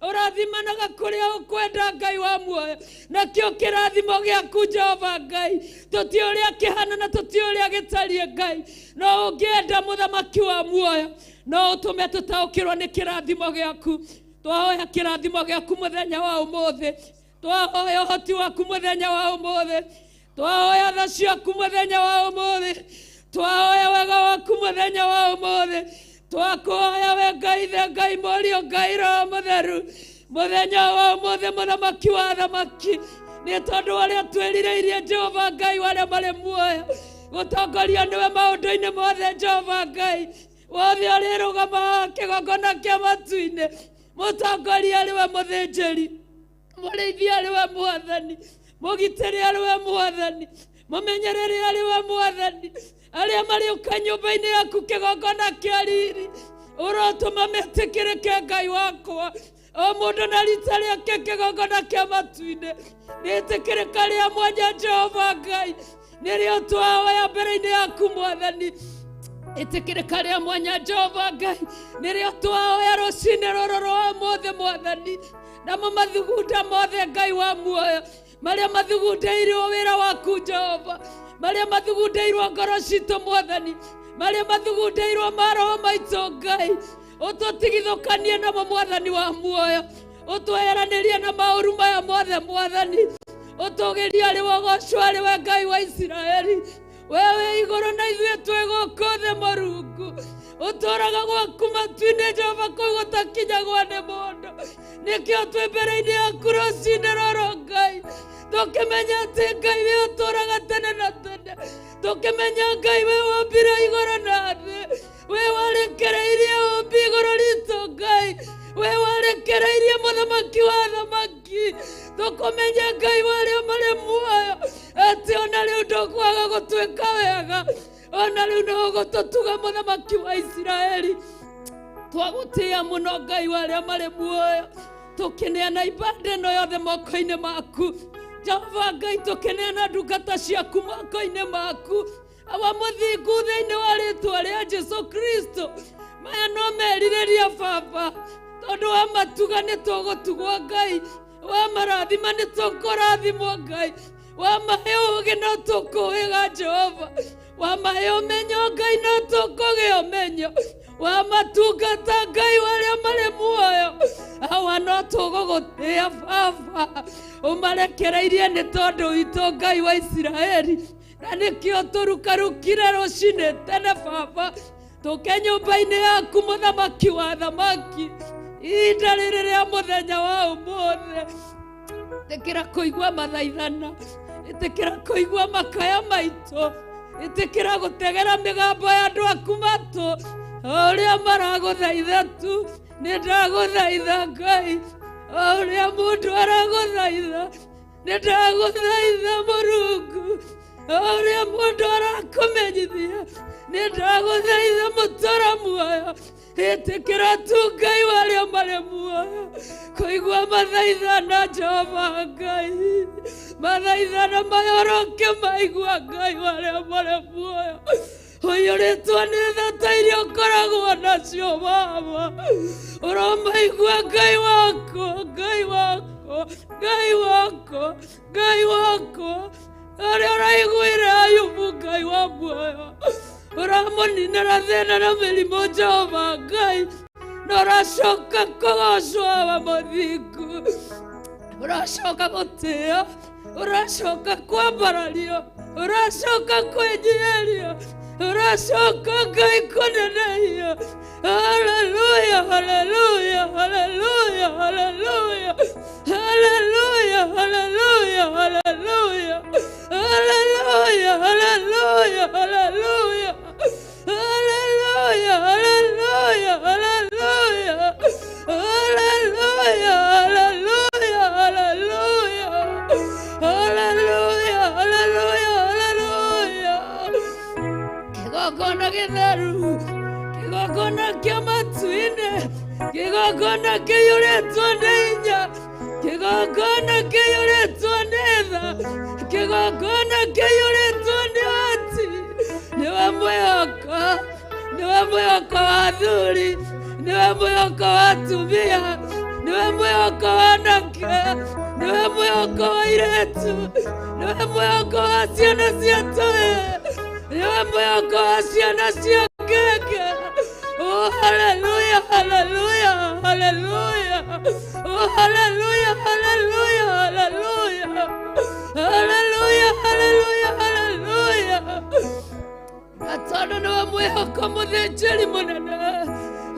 Ũrathimanaga kũrĩa ũkwenda Ngai wa muoyo. Nakĩo kĩrathimo gĩaku Jehova Ngai. Tũti ũrĩa kĩhana na tũti ũrĩa gĩtariĩ Ngai. No ũngĩenda mũthamaki wa muoyo. No ũtũme tũtaũkĩrwo nĩ kĩrathimo gĩaku. Twahoya kĩrathimo gĩaku mũthenya wa ũmũthĩ. Twahoya ũhoti waku mũthenya wa ũmũthĩ. Twahoya tha ciaku mũthenya wa ũmũthĩ. Twahoya wega waku mũthenya wa ũmũthĩ. Twakuhoya we Ngai the Ngai Mũriũ Ngai Roho Mũtheru. Mũthenya wa ũmũthĩ mũthamaki wa athamaki. Nĩ tondũ arĩa twĩrirĩirie Jehova Ngai warĩa marĩ muoyo. Gũtongoria nĩwe maũndũ-inĩ mothe Jehova Ngai. Wothe ũrĩrũgama kĩgongona kĩa matu-inĩ. Mũtongoria arĩwe mũthĩnjĩri. Mũrĩithia arĩwe Mwathani. Mũgitĩri arĩwe Mwathani. Mũmenyereri arĩwe Mwathani. Arĩa marĩũka nyũmba-inĩ yaku kĩgongona kĩa riri. Ũrotũma metĩkĩrĩke Ngai wakwa. O mũndũ na rita rĩake kĩgongona kĩa matu-inĩ. Nĩtĩkĩrĩka rĩa mwanya Jehova Ngai. Nĩrĩo twahoya mbere-inĩ yaku Mwathani. Ĩtĩkĩrĩka rĩa mwanya Jehova Ngai. Nĩrĩo twahoya rũcinĩ rũrũ rwa ũmũthĩ Mwathani. Namo mathugunda mothe Ngai wa muoyo. Marĩa mathugundeirwo wĩra waku Jehova. Marĩa mathugundeirwo ngoro citũ Mwathani. Marĩa mathugundeirwo maroho maitũ Ngai. Ũtũtigithũkanie namo Mwathani wa muoyo. Ũtweheranĩrie na maũru maya mothe Mwathani. Ũtũgĩrie arĩ wogocwo arĩwe Ngai wa Isiraeli. Wewe igũrũ na ithuĩ twĩ gũkũ thĩ Mũrungu. Ũtũũraga gwaku matu-inĩ Jehova kũu gũtakinyagwo nĩ mũndũ. Nĩkĩo twĩ mbere-inĩ yaku rũcinĩ rũrũ Ngai. Tũkĩmenya atĩ Ngai we ũtũũraga tene na tene. Tũkĩmenya Ngai we wombire igũrũ na thĩ. We warekereirie ũmbi igũrũ ritũ Ngai. We warekereirie mũthamaki wa athamaki. Tũkũmenya Ngai warĩa marĩ muoyo. Atĩ ona rĩu ndũkwaga gũtwĩka wega. Ona rĩu no gũtũtuga mũthamaki wa Isiraeli. Twagũtĩĩa mũno Ngai warĩa marĩ muoyo. Tũkĩneana ibada ĩno yothe moko-inĩ maku. Jehova Ngai tũkĩneana ndungata ciaku moko-inĩ maku. Awa mũthingu thĩinĩ wa rĩĩtwa rĩa Jesũ Kristo. Maya no merirĩria Baba. Tondũ wa matuga nĩ tũgũtugwo Ngai. Wa marathima nĩ tũkũrathimwo Ngai. Wa mahe ũũgĩ no tũkũwĩga Jehova. Wa mahe ũmenyo Ngai no tũkũgĩa ũmenyo. Wa matungata Ngai warĩa marĩ muoyo. Awa no tũgũgũtĩĩa Baba. Ũmarekereirie nĩ tondũ witũ Ngai wa Isiraeli. Na nĩkĩo tũrukarukire rũcinĩ tene Baba. Tũke nyũmba-inĩ yaku mũthamaki wa athamaki. Ihinda rĩrĩ rĩa mũthenya wa ũmũthĩ. Ĩtĩkĩra kũigua mathaithana. Ĩtĩkĩra kũigua makaya maitũ. Ĩtĩkĩra gũtegera mĩgambo ya andũ aku matũ. O ũrĩa maragũthaitha tu. Nĩ ndagũthaitha Ngai. O ũrĩa mũndũ aragũthaitha. Nĩ ndagũthaitha Mũrungu. O ũrĩa mũndũ arakũmenyithia. Nĩ ndagũthaitha mũtũũra muoyo. Ĩtĩkĩra tu Ngai warĩa marĩ muoyo. Kũigua mathaithana Jehova Ngai. Mathaithana mayoroke maigua Ngai warĩa marĩ muoyo. Ũiyũrĩtwo nĩ tha ta iria ũkoragwo nacio Baba. Ũromaigua Ngai wakwa, Ngai wakwa, Ngai wakwa, Ngai wakwa. Arĩa ũraiguire Ayubu Ngai wa muoyo. Ũramũninĩra thĩna na mĩrimũ Jehova Ngai. Na ũracoka kũgocwo wa mũthingu. Ũracoka gũtĩĩa. Ũracoka kwambarario. Ũracoka kwĩnyiĩrio. Ũracoka Ngai kũnenehio. Hallelujah, hallelujah, hallelujah, hallelujah. Hallelujah, hallelujah, hallelujah. Hallelujah, hallelujah, hallelujah. Hallelujah, hallelujah, hallelujah. Hallelujah, hallelujah, hallelujah. Hallelujah, hallelujah, hallelujah. Kĩgongona gĩtheru. Kĩgongona kĩa matu-inĩ. Kĩgongona kĩiyũrĩtwo nĩ hinya. Kĩgongona kĩiyũrĩtwo nĩ tha. Kĩgongona kĩiyũrĩtwo nĩ ũhoti. Nĩwe mwĩhoko. Nĩwe mwĩhoko wa athuri. Nĩwe mwĩhoko wa atumia. niwe mwĩhoko wa anake, niwe mwĩhoko wa airĩtu, niwe mwĩhoko wa ciana cia tũhĩĩ, niwe mwĩhoko wa ciana cia ngenge. Oh, hallelujah, hallelujah, hallelujah. Oh, hallelujah, hallelujah, hallelujah. Hallelujah, hallelujah, hallelujah. Atano niwe mwĩhoko mũthĩnjĩri mũnene,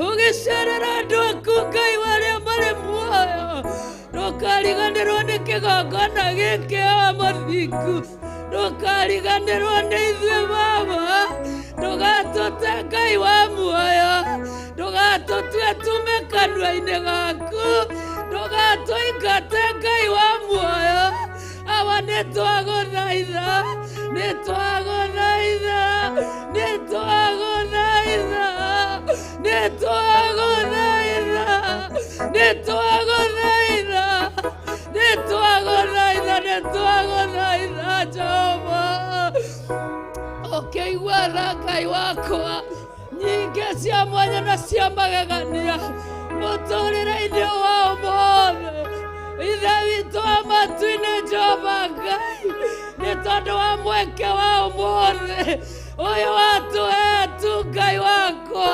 ũgĩcerera andũ aku Ngai arĩa marĩ muoyo. Ndũkariganĩrwo nĩ kĩgongona gĩkĩ o mũthingu, ndũkariganĩrwo nĩ ithuĩ Baba. Ndũgatũte Ngai wa muoyo, ndũgatũtue tume kanua-inĩ gaku, ndũgatũingate Ngai wa muoyo. Awa nĩtwagũthaitha, nĩtwagũthaitha, nĩtwagũthaitha, nĩtwagũthaitha, nĩtwagũthaitha, nĩtwagũthaitha, nĩtwagũthaitha Jehova. Ũkĩigua tha Ngai wakwa nyingĩ cia mwanya na cia magegania mũtũrĩre-inĩ wa ũmũthĩ. Ithe witũ wa matu-inĩ Jehova Ngai, nĩ tondũ wa mweke wa ũmũthĩ ũyũ watũhetu Ngai wakwa,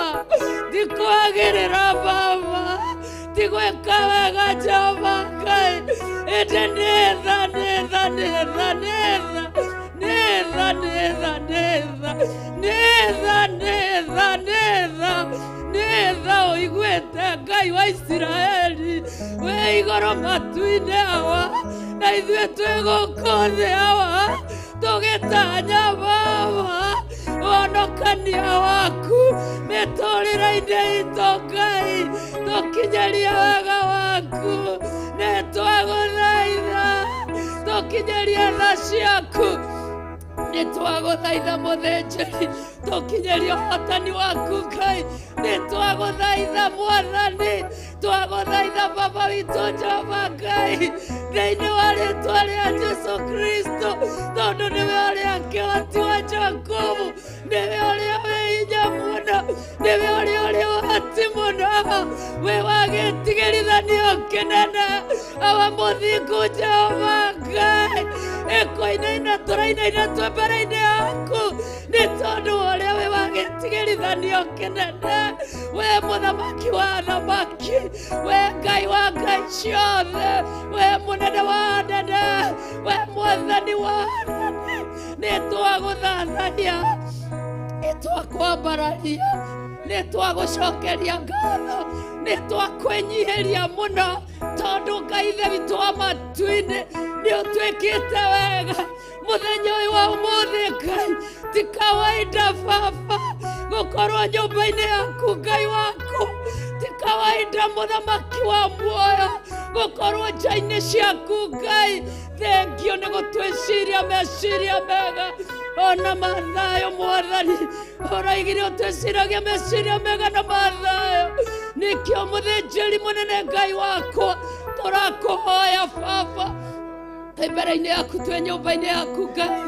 ti kwagĩrĩra Baba, ti gwĩka wega Jehova Ngai, ĩndĩ nĩ tha, nĩ tha, nĩ tha, nĩ tha, nĩtha, nĩtha, nĩtha, nĩtha, nĩtha, nĩtha, nĩtha. Ũiguĩte Ngai wa Isiraeli wĩ igũrũ matu-inĩ awa, na ithuĩ twĩ gũkũ thĩ awa tũgĩtanya Baba wonokania waku mĩtũrĩre-inĩ itũ Ngai, tũkinyĩrie wega waku. Nĩtwagũthaitha tũkinyĩrie tha ciaku, nĩtwagũthaitha mũthĩnjĩri tũkinyĩrie ũhotani waku Ngai. Nĩtwagũthaitha Mwathani, twagũthaitha Baba witũ Jehova Ngai, thĩinĩ wa rĩĩtwa rĩa Jesũ Kristo, tondũ nĩwe ũrĩa kĩhoti wa Jakubu, nĩwe ũrĩa wĩ hinya mũno, nĩwe ũrĩa ũrĩ ũhoti mũno, wĩ wa gĩtigĩrithanio kĩnene, awa mũthingu Jehova Ngai. Ĩkũinaina tũrainaina twĩ mbere-inĩ yaku, nĩ tondũ ũrĩa wĩ wa gĩtigĩrithanio kĩnene, wĩ mũthamaki wa athamaki, wĩ Ngai wa ngai ciothe, wĩ mũnene wa anene, wĩ mwathani wa athani. Nĩtwagũthathaiya, nĩtwakwambararia, nĩtwagũcokeria ngatho, nĩtwakwĩnyihĩria mũno, tondũ Ngai ithe witũ wa matu-inĩ nĩũtwĩkĩte wega. Mũthenya ũyũ wa ũmũthĩ Ngai, ti kawaida Baba gũkorwo nyũmba-inĩ yaku Ngai waku, ti kawaida mũthamaki wa muoyo gũkorwo nja-inĩ ciaku Ngai. Thengio nĩ gũtwĩciria meciria mega ona mathayũ Mwathani, ũraigire ũtwĩciragia meciria mega na mathayũ. Nĩkĩo mũthĩnjĩri mũnene Ngai wakwa tũrakũhoya Baba, twĩ mbere-inĩ yaku, twĩ nyũmba-inĩ yaku Ngai,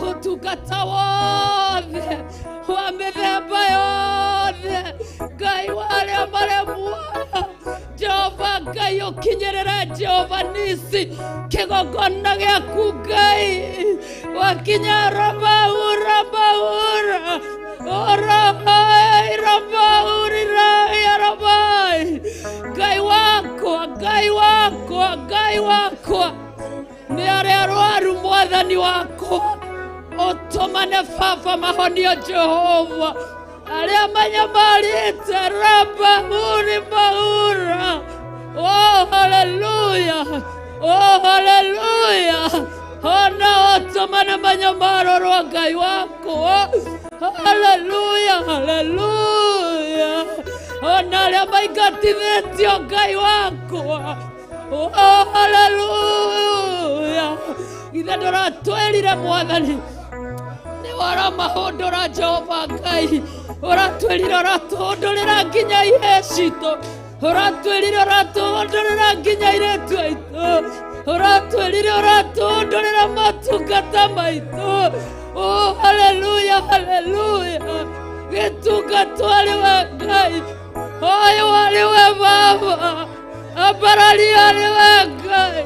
ũtungata wothe wa mĩthemba yothe Ngai wa arĩa marĩ muoyo Jehova Ngai, ũkinyĩrĩre Jehova Nisi kĩgongona gĩaku Ngai, wakinya Rabaura, Orabai, Rabauri, Rabai. Ngai wakwa, Ngai wakwa, Ngai wakwa, nĩ arĩa arwaru Mwathani wakwa, ũtũmane Baba mahonio Jehova, arĩa manyamarĩte Rabauri, Baura. Oh, hallelujah, oh, hallelujah. Ona ũtũmane manyamarorwo Ngai wakwa, hallelujah, hallelujah. Ona arĩa maingatithĩtio Ngai wakwa, oh, hallelujah. Ithe ndũratwĩrire Mwathani nĩ waramahũndũra Jehova Ngai, ũratwĩrire ũratũhũndũrĩra nginya ihĩĩ citũ, ũratwĩrire ũratũhũndũrĩra nginya airĩtu aitũ, ũratwĩrire ũratũhũndũrĩra matungata maitũ. Oh, hallelujah, hallelujah. Gĩtungata arĩ we Ngai, ũyũ arĩ we Baba, amba kwambararia ni we Ngai,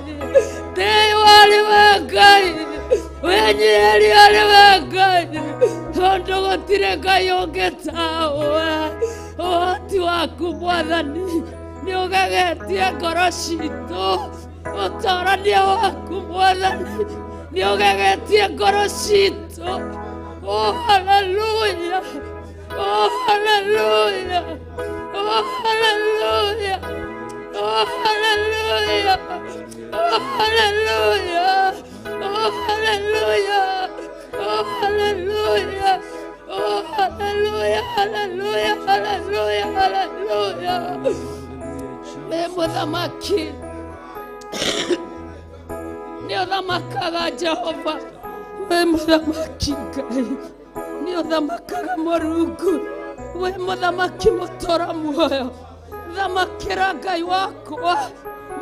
Thiwa ni we Ngai, wenyiria ni we Ngai, tondu gutire Ngai ungi tawe. Ũhoti waku Mwathani nĩ ũgegetie ngoro citũ, ũtorania waku Mwathani nĩ ũgegetie ngoro citũ. Oh hallelujah, oh hallelujah, oh hallelujah, oh hallelujah, oh hallelujah, oh hallelujah, oh hallelujah, oh hallelujah, hallelujah, hallelujah, hallelujah. Mũthamaki nĩ ũthamakaga Jehova, we mũthamaki Ngai nĩ ũthamakaga Mũrungu, we mũthamaki mũtũra muoyo. Thamakĩra Ngai wakwa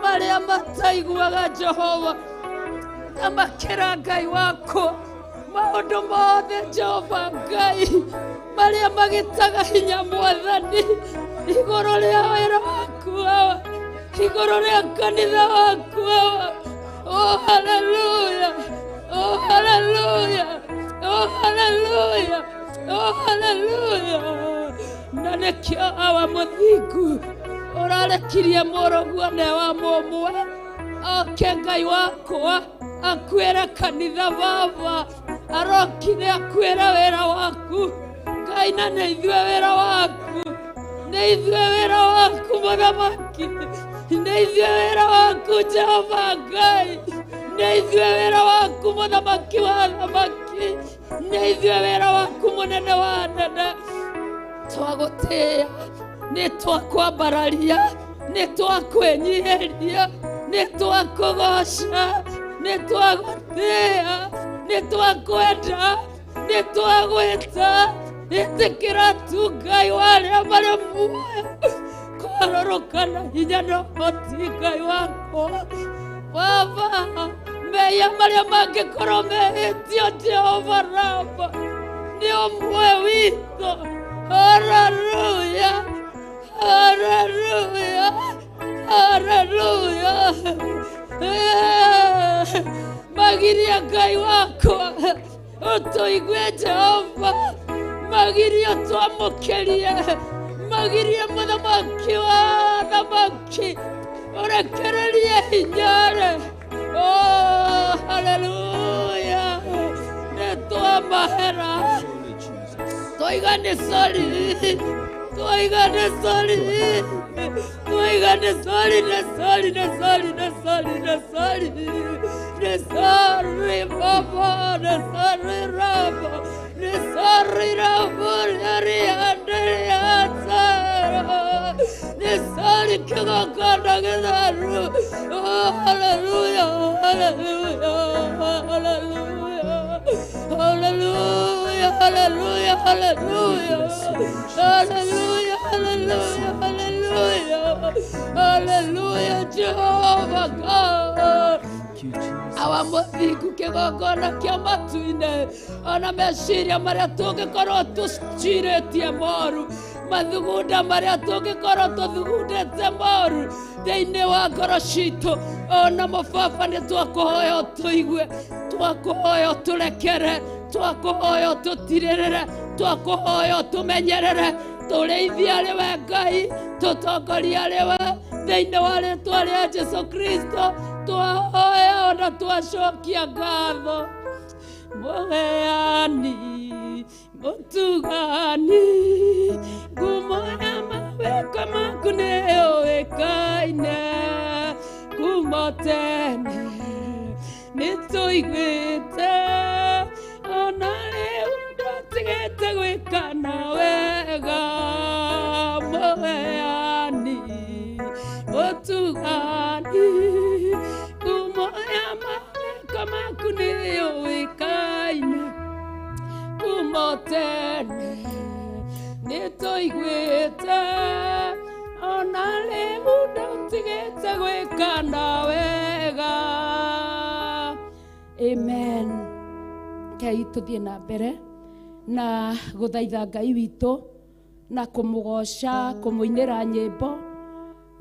marĩa mataiguaga Jehova, thamakĩra Ngai wakwa maũndũ mothe Jehova Ngai marĩa magĩtaga hinya Mwathani igũrũ rĩa wĩra waku hawa, igũrũ rĩa kanitha waku hawa. Oh hallelujah, oh hallelujah, oh hallelujah, oh hallelujah. Na nĩkĩo awa mũthingu ũrarekirie mũrũguo ne wa mũmwe oke Ngai wakwa akwĩre kanitha Baba, arokire akwĩre wĩra waku Ngai, na nĩ ithuĩ wĩra waku, nĩ ithuĩ wĩra waku Mũthamaki, nĩ ithuĩ wĩra waku Jehova Ngai, nĩ ithuĩ wĩra waku Mũthamaki wa athamaki, nĩ ithuĩ wĩra waku Mũnene wa anene. Twagũtĩĩa, nĩ twakwambararia, nĩ twakwĩnyihĩria, nĩ twakũgoca, nĩ twagũtĩĩa, nĩ twakwenda, nĩ twagwĩta. Ĩtĩkĩra tu Ngai warĩa marĩ muoyo kwarũrũka na hinya na ũhoti Ngai wakwa. Baba, mehia marĩa mangĩkorwo mehĩtio Jehova Raba nĩ ũmwe witũ. Hallelujah, hallelujah, hallelujah. Magiria Ngai wakwa ũtũigue Jehova, magiria twamũkĩrie, magiria Mũthamaki wa athamaki, ũrekererie hinyare. Oh hallelujah, nĩ twamahera tũigane sori, tũigane sori, tũigane sori, nĩ sori, nĩ sori, nĩ sori, nĩ sori, nĩ sori Baba, nĩ sori Raba, nĩ sori Raba, nĩ sori kĩgongona gĩtheru. Oh hallelujah, hallelujah, hallelujah, hallelujah, hallelujah, hallelujah, hallelujah, hallelujah, hallelujah, hallelujah, Jehovah God. Awa mũthingu kĩgongona kĩa matu-inĩ, ona meciria marĩa tũngĩkorwo tũcirĩtie moru, mathugunda marĩa tũngĩkorwo tũthugundĩte moru thĩinĩ wa ngoro citũ, ona Baba nĩ twakũhoya ũtũigue, twakũhoya ũtũrekere, twakũhoya ũtũtirĩrĩre, twakũhoya ũtũmenyerere, tũrĩithie arĩ we Ngai, tũtongorie arĩ we thĩinĩ wa rĩĩtwa rĩa Jesũ Kristo. Twahoya ona twacokia ngatho. Mũheani, mũtugani, ngumo ya mawĩko maku nĩ yũĩkaine kuma tene, nĩ tũiguĩte ona rĩu ndũtigĩte gwĩkana wega. Mũheani, mũtugani, ngumo ya mawĩko maku nĩ yũĩkaine kuma tene, nĩ tũiguĩte ona rĩu ndũtigĩte gwĩkana wega. Amen. Ngai tũthiĩ na mbere na gũthaitha Ngai witũ na kũmũgoca, kũmũinĩra nyĩmbo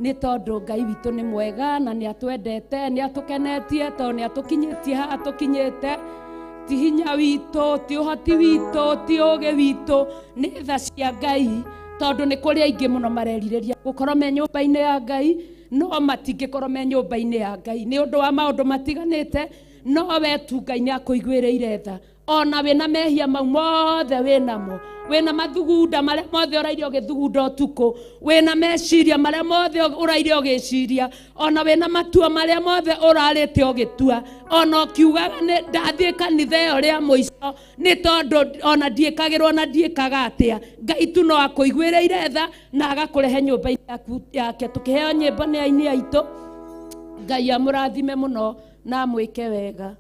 nĩ tondũ Ngai witũ nĩ mwega na nĩ atwendete, nĩ atũkenetie tondũ nĩ atũkinyĩtie haha tũkinyĩte. Ti hinya witũ, ti ũhoti witũ, ti ũũgĩ witũ, nĩ tha cia Ngai, tondũ nĩ kũrĩ aingĩ mũno marerirĩria gũkorwo me nyũmba-inĩ ya Ngai no matingĩkorwo me nyũmba-inĩ ya Ngai nĩ ũndũ wa maũndũ matiganĩte, no we tu Ngai nĩ akũiguĩrĩire tha. Ona wĩna mehia mau mothe wĩnamo, wĩna mathugunda marĩa mothe ũraire ũgĩthugunda ũtukũ, wĩna meciria marĩa mothe ũraire ũgĩciria, ona wĩna matua marĩa mothe ũrarĩte ũgĩtua, ona ũkiugaga ndathiĩ kanitha ĩyo rĩa mũico nĩ tondũ ona ndiĩkagĩrwo na ndiĩkaga atĩa, Ngai tu no akũiguĩrĩire tha na agakũrehe nyũmba-inĩ yake. Tũkĩheo nyĩmbo nĩ aini aitũ, Ngai amũrathime mũno na amwĩke wega.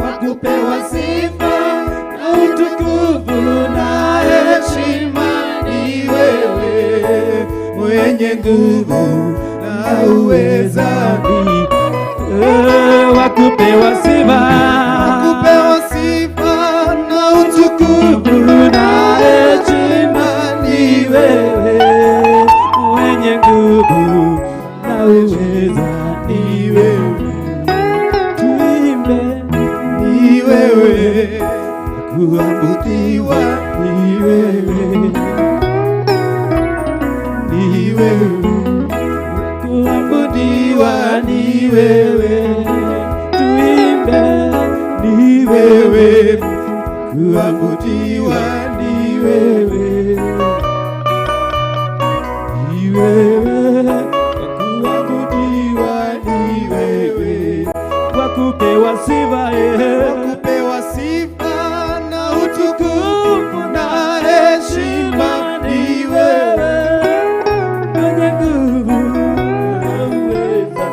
Wakupewa sifa na utukufu na heshima. mwenye nguvu na uweza, wakupewa sifa na utukufu na heshima. Ni wewe mwenye nguvu na uweza, ni wewe tuimbe, ni wewe kuabudiwa, ni wewe, ni wewe kuabudiwa, ni wewe tuimbe, ni wewe kuabudiwa, ni wewe, ni wewe kuabudiwa, ni wewe wakupewa sifa, wakupewa sifa na utukufu na heshima. Ni wewe mwenye nguvu na uweza,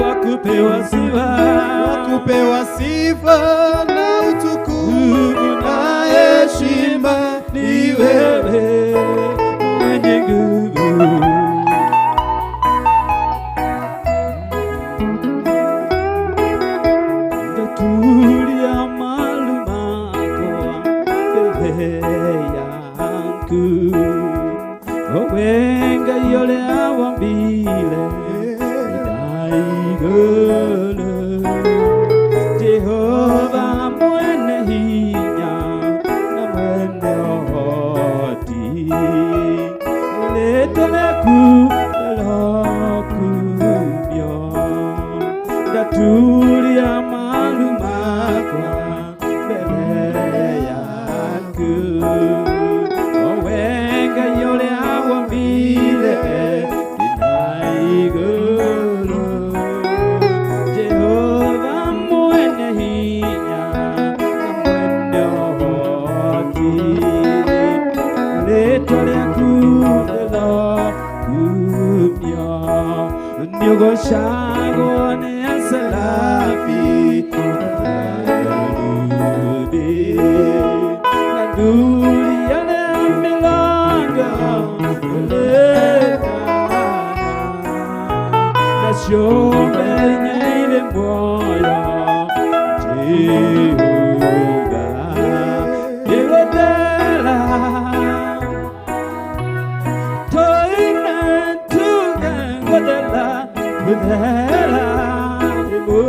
wakupewa sifa, wakupewa sifa na utukufu na heshima. Ni wewe mwenye nguvu. Tulia maluma kwa mbele yangu, wenga yole awambile daigolo. Jehova mwene hinya na mwene hoti, leteleku lokumyo. Tulia maluma kwa mbele yangu, wenga yole awambile daigolo. Jehova mwene hinya na mwene hoti, leteleku lokumyo. Nyogoshago ne asalafi nalubi, naduli yale milanga lekana, nashombe nyele moyo Jehova yegodela. Toina tuga godela godela emo,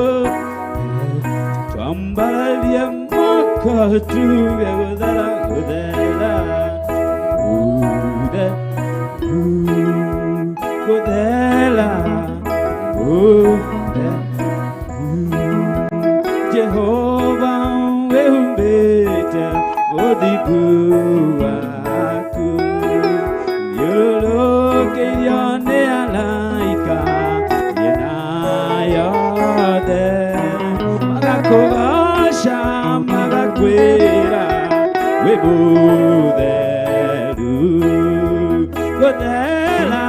twambalia moko tuga godela godela ude godela ude. Jehova weumbete odibu aku, yoloke yone alaika yenayode, magakobasha magakwera webuderu godela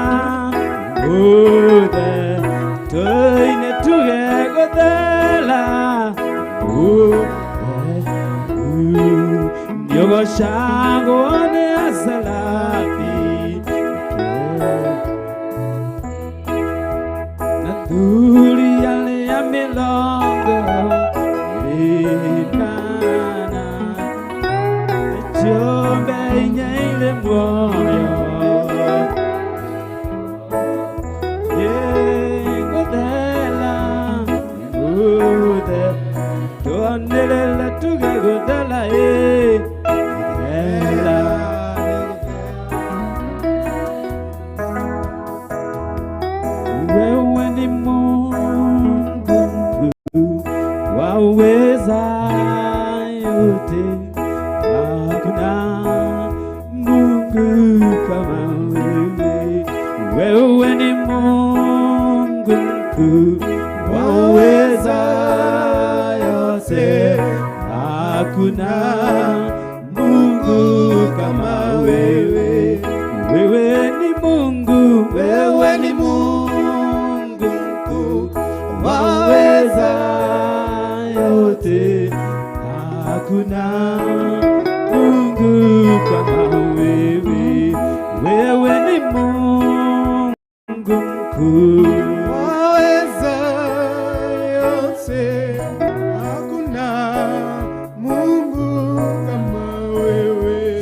ude. Toine tuge godela Nyogoshago ne asalafi naduli yale ya milongo lekana, chombe nyele moyo godela ude. Tonelela tuge godela godela. Wewe ni Mungu mkuu, waweza yote, hakuna Mungu kama wewe. Wewe ni Mungu mkuu, waweza yote, hakuna Mungu kama wewe. Wewe ni Mungu, wewe ni Mungu mkuu, waweza yote, hakuna Mungu kama wewe. Wewe ni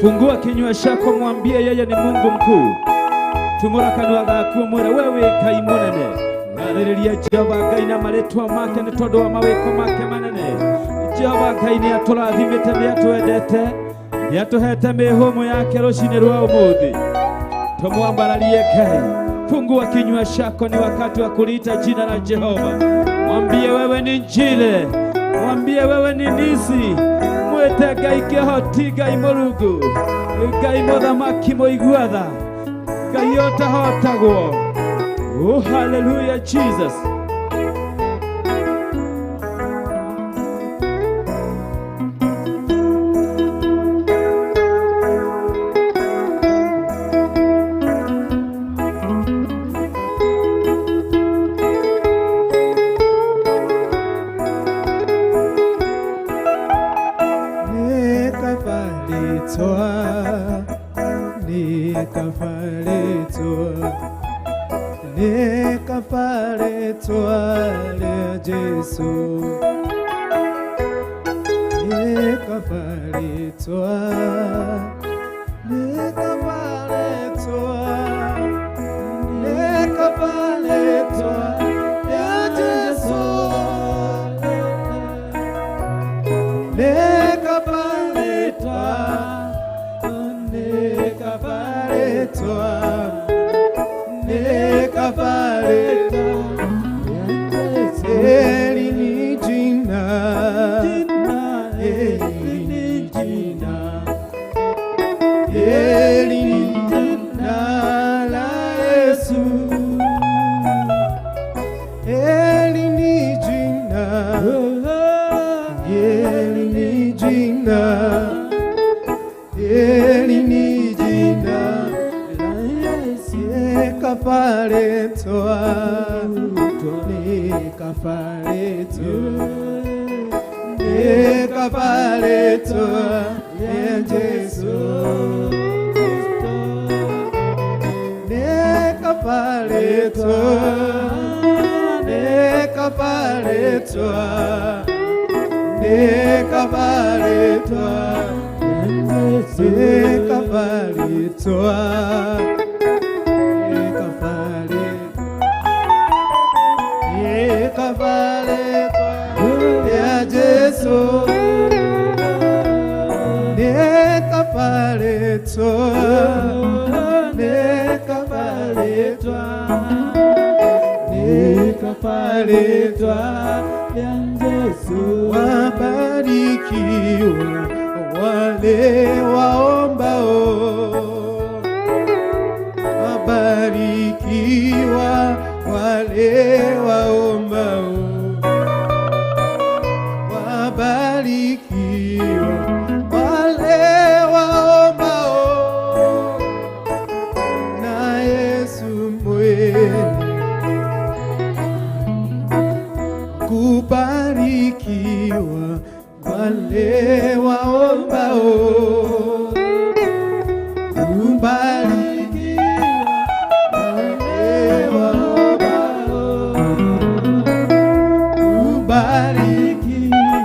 Fungua kinywa chako, mwambie yeye ni Mungu mkuu. Tumura kanua gaku mwera wewe Ngai munene. Ngarĩrĩria Jehova Ngai na marĩtwa make nĩ tondũ wa mawĩko make manene. Jehova Ngai nĩ atũrathimĩte, nĩ atwendete, nĩ atũhete mĩhũmũ yake rũcinĩ rwa ũmũthĩ. Tumwambararie Ngai. Fungua kinywa chako, ni wakati wa kuliita jina la Jehova. Mwambie wewe ni Njile, mwambie wewe ni Nisi. Mwete Ngai kĩhoti, Ngai Mũrungu, Ngai mũthamaki mũiguatha, Ngai ũtahotagwo. Oh, hallelujah, Jesus. Wabarikiwa wale waombao, wabarikiwa wale waombao, wabarikiwa wale waombao, na Yesu mwenye kubarikiwa wale waombao, kubarikiwa wale waombao, kubarikiwa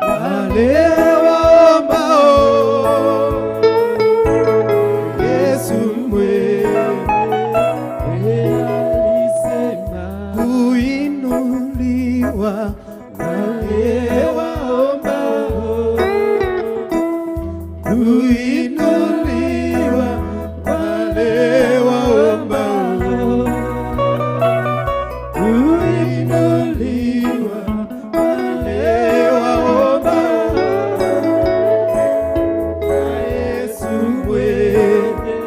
wale waombao, Yesu mwenye alisema kuinuliwa wale waombao, kuinuliwa wale waombao, kuinuliwa wale waombao, Yesu mwenye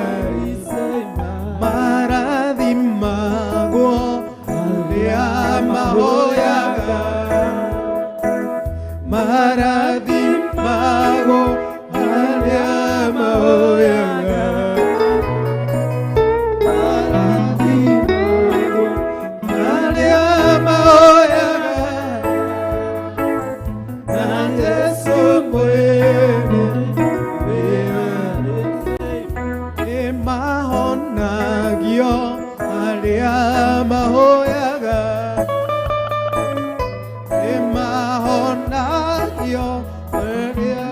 alisema maradhi mago mahoyaga, maradhi mago haya mahoyaga, maradhi mago haya mahoyaga, na Yesu mwenye mahonagio haya mahoyaga, mahonagio haya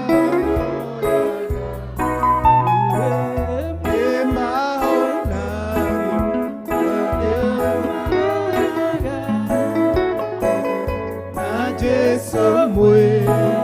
mwene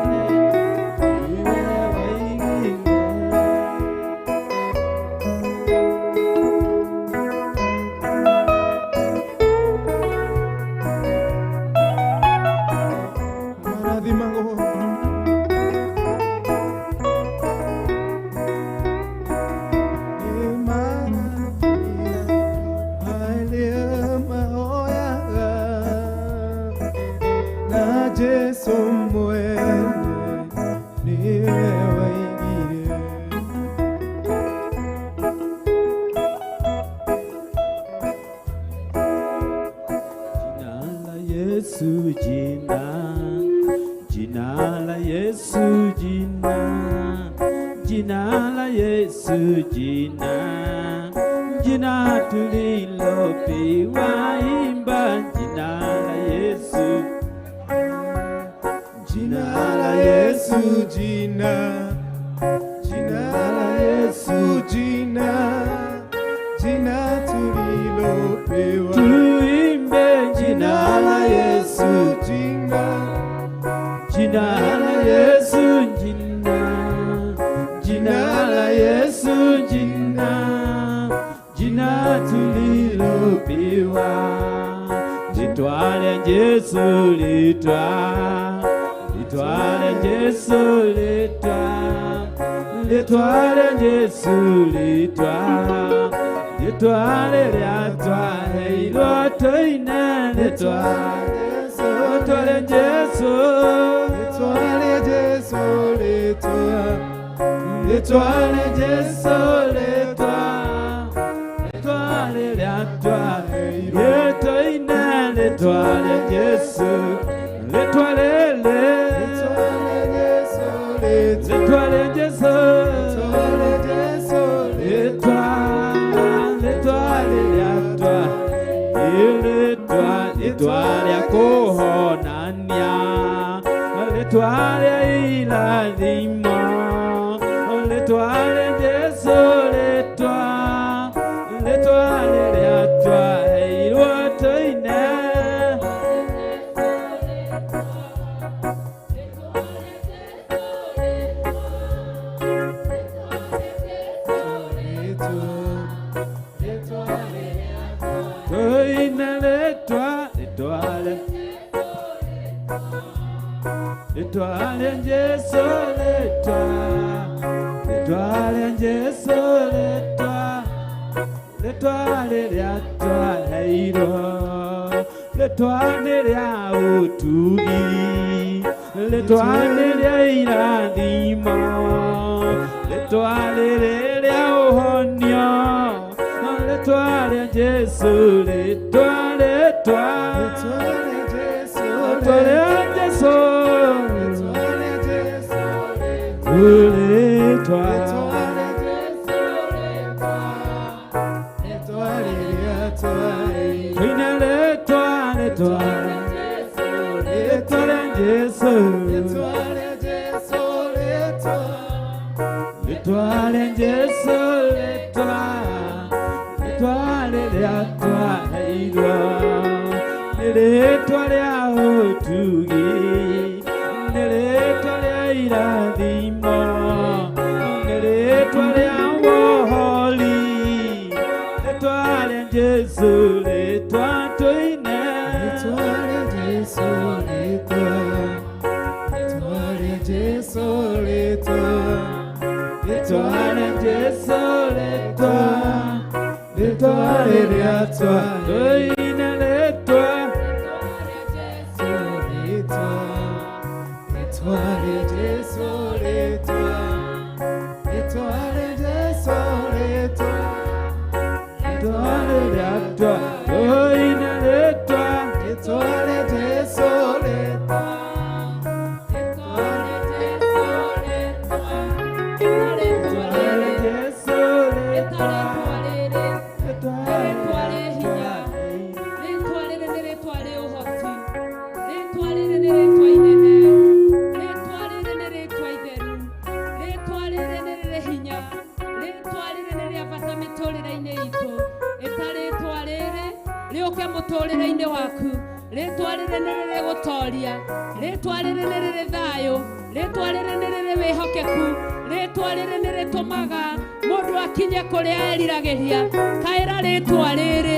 rĩũke mũtũrĩre-inĩ waku rĩtwa rĩrĩ nĩ rĩrĩ gũtoria, rĩtwa rĩrĩ nĩ rĩrĩ thayũ, rĩtwa rĩrĩ nĩ rĩrĩ wĩhokeku, rĩtwa rĩrĩ nĩ rĩtũmaga mũndũ akinye kũrĩa eriragĩria. Kaĩra rĩtwa rĩrĩ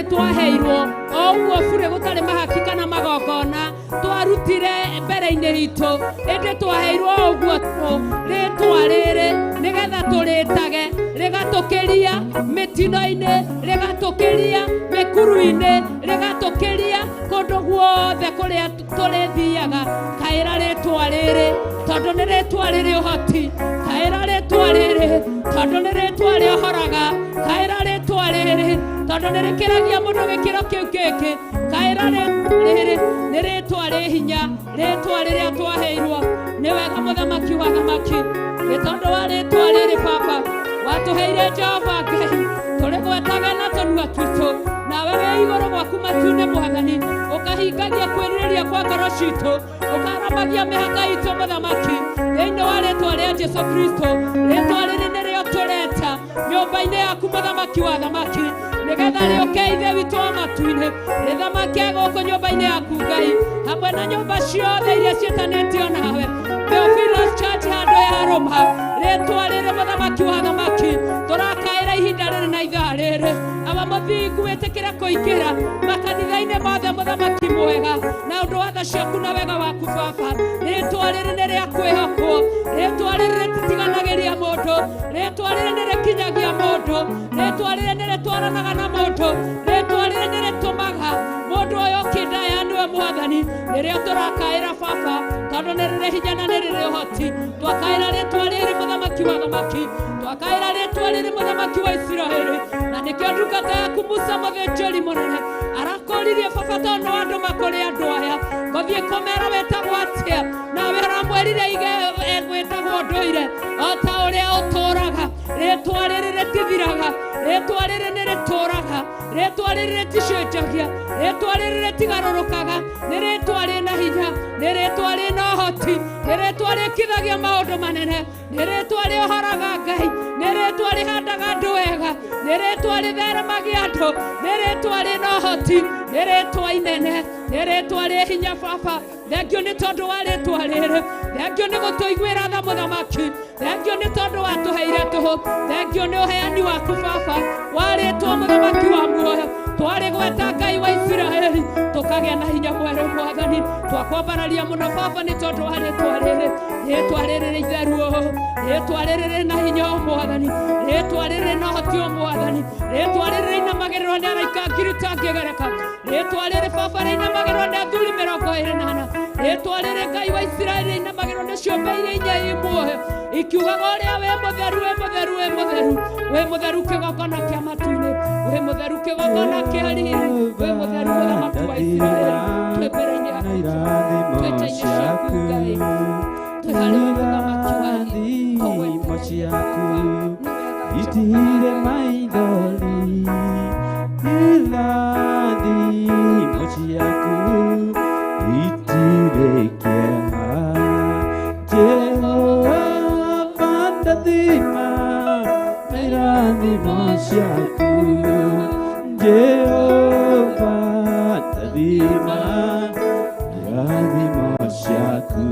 twaheirwo o ũguo burĩ gũtarĩ mahaki kana magongona twarutire mbere-inĩ itũ, ĩndĩ twaheirwo o ũguo rĩtwa rĩrĩ nĩgetha tũrĩtage, rĩgatũkĩria mĩtino-inĩ, rĩgatũkĩria mĩkuru-inĩ, rĩgatũkĩria kũndũ guothe kũrĩa tũrĩthiaga. Kaĩra rĩtwa rĩrĩ tondũ nĩ rĩtwa rĩrĩ ũhoti, kaĩra rĩtwa rĩrĩ tondũ nĩ rĩtwa rĩohoraga, kaĩra rĩtwa rĩrĩ tondũ nĩ rĩkĩragia mũndũ gĩkĩro kĩu kĩngĩ, kaĩra rĩrĩ nĩ rĩtwa rĩ hinya, rĩtwa rĩrĩa twaheirwo nĩ wega mũthamaki wa thamaki. Nĩ tondũ wa rĩtwa rĩrĩ Baba watũheire Jehova Ngai, tũrĩ gwetaga na tũnua twitũ, nawe wĩ igũrũ gwaku matu-inĩ Mwathani, ũkahingagia kwĩrirĩria kwa ngoro citũ, ũkaramagia mĩhaka itũ mũthamaki, thĩinĩ wa rĩtwa rĩa Jesũ Kristo. Rĩtwa rĩrĩ nĩrĩo tũreta nyũmba-inĩ yaku mũthamaki wa thamaki, nĩgetha rĩũke ithe witũ wa matu-inĩ, rĩthamake gũkũ nyũmba-inĩ yaku Ngai, hamwe na nyũmba ciothe iria ciĩtanĩtio nawe. Theophilus Church handũ yarũma, rĩtwa rĩrĩ mũthamaki wa thamaki, tũrakaĩra ihinda rĩrĩ na ithaa rĩrĩ, aba mũthingu wĩtĩkĩre kũingĩra makanitha-inĩ mothe mũthamaki mwega, na ũndũ wa tha ciaku na wega waku Baba. Rĩtwa rĩrĩ nĩ rĩa kwĩhokwo, rĩtwa rĩrĩ rĩtitiganagĩria mũndũ, rĩtwa rĩrĩ nĩ rĩkinyagia mũndũ, rĩtwa rĩrĩ nĩ rĩtwaranaga na mũndũ, rĩtwa rĩrĩ nĩ rĩtũmaga mũndũ ũyũ kĩndaya nĩwe Mwathani. Nĩrĩo tũrakaĩra Baba tondũ nĩ rĩrĩ hinya na nĩ rĩrĩ ũhoti. Twakaĩra rĩtwa rĩrĩ mũthamaki wa thamaki, twakaĩra rĩtwa rĩrĩ mũthamaki wa Isiraeli, na nĩkĩo ndungata yaku Musa mũthĩnjĩri mũnene arakũririe Baba tondũ andũ makũrĩ andũ aya gũthiĩ kũmera wetagwo atĩa, nawe ũramwerire gwĩtagwo ndũire o ta ũrĩa ũtũũraga. Rĩtwa rĩrĩ rĩtithiraga, rĩtwa rĩrĩ nĩ rĩtũũraga, rĩtwa rĩrĩ rĩticenjagia, rĩtwa rĩrĩ rĩtigarũrũkaga, nĩ rĩtwa rĩna hinya, nĩ rĩtwa rĩna ũhoti, nĩ rĩtwa rĩkithagia maũndũ manene, nĩ rĩtwa rĩohoraga Ngai, nĩ rĩtwa rĩhandaga andũ wega, nĩ rĩtwa rĩtheremagia andũ, nĩ rĩtwa rĩna ũhoti, nĩ rĩtwa inene, nĩ rĩtwa rĩ hinya Baba. Thengio nĩ tondũ wa rĩtwa rĩrĩ, thengio nĩ gũtũiguĩra tha mũthamaki, thengio nĩ tondũ watũheire tũhũ, thengio nĩ ũheani waku Baba wa rĩtwa mũthamaki wa muoyo. Twarĩ gweta Ngai wa Isiraeli tũkagĩa na hinya mwerũ Mwathani, twakwambararia mũno Baba nĩ tondũ wa rĩtwa rĩrĩ, rĩtwa rĩrĩ rĩ itheru, rĩtwa rĩrĩ rĩna hinya o Mwathani, rĩtwa rĩrĩ na ũhoti o Mwathani, rĩtwa rĩrĩ rĩinamagĩrĩrwo nĩ araika ngiri itangĩgereka, rĩtwa rĩrĩ Baba rĩinamagĩrĩrwo nĩ athuri 24, rĩtwa rĩrĩ Ngai wa Isiraeli rĩinamagĩrĩrwo nĩ ciũmbe iria inya i muoyo, ikiugaga ũrĩa wĩ mũtheru, wĩ mũtheru, wĩ mũtheru, wĩ mũtheru kĩgongona kĩa matu-inĩ, wĩ mũtheru kĩgongona kĩa riri, wĩ mũtheru mũthamaki wa Isiraeli. Twĩ mbere-inĩ yaku, twĩ-nja-inĩ ciaku Ngai, twĩ harĩ mũthamaki wa irathimo ciaku itire maithori, irathimo ciaku itire kĩeha. Jehova ndathima na irathimo ciaku, Jehova ndathima na irathimo ciaku,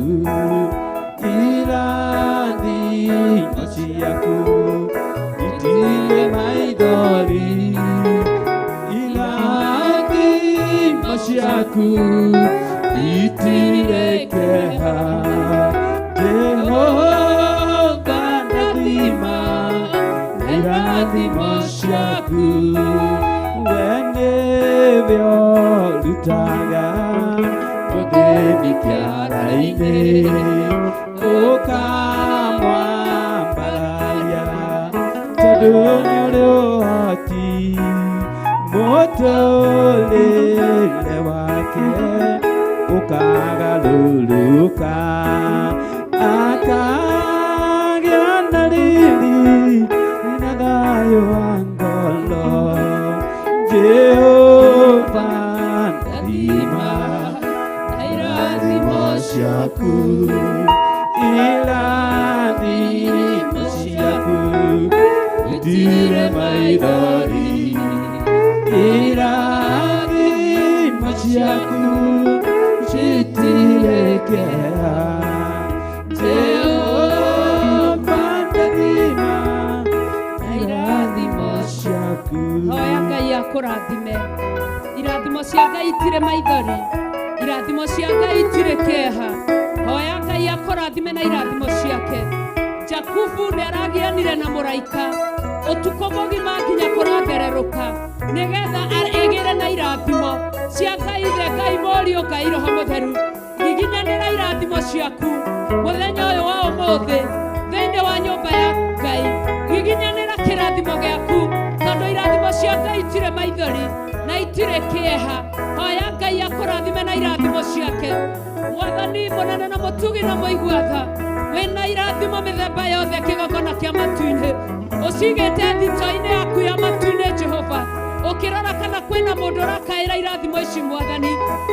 irathimo ciaku itire maithori, irathimo ciaku itire kĩeha. Jehova ndathima na irathimo ciaku, we nĩwe ũrutaga mũthĩni kĩara-inĩ, ũkamwambararia tondũ nĩ ũrĩ ũhoti mũtũũrĩre wake, ũkagarũrũka akagĩa na riri na thayũ wa ngoro. Jehova ndathima na irathimo ciaku, irathimo ciaku itire maithori, irathimo ciaku wothe. Irathimo cia Ngai itire maithori, irathimo cia Ngai itire kĩeha. Hoya Ngai akũrathime na irathimo ciake. Jakubu nĩaragianire na mũraika ũtukũ mũgima nginya kũrathererũka nĩgetha egĩre na irathimo cia Ngai Ithe, Ngai Mũriũ, Ngai Roho Mũtheru. Giginyanĩra irathimo ciaku mũthenya ũyũ wa ũmũthĩ thĩinĩ wa nyũmba ya Ngai. Giginyanĩra kĩrathimo gĩaku tondũ irathimo cia Ngai itirĩ maithori na itirĩ kĩeha. Hoya Ngai akũrathime na irathimo ciake. Mwathani mũnene na mũtugi na mũigua tha, wĩna irathimo mĩthemba yothe kĩgongona kĩa matu-inĩ ũcigĩte thito-inĩ yaku ya matu-inĩ Jehova, ũkĩrora kana kwĩna mũndũ ũrakaĩra irathimo ici Mwathani.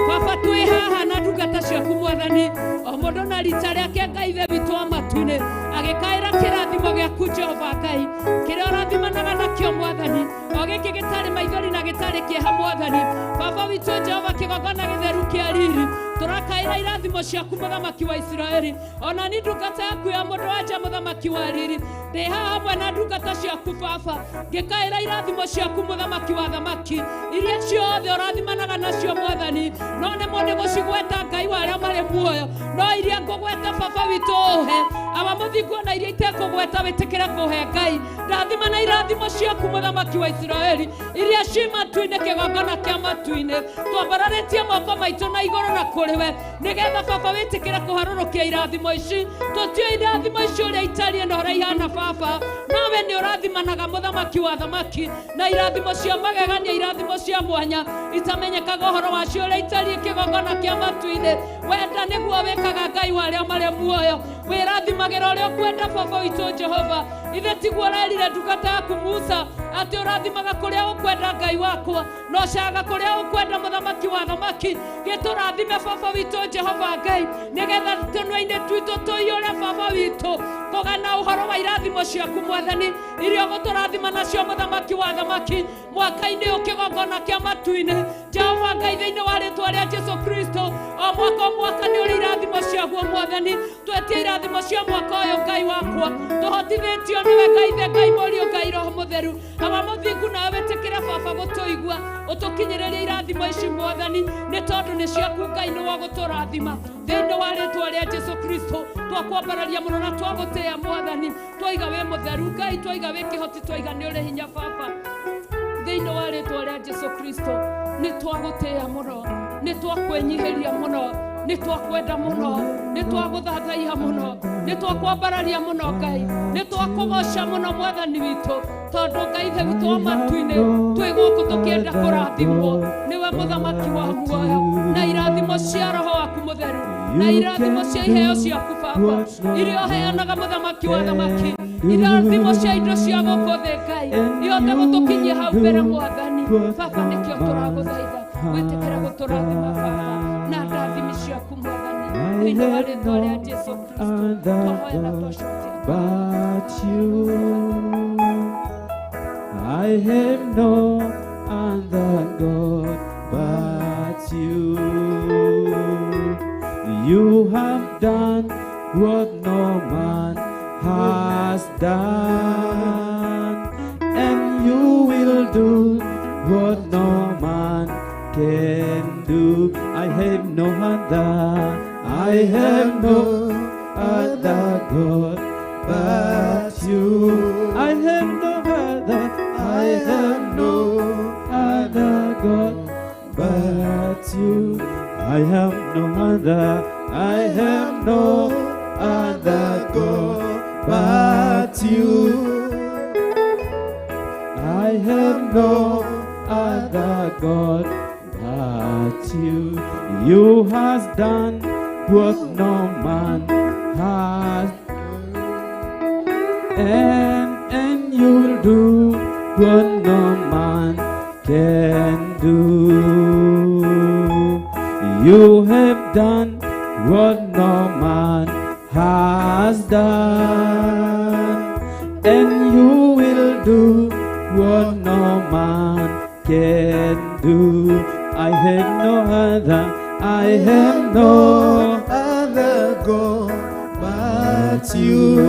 Baba, twĩ haha na ndungata ciaku Mwathani, o mũndũ na rita rĩake Ngai Ithe witũ wa matu-inĩ agĩkaĩra kĩrathimo gĩaku Jehova Ngai, kĩrĩa ũrathimanaga nakĩo Mwathani, o gĩkĩ gĩtarĩ maithori na gĩtarĩ kĩeha Mwathani. Baba witũ Jehova, kĩgongona gĩtheru kĩa riri, tũrakaĩra irathimo ciaku Mũthamaki wa Isiraeli. Ona ni ndungata yaku ya mũndũ-wa-nja Mũthamaki wa riri, ndĩ haha hamwe na ndungata ciaku Baba, ngĩkaĩra irathimo ciaku Mũthamaki wa thamaki, iria ciothe ũrathimanaga nacio Mwathani. No nĩmo nĩ gũcigweta Ngai wa arĩa marĩ muoyo, no iria ngũgweta Baba witũ ũhe, aba mũthingu na iria itekũgweta wĩtĩkĩre kũhe Ngai. Ndathima na irathimo ciaku Mũthamaki wa Isiraeli, iria ci matu-inĩ, kĩgongona kĩa matu-inĩ. Twambararĩtie moko maitũ na igũrũ na kũrĩ we, nĩgetha Baba wĩtĩkĩre kũharũrũkia irathimo ici. Tũtio irathimo ici ũrĩa itariĩ na ũrĩa ihana Baba, nawe nĩ ũrathimanaga Mũthamaki wa thamaki, na irathimo cia magegania, irathimo cia mwanya itamenyekaga ũhoro wacio ũrĩa itariĩ kĩgongona kĩa matu-inĩ. Wenda nĩguo wĩkaga Ngai wa arĩa marĩ muoyo, wĩrathimagĩra ũrĩa ũkwenda Baba witũ Jehova. Ithe tiguo ũrerire ndungata yaku Musa atĩ ũrathimaga kũrĩa ũkwenda Ngai wakwa, no caga kũrĩa ũkwenda Mũthamaki wa thamaki. Gĩtũrathime Baba witũ Jehova Ngai, nĩgetha tũnua-inĩ twitũ tũiyũre Baba witũ kũgana ũhoro wa irathimo ciaku Mwathani, iria ũgũtũrathima nacio Mũthamaki wa thamaki mwaka-inĩ ũyũ kĩgongona kĩa matu-inĩ. Jehova Ngai, thĩinĩ wa rĩtwa rĩa Jesu Kristo, o mwaka o mwaka nĩ ũrĩ irathimo ciaguo Mwathani. Twetie irathimo cia mwaka ũyũ Ngai wakwa, tũhotithĩtio nĩwe Ngai Ithe, Ngai Mũriũ, Ngai Roho Mũtheru. Aba mũthingu nawe wĩtĩkĩre Baba gũtũigua, ũtũkinyĩrĩrie irathimo ici Mwathani, nĩ tondũ nĩ ciaku Ngai, nĩ wa gũtũrathima. Thĩinĩ wa rĩtwa rĩa Jesu Kristo twakwambararia mũno na twagũtĩĩa Mwathani, twaiga wĩ mũtheru Ngai, twaiga wĩ kĩhoti, twaiga nĩ ũrĩ hinya Baba. Thĩinĩ wa rĩtwa rĩa Jesu Kristo nĩ twagũtĩĩa mũno, nĩ twakwĩnyihĩria mũno, nĩ twakwenda mũno, nĩ twagũthathaiya mũno, nĩ twakwambararia mũno Ngai, nĩ twakũgoca mũno Mwathani witũ, tondũ Ngai Ithe witũ wa matu-inĩ twĩ gũkũ tũkĩenda kũrathimwo nĩwe Mũthamaki wa muoyo, na irathimo cia Roho waku Mũtheru, na irathimo cia iheo ciaku Baba, iria ũheanaga Mũthamaki wa thamaki, irathimo cia indo cia gũkũ thĩ Ngai, ihote gũtũkinyia hau mbere Mwathani. Baba, nĩkĩo tũragũthaitha wĩtĩkĩre gũtũrathima Baba na ndathimi ciaku Mwathani, thĩinĩ wa rĩtwa rĩa Jesu Kristo twahoya na twacokia. But you, I have no other God but you. You have done what no man has done, and you will do what no man can do. I have no other, I have no other God but you. I have no other, I have no other God but you. I have no other, I have no other God but you. I have no other God but you. You has done what no man has, and you will do what no man can do. You have done what no man has done, and you will do what no man can do. I have no other, I have no other God but you.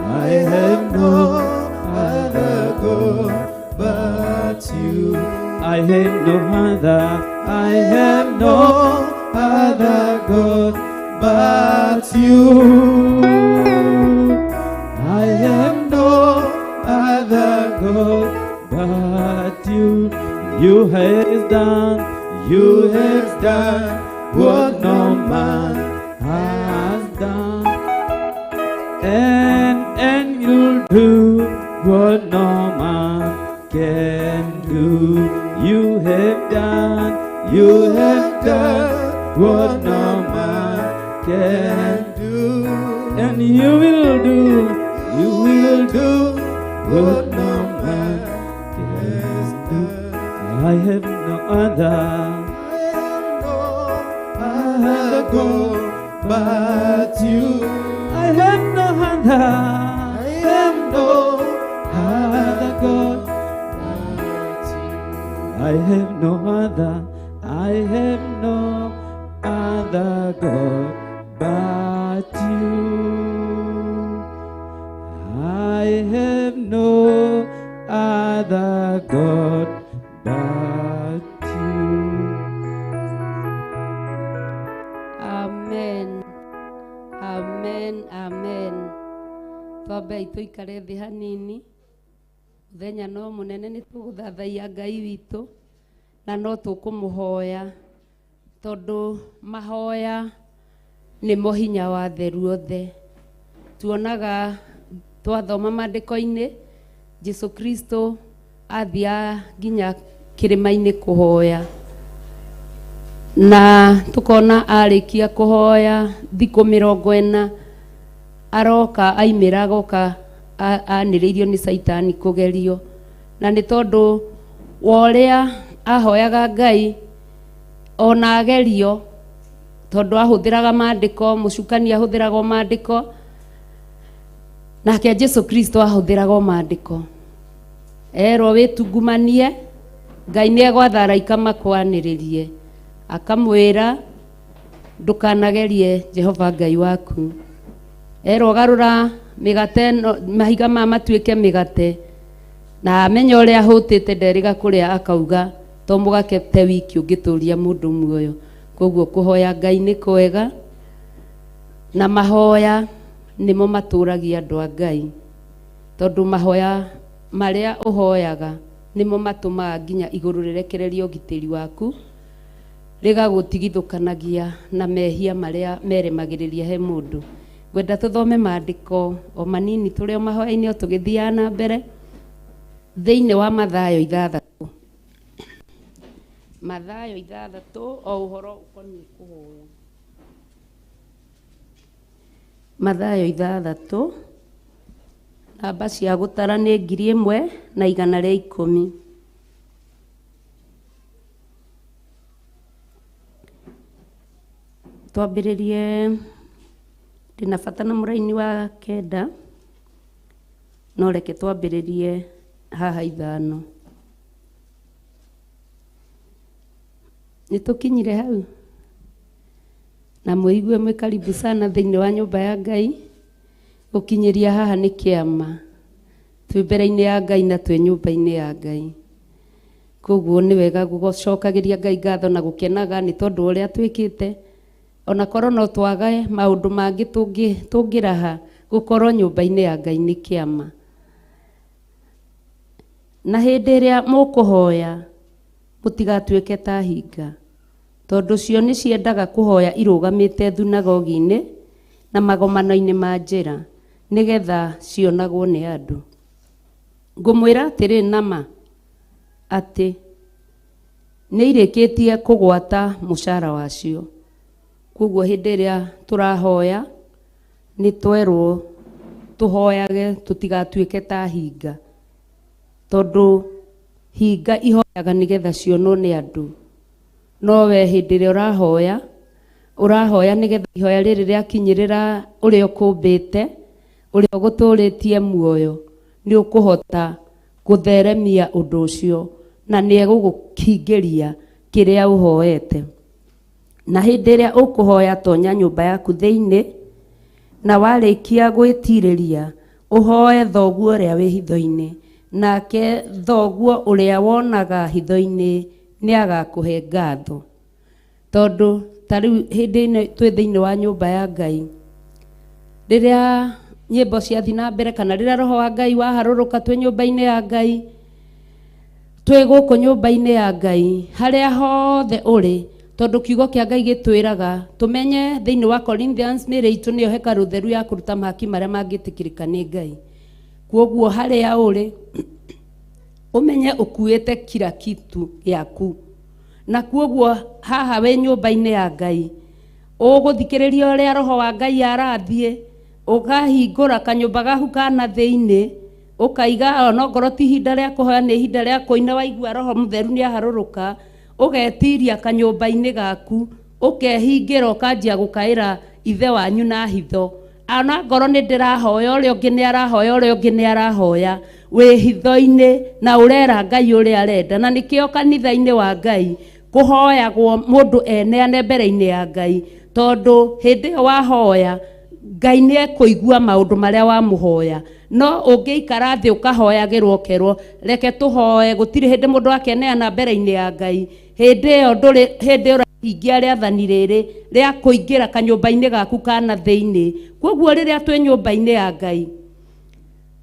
I have no other God but I have no other, I have no other God but you. I have no other God but you. You have done what no man has done, and you'll do what no man can do. You have done what no man can do, and you will do what no man can do. I have no other God but you. I have no other God but you. I have no other God but you. I have no other God but you. Amen. Amen. Amen. Twambe tuikare thi hanini. Muthenya no munene ni tuguthathaia Ngai witu na no tukumuhoya tondu mahoya ni mohinya wa theru othe. Tuonaga twathoma mandiko-ini Jesu Kristo athia nginya kirima-ini kuhoya, na tukona arikia kuhoya thikũ 40 aroka aimĩra agoka anĩrĩirio nĩ Saitani kugerio, na nĩ tondu woria ahoyaga Ngai ona agerio tondu ahuthiraga mandiko, mucukani ahuthiraga mandiko, nake Jesu Kristo ahuthiraga mandiko. Erwo witungumanie, Ngai nĩ egwatha araika makwanĩrĩrie, akamwĩra ndukanagerie Jehova Ngai waku. Erwo garũra mĩgate mahiga matuĩke mĩgate, na amenya ũrĩa ahũtĩte nderiga kũrĩa, akauga to mũgakete wiki ũngĩtũria mũndũ muoyo. Koguo kuhoya Ngai nĩ kwega, na mahoya nĩmo matũragia andũ a Ngai, tondu mahoya marĩa ũhoyaga nĩmo matũmaga nginya igũrũ rĩrekererie ũgitĩri waku, rĩgagũtigithũkanagia na mehia marĩa meremagĩrĩria he mũndũ. Ngwenda tuthome mandiko o manini tũrĩ o mahoya-inĩ o tũgĩthiaga na mbere thĩinĩ wa Mathayo 6. Mathayo 6 o ũhoro ũkoniĩ kũhoya. Mathayo 6 namba cia gũtara nĩ 1110. Twambĩrĩrie ndĩna bata na mũraini wa 9, no reke twambĩrĩrie haha 5. Nĩtũkinyire hau na mũigue mwĩ karibu sana thĩinĩ wa nyũmba ya Ngai. Gũkinyĩria haha nĩ kĩama, twĩ mbere-inĩ ya Ngai na twĩ nyũmba-inĩ ya Ngai. Koguo nĩ wega gũcokagĩria Ngai ngatho na gũkenaga nĩ tondũ ũrĩa twĩkĩte, ona korwo no twage maũndũ mangĩ tũngĩraha, gũkorwo nyũmba-inĩ ya Ngai nĩ kĩama. Na hĩndĩ ĩrĩa mũkũhoya mũtigatuĩke ta hinga, tondu cio nĩ ciendaga kũhoya irũgamĩte thunagogi-inĩ na magomano-inĩ ma njĩra, nĩgetha cionagwo nĩ andũ. Ngũmwĩra atĩrĩ nama atĩ nĩ irĩkĩtie kũgwata mũcara wacio. Koguo hĩndĩ ĩrĩa tũrahoya nĩ twerwo tũhoyage tũtigatuĩke ta hinga, tondu hinga ihoyaga nĩgetha cionwo nĩ andũ, no we hĩndĩ ĩrĩa ũrahoya nĩgetha ihoya rĩrĩ rĩakinyĩrĩra ũrĩa ũkũmbĩte, ũrĩa ũgũtũrĩtie muoyo, nĩ ũkũhota gũtheremia ũndũ ũcio na nĩ egũgũkingĩria kĩrĩa ũhoete. Na hĩndĩ ĩrĩa ũkũhoya tonya nyũmba yaku thĩinĩ, na warĩkia gwĩtirĩria ũhoe thoguo ũrĩa wĩ hitho-inĩ, nake thoguo uria wonaga hitho-ini ni agakũhe ngatho. Tondu tariu hindi twi thiini wa nyumba ya Ngai, riria nyimbo ciathi na mbere kana riria roho wa Ngai waharũrũka twi nyumba-ini ya Ngai, twi gũkũ nyumba-ini ya Ngai haria hothe uri, tondu kiugo kia Ngai gitwiraga tumenye thiini wa Corinthians mĩĩrĩ itũ nĩyo hekalu theru ya kũruta mahaki maria mangĩtĩkĩrĩka nĩ Ngai. Kwoguo haria uri umenye ukuite kila kitu yaku, na kwoguo haha we nyumba-ini ya Ngai ũgũthikĩrĩria ũrĩa roho wa Ngai arathie, ũkahingũra kanyũmba gaku kana thĩinĩ, ũkaiga onokorwo ti ihinda rĩa kũhoya nĩ ihinda rĩa kũina, waigua roho mũtheru nĩ aharũrũka, ũgetiria kanyũmba-inĩ gaku, ũkehingĩra ũkanjia gũkaĩra ithe wanyu na hitho. Ona ngoro nĩ ndĩrahoya, ũrĩa ũngĩ nĩ arahoya, ũrĩa ũngĩ nĩ arahoya, wĩ hitho-inĩ na ũrera Ngai ũrĩa arenda. Na nĩkĩo kanitha-inĩ wa Ngai kũhoyagwo mũndũ eneane mbere-inĩ ya Ngai, tondu hĩndĩ ĩyo wahoya Ngai nĩ ekũigua maũndũ marĩa wamũhoya. No ũngĩikara thĩ ũkahoyagĩrwo ũkerwo reke tũhoe, gũtirĩ hĩndĩ mũndũ akeneana mbere-inĩ ya Ngai, hĩndĩ ĩyo ndũrĩ hĩndĩ ũrahingia rĩathani rĩrĩ rĩa kũingĩra kanyũmba-inĩ gaku kana thĩinĩ. Kwoguo rĩrĩa twĩ nyũmba-inĩ ya Ngai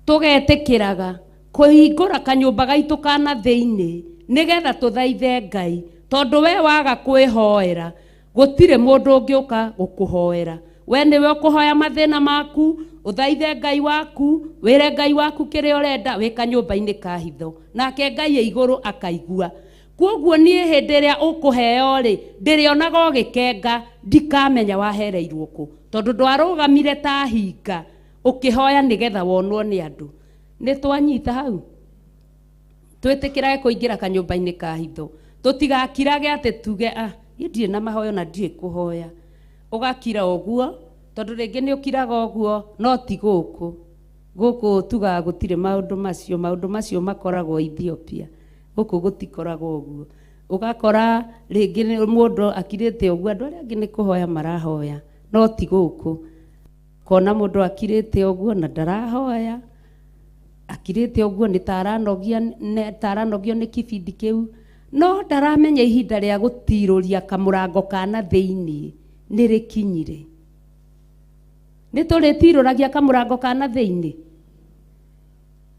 tũgetĩkĩraga kũhingũra kanyũmba gaitũ kana thĩinĩ nĩgetha tũthaithe Ngai, tondu we waga kwĩhoera gũtirĩ mũndũ ũngĩũka gũkũhoera. We nĩwe ũkũhoya mathĩna maku, ũthaithe Ngai waku, wĩre Ngai waku kĩrĩa ũrenda wĩ kanyũmba-inĩ ka hitho, nake Ngai igũrũ akaigua. Kwoguo niĩ hĩndĩ ĩrĩa ũkũheo rĩ, ndĩrĩonaga ũgĩkenga, ndikamenya wahereirwo kũ, tondu ndwarũgamire ta hinga ũkĩhoya nĩgetha wonwo nĩ andũ. Nĩ twanyita hau? Twĩtĩkĩrage kũingĩra kanyũmba-inĩ ka hitho, tũtigakirage atĩ tuge niĩ ndirĩ na mahoya na ndirĩ kũhoya. Ũgakira ũguo tondu rĩngĩ nĩ ũkiraga ũguo, no ti gũkũ. Gũkũ tugaga gũtirĩ maũndũ macio makoragwo Ethiopia. Gũkũ gũtikoragwo ũguo. Ũgakora rĩngĩ mũndũ akirĩte ũguo, andũ arĩa angĩ nĩ kũhoya marahoya, no ti gũkũ. Kona mũndũ akirĩte ũguo na ndarahoya, akirĩte ũguo nĩ taranogio nĩ kibindi kĩu, no ndaramenya ihinda rĩa gũtirũria kamũrango kana thĩinĩ nĩ rĩkinyire. Nĩ tũrĩtirũragia kamũrango kana thĩinĩ?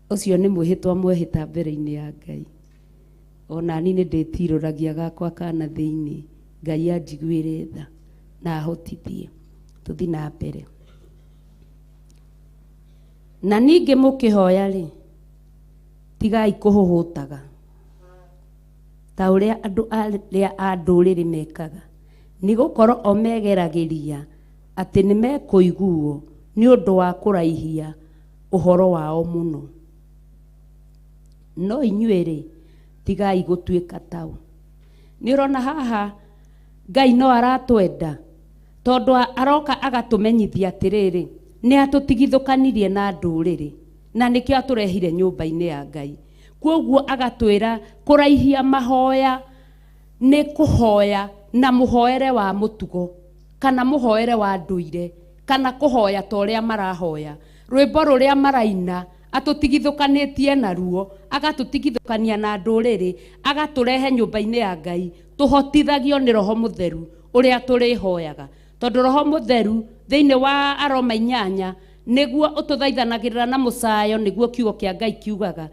Ũcio nĩ mwĩhĩtwa mwĩhĩta mbere-inĩ ya Ngai. Ona ni nĩ ndĩtirũragia gakwa kana thĩinĩ, Ngai anjiguĩre tha na ahotithie. Tũthi na mbere. Na ningĩ mũkĩhoya rĩ, tigai kũhũhũtaga ta ũrĩa andũ arĩa a ndũrĩrĩ mekaga, nĩ gũkorwo o megeragĩria atĩ nĩ mekũiguo nĩ ũndũ wa kũraihia ũhoro wao mũno. No inyuĩ-rĩ, tigai gũtuĩka tao. Nĩ ũrona haha Ngai no aratwenda, tondu aroka agatũmenyithia atĩrĩrĩ, nĩ atũtigithũkanirie na ndũrĩrĩ, na nĩkĩo atũrehire nyũmba-inĩ ya Ngai. Kwoguo agatwĩra kũraihia mahoya nĩ kũhoya na mũhoere wa mũtugo, kana mũhoere wa ndũire, kana kũhoya ta ũrĩa marahoya. Rwĩmbo rũrĩa maraina atũtigithũkanĩtie naruo, agatũtigithũkania na ndũrĩrĩ, agatũrehe nyũmba-inĩ ya Ngai, tũhotithagio nĩ Roho Mũtheru ũrĩa tũrĩhoyaga. Tondu Roho Mũtheru thĩinĩ wa Aroma 8 nĩguo ũtũthaithanagĩrĩra na mũcayo, nĩguo kiugo kĩa Ngai kiugaga,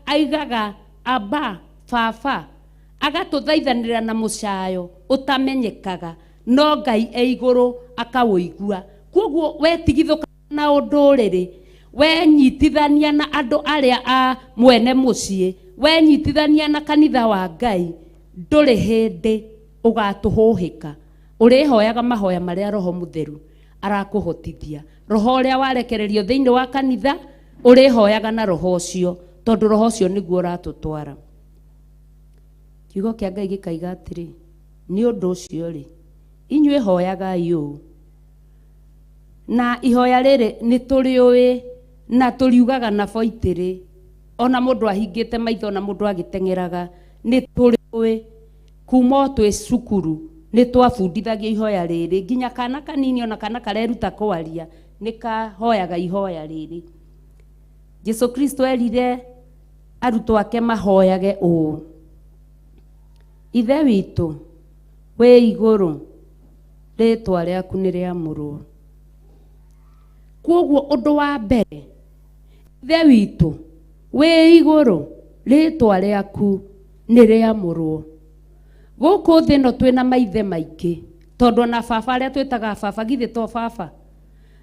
aigaga Aba, Baba, agatũthaithanĩrĩra na mũcayo ũtamenyekaga, no Ngai igũrũ akawũigua. Kwoguo wetigithũkana na ũndũrĩrĩ, wenyitithania na andũ arĩa a mwene mũciĩ, wenyitithania na kanitha wa Ngai, ndũrĩ hĩndĩ ũgatũhũhĩka. Ũrĩhoyaga mahoya marĩa Roho Mũtheru arakũhotithia. Roho ũrĩa warekererio thĩinĩ wa kanitha ũrĩhoyaga na roho ũcio, tondu roho ũcio nĩguo ũratũtwara. Kiugo kĩa Ngai gĩkaiga atĩrĩ, nĩ ũndũ ũcio rĩ, inyuĩ hoyagai ũũ. Na ihoya rĩrĩ nĩ tũrĩũĩ na tũriugaga na boitĩrĩ, ona mũndũ ahingĩte maitho na mũndũ agĩteng'eraga, nĩ tũrĩũĩ kuma twĩ cukuru nĩ twabundithagio ihoya rĩrĩ, nginya kana kanini ona kana kareruta kwaria nĩ kahoyaga ihoya rĩrĩ. Jesu Kristo erire arutwo ake mahoyage ũũ: Ithe witũ wĩ igũrũ, rĩĩtwa rĩaku nĩ rĩamũrwo. Kwoguo ũndũ wa mbere, Ithe witũ wĩ igũrũ, rĩĩtwa rĩaku nĩ rĩamũrwo. Gũkũ thĩ ĩno twĩna maithe maingĩ, tondũ na baba arĩa twĩtaga baba, githĩ to baba?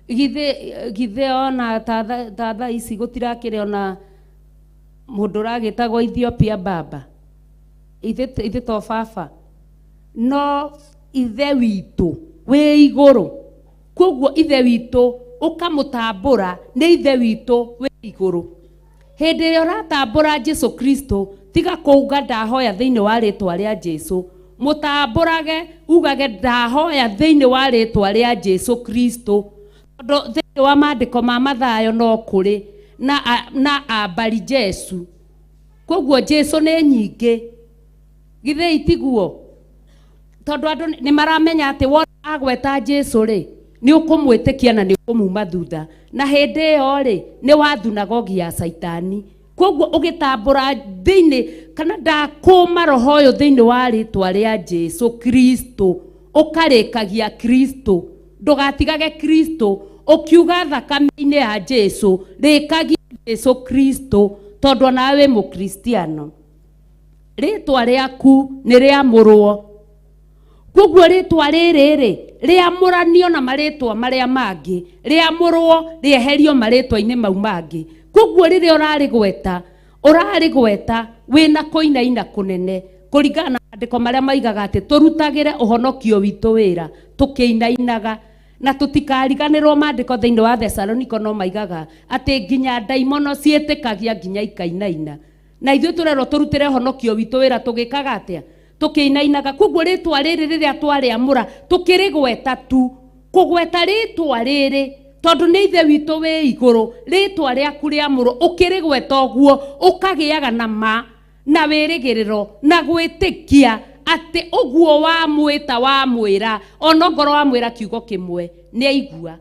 Githĩ ona tha ici gũtirakĩrĩ ona mũndũ ũragĩtagwo Ethiopia baba, ithe to baba. No ithe witũ wĩ igũrũ. Kwoguo ithe witũ ũkamũtambũra nĩ ithe witũ wĩ igũrũ. Hĩndĩ ĩrĩa ũratambũra Jesu Kristo, tiga kuuga ndahoya thĩinĩ wa rĩĩtwa rĩa Jesu. Mũtambũrage ugage ndahoya thĩinĩ wa rĩĩtwa rĩa Jesu Kristo. Tondũ thĩinĩ wa maandĩko ma Mathayo no kũrĩ na ambari Jesu. Kwoguo Jesu nĩ nyingĩ. Githĩ itiguo? Tondũ andũ nĩ maramenya atĩ wona agweta Jesu rĩ, nĩ ũkũmwĩtĩkia na nĩ ũkũmuma thutha. Na hĩndĩ ĩyo rĩ, nĩ wa thunagogi ya Saitani. Kwoguo ũgĩtambũra thĩinĩ kana ndakũma roho ũyũ thĩinĩ wa rĩĩtwa rĩa Jesu Kristo, ũkarĩkagia Kristo. Ndũgatigage Kristo ũkiuga thakame-inĩ ya Jesu, rĩkagia Jesu Kristo, tondũ nawe wĩ mũkristiano. Rĩĩtwa rĩaku nĩ rĩamũrwo. Kwoguo rĩĩtwa rĩrĩ rĩ, rĩamũranio na marĩĩtwa marĩa mangĩ, rĩamũrwo rĩeherio marĩĩtwa-inĩ mau mangĩ. Kwoguo rĩrĩa ũrarĩgweta wĩna kũinaina kũnene, kũringana na maandĩko marĩa maigaga atĩ tũrutagĩre ũhonokio witũ wĩra tũkĩinainaga, na tũtikariganĩrwo maandĩko thĩinĩ wa Thesaloniko no maigaga atĩ nginya ndaimono ciĩtĩkagia nginya ikainaina. Na ithuĩ tũrerwo tũrutĩre ũhonokio witũ wĩra tũgĩkaga atĩa? Tũkĩinainaga. Kwoguo rĩĩtwa rĩrĩ rĩrĩa twarĩamũra tũkĩrĩgweta tu, kũgweta rĩĩtwa rĩrĩ tondũ nĩ ithe witũ wĩ igũrũ, rĩĩtwa rĩaku rĩamũrwo, ũkĩrĩgweta ũguo ũkagĩaga na ma na wĩrĩgĩrĩro na gwĩtĩkia atĩ ũguo wamwĩta wamwĩra, ona ngoro wamwĩra kiugo kĩmwe nĩ aigua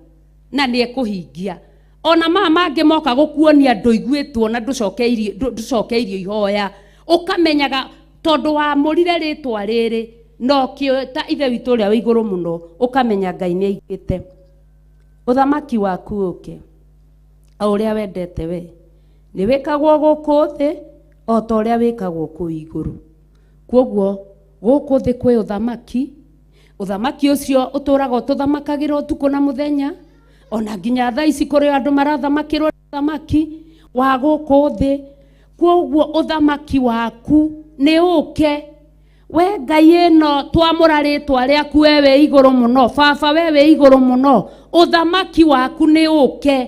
na nĩ ekũhingia. Ona mangĩ moka gũkuonia ndũiguĩtwo na ndũcokeirio ihoya, ũkamenyaga tondũ wamũrire rĩĩtwa rĩrĩ no kĩo ta ithe witũ ũrĩa wĩ igũrũ mũno, ũkamenya Ngai nĩ aigĩte. Ũthamaki waku ũke o ũrĩa wendete we, nĩ wĩkagwo gũkũ thĩ o ta ũrĩa wĩkagwo kũu igũrũ. Kwoguo gũkũ thĩ kwĩ ũthamaki ũcio ũtũraga ũtũthamakagĩra ũtukũ na mũthenya, ona nginya thaa ici kũrĩ andũ marathamakĩrwo ũthamaki wa gũkũ thĩ. Kwoguo ũthamaki waku nĩ ũke. We Ngai ĩno twamũra rĩĩtwa rĩaku we wĩ igũrũ mũno, baba we wĩ igũrũ mũno, ũthamaki waku nĩ ũke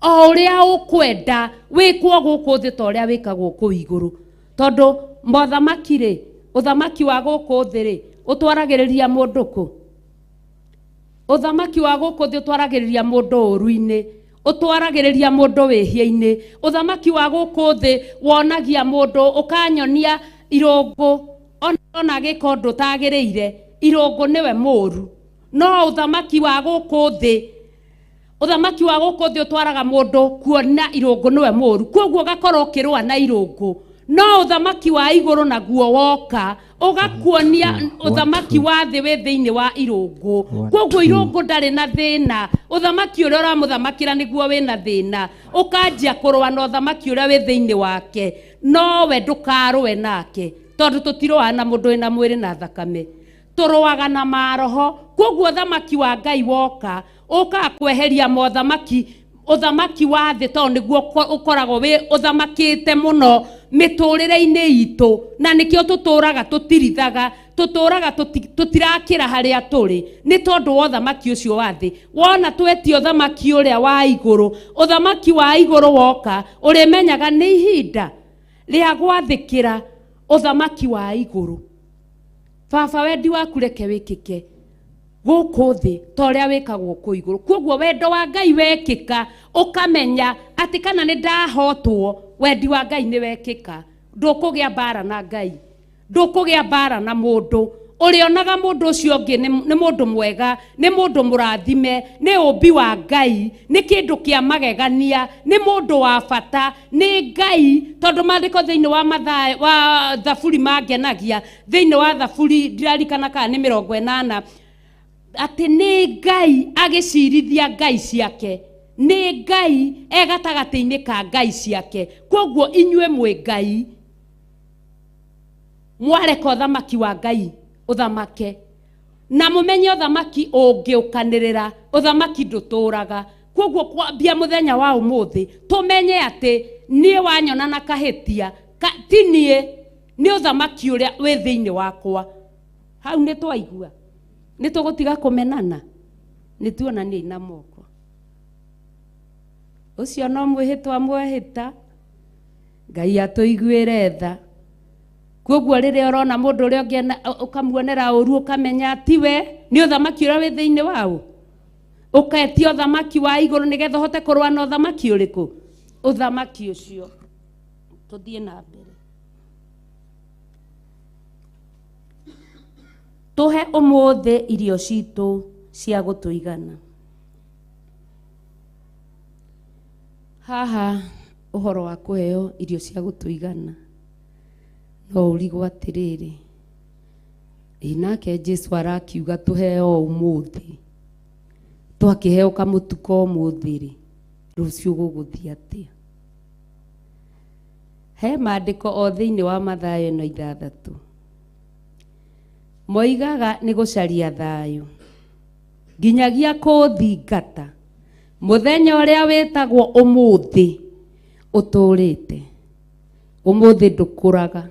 o ũrĩa ũkwenda wĩkwo gũkũ thĩ ta ũrĩa wĩkagwo kũu igũrũ. Tondũ mũthamaki rĩ, ũthamaki wa gũkũ thĩ rĩ, ũtwaragĩrĩria mũndũ kũ? Ũthamaki wa gũkũ thĩ ũtwaragĩrĩria mũndũ ũru-inĩ, ũtwaragĩrĩria mũndũ wĩhia-inĩ. Ũthamaki wa gũkũ thĩ wonagia mũndũ, ũkanyonia irũngũ ona gĩko ndũtagĩrĩire, irũngũ nĩwe mũũru. No ũthamaki wa gũkũ thĩ ũtwaraga mũndũ kuona irũngũ nĩwe mũũru, kwoguo ũgakorwo ũkĩrũa na irũngũ. No ũthamaki wa igũrũ naguo woka ũgakuonia ũthamaki wa thĩ wĩ thĩinĩ wa irũngũ. Kwoguo irũngũ ndarĩ na thĩna, ũthamaki ũrĩa ũramũthamakĩra nĩguo wĩna thĩna. Ũkanjia kũrũa na ũthamaki ũrĩa wĩ thĩinĩ wake, no we ndũkarũe nake, tondũ tũtirũaga na mũndũ wĩna mwĩrĩ na thakame, tũrũaga na maroho. Kwoguo ũthamaki wa Ngai woka ũkaga kweheria ũthamaki wa thĩ, tondũ nĩguo ũkoragwo wĩ ũthamakĩte mũno mĩtũrĩre-inĩ itũ, na nĩkĩo tũtũraga tũtirithaga, tũtũraga tũtirakĩra harĩa tũrĩ, nĩ tondũ wa ũthamaki ũcio wa thĩ. Wona twetio ũthamaki ũrĩa wa igũrũ, ũthamaki wa igũrũ woka, ũrĩmenyaga nĩ ihinda rĩa gwathĩkĩra ũthamaki wa igũrũ. Baba wendi waku reke wĩkĩke gũkũ thĩ ta ũrĩa wĩkagwo kũu igũrũ. Kwoguo wendo wa Ngai wekĩka, ũkamenya atĩ kana nĩ ndahotwo, wendi wa Ngai nĩ wekĩka. Ndũkũgĩa mbara na Ngai, ndũkũgĩa mbara na mũndũ, Ulionaga mundu ucio ungi ni mundu mwega, ni mundu murathime, ni umbi wa Ngai, ni kindu kia magegania, ni mundu wa bata, ni Ngai. Tondu maandiko thiini wa Mathayo wa Thaburi mangenagia, thiini wa Thaburi ndirarikana kana ni 80, ati ni Ngai agicirithia ngai ciake, ni Ngai egatagati-ini ka ngai ciake. Koguo inyue mwi Ngai, mwareka uthamaki wa Ngai uthamake, na mumenye uthamaki ungiukanirira, uthamaki nduturaga. Koguo kwambia muthenya wa umuthi tumenye ati nie wanyona na kahitia tinie, ni uthamaki uria wi thiini wakwa. Hau ni twaigua, ni tugutiga kumenana, ni tuonanie na moko. Ucio no mwihitwa mwehita, Ngai atuiguire tha. Koguo riria urona mundu uria ungi ukamuonera uru, ukamenya ati we ni uthamaki uria wi thiini wao, uketia uthamaki wa iguru nigetha hote kurwa na uthamaki uriku. Uthamaki ucio tuthie na mbere, tuhe umuthi irio citu cia gutuigana. Haha uhoro wa kuheo irio cia gutuigana no urigwo atiriri, inake Jesu arakiuga tuheo umuthi, twakiheo kamutuko umuthi rucio guguthia atia. He maandiko o thiini wa Mathayo 6 moigaga ni gucaria thayu nginyagia kuthingata muthenya uria wetagwo umuthi uturite. Umuthi ndukuraga,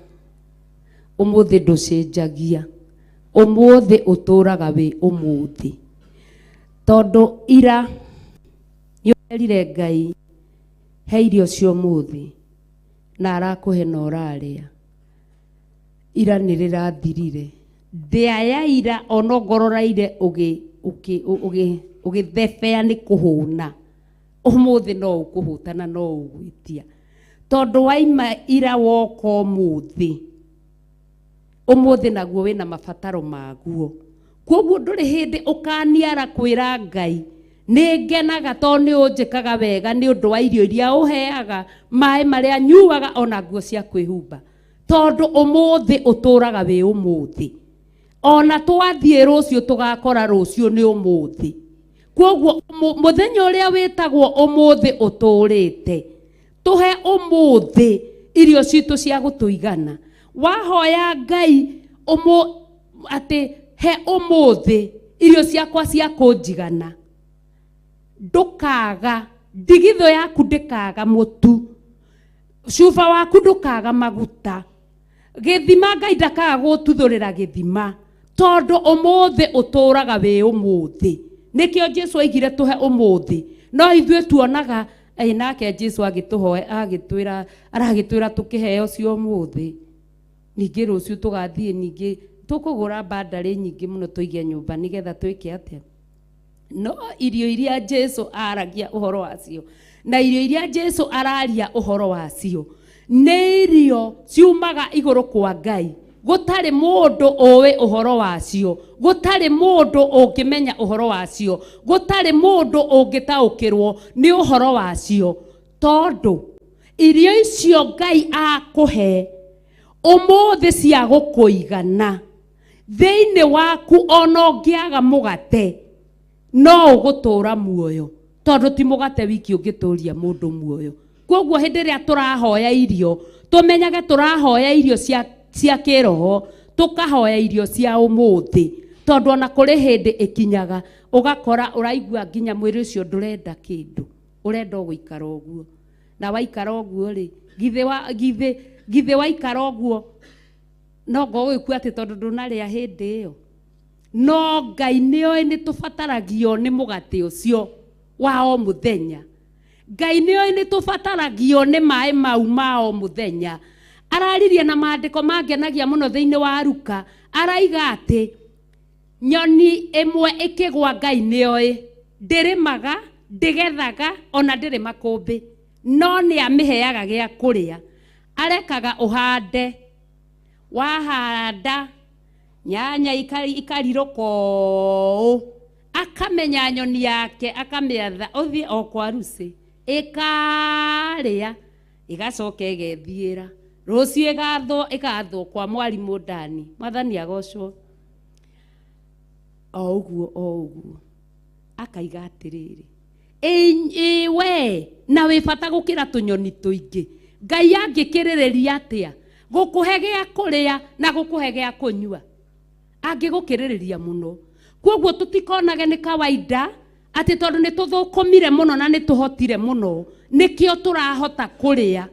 umuthi nducenjagia, umuthi uturaga wi umuthi. Tondu ira nĩũrerire Ngai he irio cia umuthi na arakuhe na ũraria. Ira nĩ rĩrathirire, ndĩa ya ira onongororaire ũgĩthebea nĩ kũhũna, umuthi no ũkũhũtana no ũgwitia. Tondu waima ira woka umuthi, umuthi naguo wĩna mabataro maguo. Koguo ndũrĩ hĩndĩ ũkaniara kwĩra Ngai nĩ ngenaga to nĩ ũnjĩkaga wega nĩ ũndũ wa irio iria ũheaga, maĩ marĩa nyuaga, ona nguo cia kwĩhumba. Tondu umuthi ũtũraga wĩ umuthi, ona twathiĩ rũciũ tũgakora rũciũ nĩ umuthi. Koguo muthenya ũrĩa wĩtagwo umuthi ũtũrĩte, tuhe umuthi irio citu cia gutuigana. Wahoya Ngai ati he umuthi irio ciakwa cia kunjigana, ndukaga ndigitho yaku, ndikaga mutu, cuba waku ndukaga maguta, githima Ngai ndakaga gututhurira githima, tondu umuthi uturaga wi umuthi. Nikio Jesu aigire tuhe umuthi, no ithuĩ tuonaga nake Jesu agituhoya aragitwira tukiheo cio umuthi. Ningi ruciu tugathie, ningi tukugura bandari nyingi muno tuige nyumba nigetha twike atia. No irio iria Jesu aragia uhoro wacio na irio iria Jesu araria uhoro wacio nĩ irio ciumaga iguru kwa Ngai. Gutari mundu owe uhoro wacio, gutari mundu ungimenya uhoro wacio, gutari mundu ungitaukirwo ni uhoro wacio. Tondu irio icio Ngai akuhe umuthi cia gukuigana, thiini waku ona ungiaga mugate no ugutura muoyo, tondu ti mugate wiki ungituria mundu muoyo. Koguo hindi ria turahoya irio tumenyage turahoya irio cia kiroho, tukahoya irio cia umuthi. Tondu ona kuri hindi ikinyaga ugakora uraigua nginya mwiri ucio ndurenda kindu, urenda guikara uguo. Na waikara uguo ri githe waikara uguo no ngogwikua ati tondu ndunaria hindi iyo. No Ngai nĩoĩ nĩ tũbataragio nĩ mũgate ũcio wa o mũthenya. Ngai nĩoĩ nĩ tũbataragio nĩ maĩ mau ma o mũthenya. Araririe na maandĩko mangenagia mũno thĩinĩ wa Luka, araiga atĩ nyoni ĩmwe ĩkĩgwa Ngai nĩoĩ, ndĩrĩmaga, ndĩgethaga, ona ndĩrĩ makũmbĩ, no nĩ amĩheaga gĩa kũrĩa. Arekaga ũhande, wahanda nyanya ikarirũko akamenya nyoni yake akamĩatha ũthiĩ o kwa Lucy ĩkarĩa ĩgacoka ĩgethiĩra rũciũ ĩgathwo kwa mwarimũ Ndani Mwathani agocwo o ũguo akaiga atĩrĩrĩ we na wĩ bata gũkĩra tũnyoni tũingĩ Ngai angĩkĩrĩrĩria atĩa gũkũhe gĩa kũrĩa na gũkũhe gĩa kũnyua angĩgũkĩrĩrĩria mũno kwoguo tũtikonage nĩ kawaida atĩ tondũ nĩ tũthũkũmire mũno na nĩ tũhotire mũno nĩkĩo tũrahota kũrĩa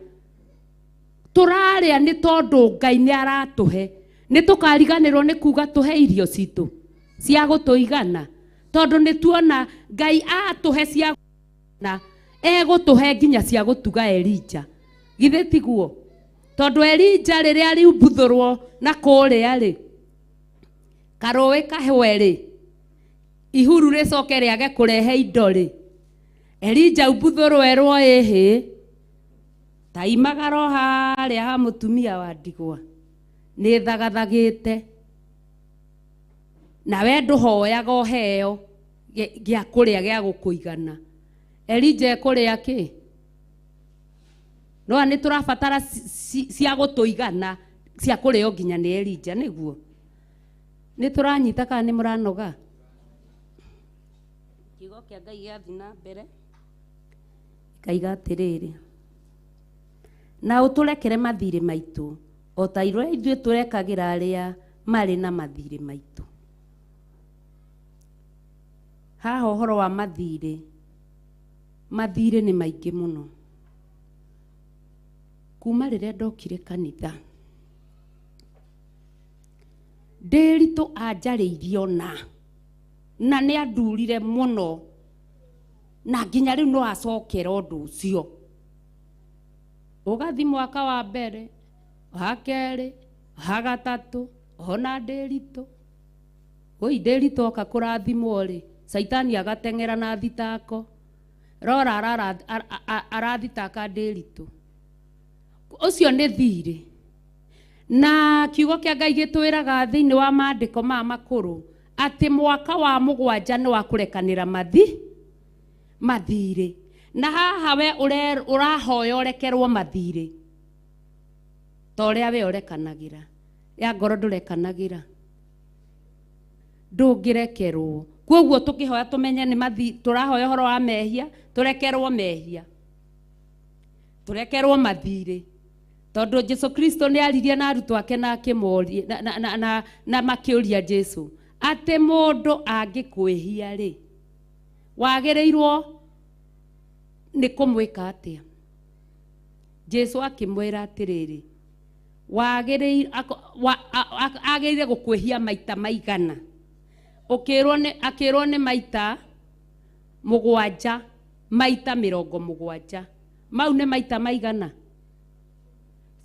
tũrarĩa nĩ tondũ Ngai nĩ aratũhe nĩ tũkariganĩrwo nĩ kuga tũhe irio citũ cia gũtũigana tondũ nĩ tuona Ngai atũhe cia na egũtũhe nginya cia gũtuga Elija githĩ tiguo tondũ Elija rĩrĩa rĩu mbuthũrwo na kũrĩa rĩ karũĩ kahwe rĩ ihuru rĩcoke rĩage kũrehe indo rĩ Elija mbuthũrwo erwo ĩhĩ taimagaro harĩa ha mũtumia wa ndigwa nĩ thagathagĩte na we ndũhoyaga ũheo gĩa kũrĩa gĩa gũkũigana Elija kũrĩa kĩ no nĩ tũrabatara cia gũtũigana cia kũrĩo nginya nĩ Elija nĩguo nĩ tũranyita kana nĩ mũranoga kiugo kĩa Ngai gĩathiĩ na mbere kaiga atĩrĩrĩ na ũtũrekere mathirĩ maitũ o ta ithuĩ tũrekagĩra arĩa marĩ na mathirĩ maitũ haha ũhoro wa mathirĩ nĩ maingĩ mũno kuma rĩrĩa ndokire kanitha Ndĩritũ anjarĩirio na nĩ andurire mũno na nginya rĩu no acokera ũndũ ũcio ũgathi mwaka wa mbere wa kerĩ wa gatatũ ona Ndĩritũ Ndĩritũ oka kũrathimwo rĩ Saitani agateng'era na thitako rora arathitaka Ndĩritũ ũcio nĩ thirĩ na kiugo kĩa Ngai gĩtwĩraga thĩinĩ wa maandĩko ma makũrũ atĩ mwaka wa 7 nĩ wa kũrekanĩra mathirĩ na haha we ũrahoya ũrekerwo mathirĩ ta ũrĩa we ũrekanagĩra ya ngoro ndũrekanagĩra ndũngĩrekerwo kwoguo tũkĩhoya tũmenye nĩ tũrahoya ũhoro wa mehia tũrekerwo mathirĩ tondũ Jesu Kristo nĩ aririe na arutwo ake na akĩmoria na makĩũria Jesu atĩ mũndũ angĩkwĩhia rĩ wagĩrĩirwo nĩ kũmwĩka atĩa Jesu akĩmwĩra atĩrĩrĩ agĩrĩire gũkwĩhia maita maigana akĩrwo nĩ maita 7 maita 70 mau nĩ maita maigana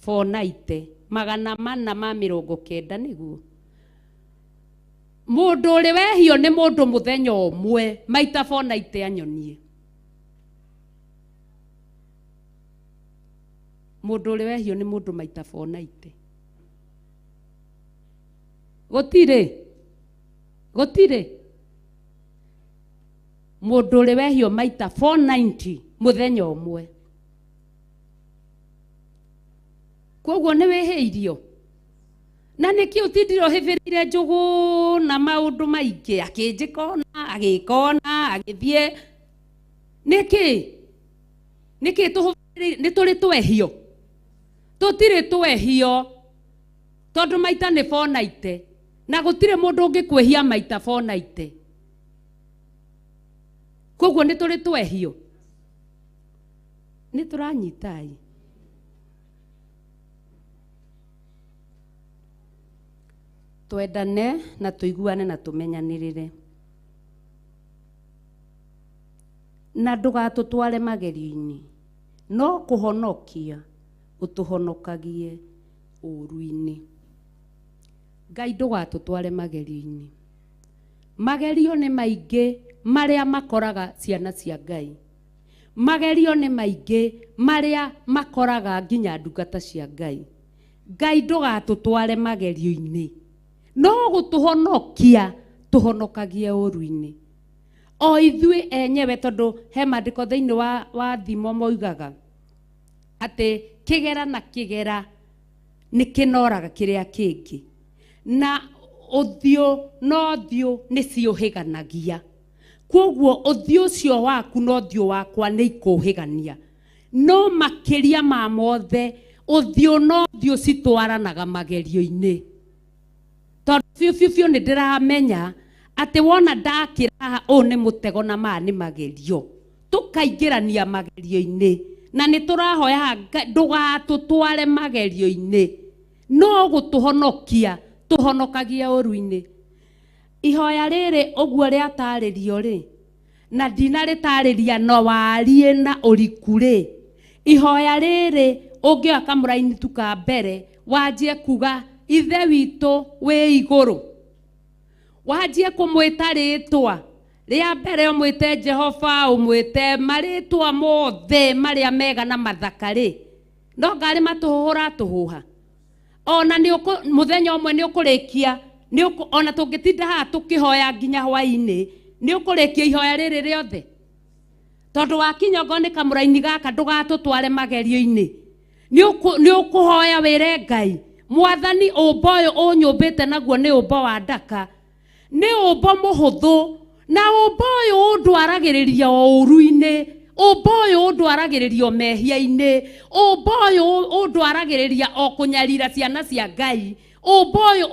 490 490 nĩguo mũndũ ũrĩ wehio nĩ mũndũ mũthenya ũmwe maita 490 anyonie mũndũ ũrĩ wehio nĩ mũndũ maita 490 gũtirĩ mũndũ ũrĩ wehio maita 490 mũthenya ũmwe kwoguo nĩ wĩhĩirio na nĩkĩ ũtindire ũhĩbĩrĩire njũgũ na maũndũ maingĩ akĩnjĩkona agĩkona agĩthiĩ nĩkĩ tũhũthĩrĩire nĩ tũrĩ twehio tũtirĩ twehio tondũ maita nĩ 490 na gũtirĩ mũndũ ũngĩkwĩhia maita 490 kwoguo nĩ tũrĩ twehio nĩ tũranyitai twendane na tũiguane na tũmenyanĩrĩre na ndũgatũtware magerio-inĩ no kũhonokia ũtũhonokagie ũru-inĩ Ngai ndũgatũtware magerio-inĩ magerio nĩ maingĩ marĩa makoraga ciana cia Ngai magerio nĩ maingĩ marĩa makoraga nginya ndungata cia Ngai Ngai ndũgatũtware magerio-inĩ no gutuhonokia tuhonokagie ũru-inĩ. O ithuĩ enyewe, tondũ he maandĩko thĩinĩ wa thimo moigaga atĩ kĩgera na kĩgera nĩ kĩnoraga kĩrĩa kĩngĩ, na ũthiũ no ũthiũ nĩ ciũhĩganagia. Kwoguo ũthiũ ũcio waku na ũthiũ wakwa nĩ ikũhĩgania, no makĩria ma mothe ũthiũ no ũthiũ citwaranaga magerio-inĩ. Tondũ biũ nĩ ndĩramenya atĩ wona ndakĩra ũũ nĩ mũtego na maya nĩ magerio, tũkaingĩrania magerio-inĩ, na nĩ tũrahoya ndũgatũtware magerio-inĩ, no gũtũhonokia tũhonokagie ũru-inĩ. Ihoya rĩrĩ ũguo rĩatarĩrio rĩ, na ndinarĩtarĩria no warie na ũriku rĩ, ihoya rĩrĩ ũngĩoya kamũraini tu ka mbere wanjie kuga ithe witũ wĩ igũrũ, wanjie kũmwĩta rĩtwa rĩa mbere, ũmwĩte Jehova, ũmwĩte marĩtwa mothe marĩa mega na mathaka rĩ, no ngarĩ matũhũra tũhũha. Ona mũthenya ũmwe nĩ ũkũrĩkia, ona tũngĩtinda haha tũkĩhoya nginya hwaĩ-inĩ, nĩ ũkũrĩkia ihoya rĩrĩ rĩothe. Tondũ wakinya ngo nĩ kamũraini gaka ndũgatũtware magerio-inĩ, nĩ ũkũhoya wĩre Ngai, Mwathani ũmbo ũyũ ũnyũmbĩte naguo nĩ ũmbo wa ndaka, nĩ ũmbo mũhũthũ, na ũmbo ũyũ ũndwaragĩrĩria o ũru-inĩ, ũmbo ũyũ ũndwaragĩrĩria o mehia-inĩ, ũmbo ũyũ ũndwaragĩrĩria o kũnyarira ciana cia Ngai, ũmbo ũyũ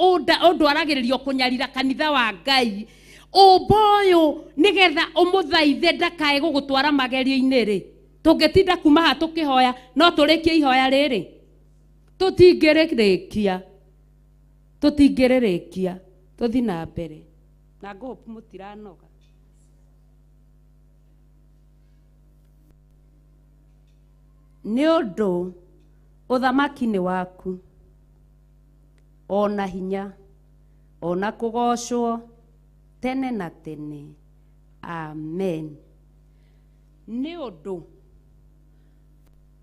ũndwaragĩrĩria o kũnyarira kanitha wa Ngai, ũmbo ũyũ nĩgetha ũmũthaithe ndakae gũgũtwara magerio-inĩ rĩ, tũngĩtinda kuma haha tũkĩhoya no tũrĩkie ihoya rĩrĩ? Tũtingĩrĩrĩkia, tũthi na mbere na ngũpu mũtiranoga. Nĩ ũndũ ũthamaki nĩ waku, ona hinya, ona kũgocwo tene na tene. Amen. Nĩ ũndũ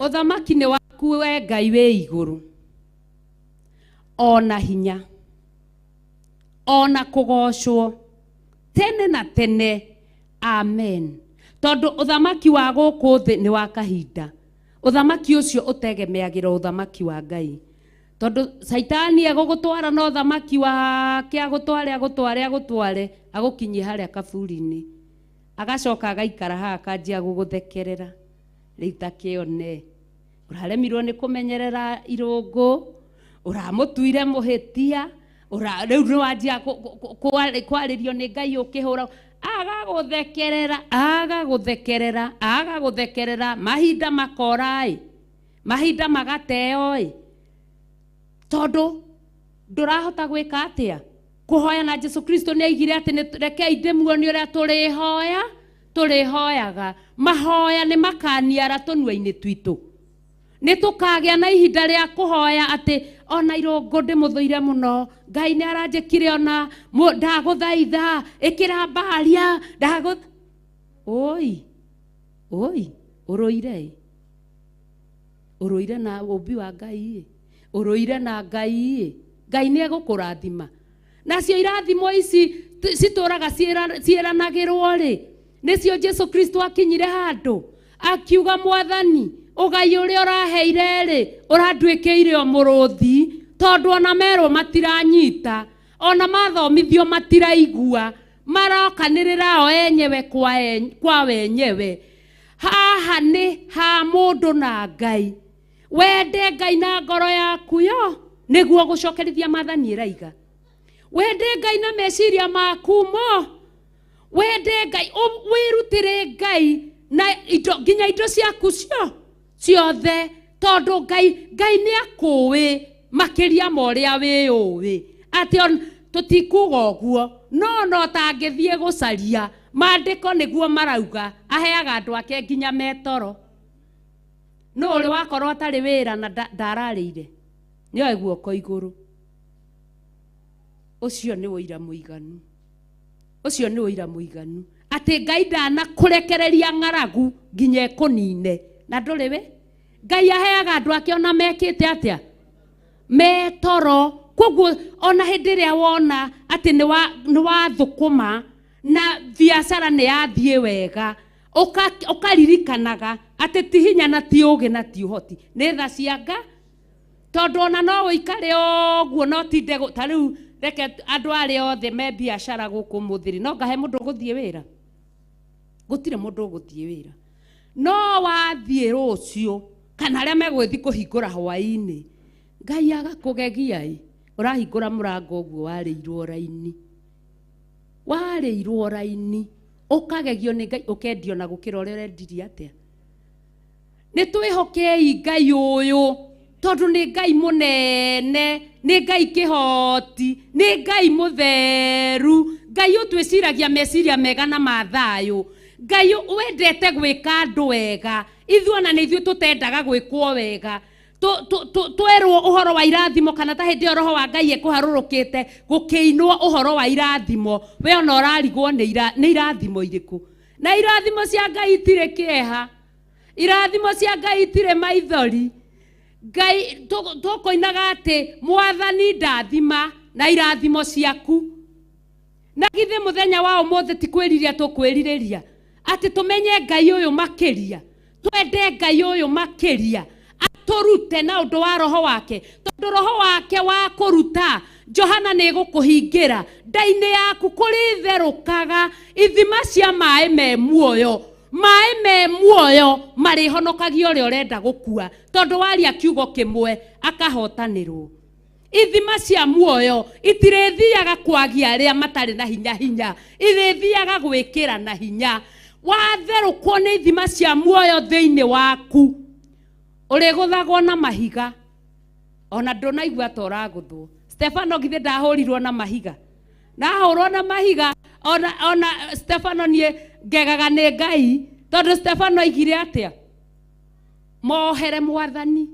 ũthamaki nĩ waku we Ngai wĩ igũrũ, ona hinya, ona kũgocwo tene na tene. Amen. Tondũ ũthamaki wa gũkũ thĩ nĩ wa kahinda, ũthamaki ũcio ũtegemeagĩra ũthamaki wa Ngai. Tondũ Saitani egũgũtwara na ũthamaki wake agũtware agũkinyie harĩa kaburi-inĩ, agacoka agaikara haha akanjia gũgũthekerera rĩita kĩone. Ũraremirwo nĩ kũmenyerera irũngũ, ũramũtuire mũhĩtia, rĩu nĩwanjia kwarĩrio nĩ Ngai ũkĩhũra, agagũthekerera, mahinda makora, mahinda magateo, tondũ ndũrahota gwĩka atĩa kũhoya. Na Jesu Kristo nĩ aigire atĩ rekei ndĩmuonie ũrĩa tũrĩhoyaga. Mahoya nĩ makaniara tũnua-inĩ twitũ, nĩ tũkagĩa na ihinda rĩa kũhoya atĩ ona irũngũ ndĩmũthũire mũno, Ngai nĩ aranjĩkire, ona ndagũthaitha ĩkĩra mbaria, ũrũire na ũmbi wa Ngai, ũrũire na Ngai nĩ egũkũrathima. Nacio irathimo ici citũraga ciĩranagĩrwo rĩ, nĩcio Jesu Kristo akinyire handũ akiuga, Mwathani ũgai ũrĩa ũraheire rĩ, ũranduĩkĩire o mũrũthi, tondũ ona merwo matiranyita, ona mathomithio matiraigua, marokanĩrĩra o enyewe kwa wenyewe. Haha nĩ ha mũndũ na Ngai. Wende Ngai na ngoro yaku yo nĩguo gũcokerithia maathani ĩraiga. Wende Ngai na meciria maku mo, wende Ngai, wĩrutĩre Ngai na nginya indo ciaku ciothe, tondũ Ngai nĩ akũĩ makĩria ma ũrĩa wĩũĩ. Atĩ tũtikuga ũguo, no tangĩthiĩ gũcaria maandĩko nĩguo marauga aheaga andũ ake nginya metoro. No ũrĩ wakorwo atarĩ wĩra na ndararĩire, nĩoe guoko igũrũ. Ũcio nĩ ũira mũiganu, ũcio nĩ ũira mũiganu, atĩ Ngai ndanakũrekereria ng'aragu nginya ĩkũnine. Na ndũrĩ we, Ngai aheaga andũ ake ona mekĩte atĩa, metoro Koguo ona hĩndĩ ĩrĩa wona atĩ nĩ wathũkũma na biacara nĩ yathie wega, ũkaririkanaga atĩ ti hinya na ti ũgĩ na ti ũhoti, nĩ tha cia Ngai. Tondũ ona no ũikare ũguo no tinde ta rĩu reke andũ arĩa othe me biacara gũkũ mũthiri, no ngahe mũndũ gũthiĩ wĩra? Gũtirĩ mũndũ gũthiĩ wĩra. No wathiĩ rũciũ kana arĩa megũthiĩ kũhingũra hwaĩ-inĩ, Ngai agakũgegia ũrahingũra mũrango ũguo warĩirwo raini. Warĩirwo raini ũkagegio nĩ Ngai, ũkendio na gũkĩra ũrĩa ũrendirie atĩa. Nĩ twĩhokei Ngai ũyũ tondũ nĩ Ngai mũnene, nĩ Ngai kĩhoti, nĩ Ngai mũtheru, Ngai ũtwĩciragia meciria mega na mathayũ, Ngai wendete gwĩka andũ wega. Ithuona nĩ ithuĩ tũtendaga gwĩkwo wega. Twerwo ũhoro wa irathimo kana ta hĩndĩ roho wa Ngai ekũharũrũkĩte gũkĩinwo ũhoro wa irathimo, we ona ũrarigwo nĩ irathimo irĩkũ. Na irathimo cia Ngai itirĩ kĩeha, irathimo cia Ngai itirĩ maithori. Ngai tũkoinaga atĩ Mwathani ndathima na irathimo ciaku. Na githĩ mũthenya wa ũmũthĩ ti kwĩriria tũkwĩrirĩria atĩ tũmenye Ngai ũyũ makĩria, twende Ngai ũyũ makĩria, atũrute na ũndũ wa roho wake. Tondũ roho wake wa kũruta, Johana nĩ gũkũhingĩra nda-inĩ yaku kũrĩtherũkaga ithima cia maĩ me muoyo. Maĩ me muoyo marĩhonokagia ũrĩa ũrenda gũkua, tondũ waria kiugo kĩmwe akahotanĩrwo. Ithima cia muoyo itirĩthiaga kwagia arĩa matarĩ na hinya, irĩthiaga gwĩkĩra na hinya. Watherũkwo nĩ ithima cia muoyo thĩinĩ waku, ũrĩgũthagwo na mahiga. Ona ndũnaigua ta ũragũthwo. Stefano githĩ ndahũrirwo na mahiga? Ndahũrwo na mahiga. Ona Stefano niĩ ngegaga nĩ Ngai, tondũ Stefano aigire atĩa? Mohere Mwathani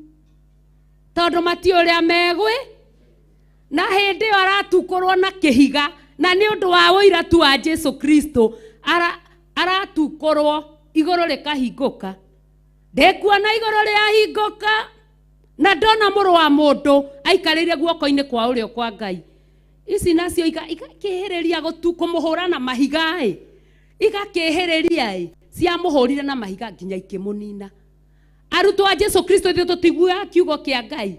tondũ mati ũrĩa megwe. Na hĩndĩ ĩyo aratukũrwo na kĩhiga, na nĩ ũndũ wa ũira tu wa Jesu Kristo aratukũrwo, igũrũ rĩkahingũka. Ndekuona igũrũ rĩahingũka, na ndona mũrũ wa mũndũ aikarĩire guoko-inĩ kwa ũrĩo kwa Ngai. Ici nacio igakĩhĩrĩria kũmũhũra na mahiga igakĩhĩrĩria ciamũhũrire na mahiga nginya ikĩmũnina. Arutwo a Jesu Kristo ithuĩ tũtiguaga kiugo kĩa Ngai,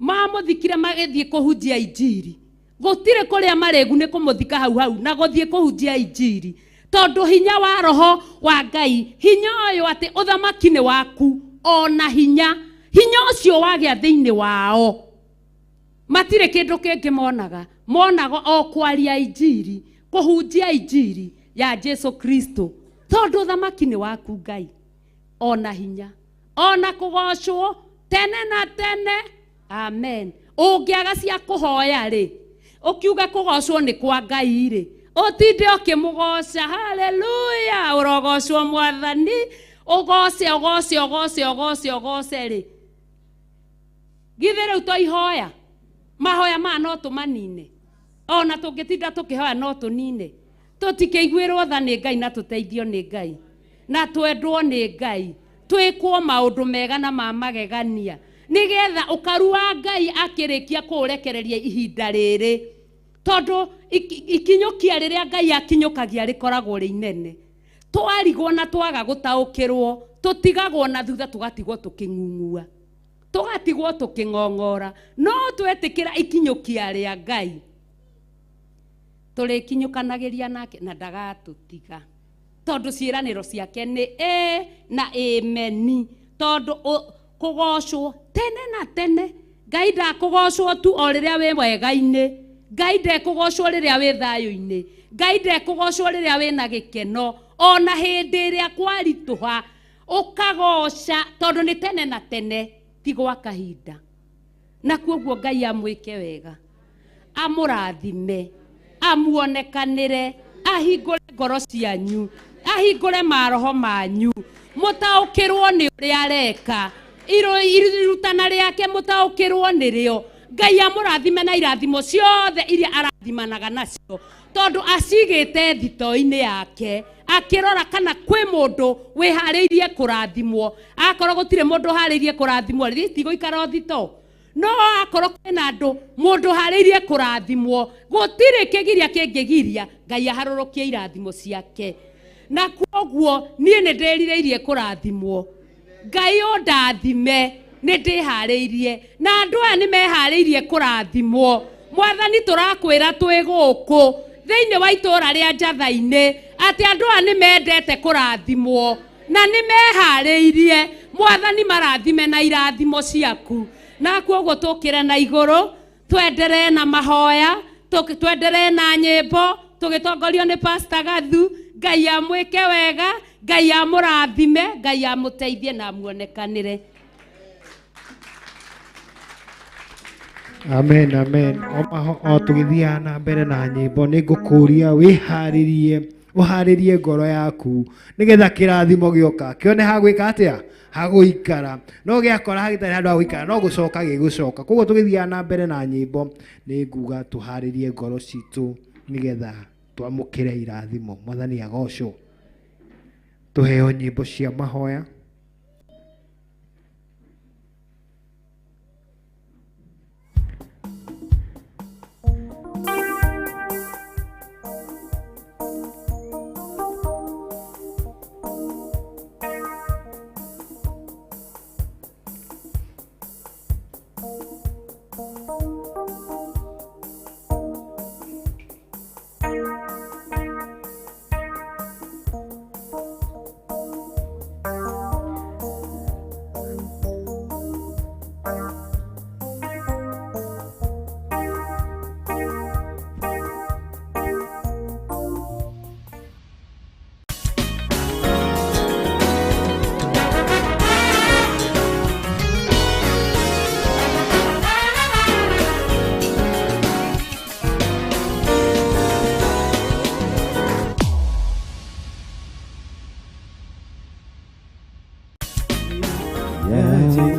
mamũthikire magĩthiĩ kũhunjia injiri. Gũtirĩ kũrĩa marĩgu nĩ kũmũthika hau na gũthiĩ kũhunjia injiri, tondũ hinya wa roho wa Ngai, hinya ũyũ atĩ ũthamaki nĩ waku, ona hinya ũcio wagĩa thĩinĩ wao, matirĩ kĩndũ kĩngĩ monaga o kwaria injiri, kũhunjia injiri ya Jesu Kristo, tondũ ũthamaki nĩ waku Ngai, ona hinya, ona kũgocwo tene na tene. Amen. Ũngĩaga cia kũhoya rĩ, ũkiuga kũgocwo nĩ kwa Ngai rĩ, ũtinde ũkĩmũgoca. Haleluya, ũrogocwo Mwathani, ũgoce rĩ. Githĩ rĩu tũihoya mahoya ma no tũmanine, ona tũngĩtinda tũkĩhoya no tũnine. Tũtikĩiguĩrwo tha nĩ Ngai na tũteithio nĩ Ngai na twendwo nĩ Ngai, twĩkwo maũndũ mega na ma magegania, nĩgetha ũkaru wa Ngai akĩrĩkia kũũrekereria ihinda rĩrĩ. Tondũ ikinyũkia rĩrĩa Ngai akinyũkagia rĩkoragwo rĩ inene. Twarigwo na twaga gũtaũkĩrwo, tũtigagwo na thutha, tũgatigwo tũkĩng'ung'ua, tũgatigwo tũkĩng'ong'ora. No twetĩkĩra ikinyũkia rĩa Ngai, tũrĩkinyũkanagĩria nake na ndagatũtiga, tondũ ciĩranĩro ciake nĩ na ameni. Tondũ kũgocwo tene na tene, Ngai ndakũgocwo tu o rĩrĩa wĩ wega-inĩ, Ngai ndekũgocwo rĩrĩa wĩ thayũ-inĩ, Ngai ndekũgocwo rĩrĩa wĩ na gĩkeno, ona hĩndĩ ĩrĩa kwaritũha ũkagoca, tondũ nĩ tene na tene, ti gwa kahinda. Na kuoguo Ngai amwĩke wega, amũrathime, amuonekanĩre, ahingũre ngoro cianyu, ahingũre maroho manyu, mũtaũkĩrwo nĩ ũrĩa areka, irutana rĩake mũtaũkĩrwo nĩrĩo. Ngai amũrathime na irathimo ciothe iria arathimanaga nacio, tondũ acigĩte thito-inĩ yake, akĩrora kana kwĩ mũndũ wĩharĩirie kũrathimwo. Akorwo gũtirĩ mũndũ harĩirie kũrathimwo, rĩtigũikara thito. no akorwo kwina andu mundu hariirie kurathimwo gutire kigiria kingigiria Ngai aharurukie irathimo ciake na kwoguo nie ni ndirireirie kurathimwo Ngai undathime ni ndihariirie na andu aya ni mehariirie kurathimwo Mwathani turakwira twi guku thiini wa itura ria Njathaini ati andu aya ni mendete kurathimwo na ni mehariirie Mwathani marathime na irathimo ciaku na kwoguo tukire na iguru twenderee na mahoya twenderee na nyimbo tugitongorio ni Pastor Gathu Ngai amwike wega Ngai amurathime Ngai amuteithie na muonekanire. Amen, amen. O tugithia na mbere na nyimbo ningukuria wiharirie uharirie ngoro yaku nigetha kirathimo gioka kione hagwika atia haguikara no giakora hagitari handu haguikara no gucoka gigucoka koguo tugithia na mbere na nyimbo ninguga tuharirie ngoro citu nigetha twamukire irathimo. Mwathani agocwo. Tuheo nyimbo cia mahoya.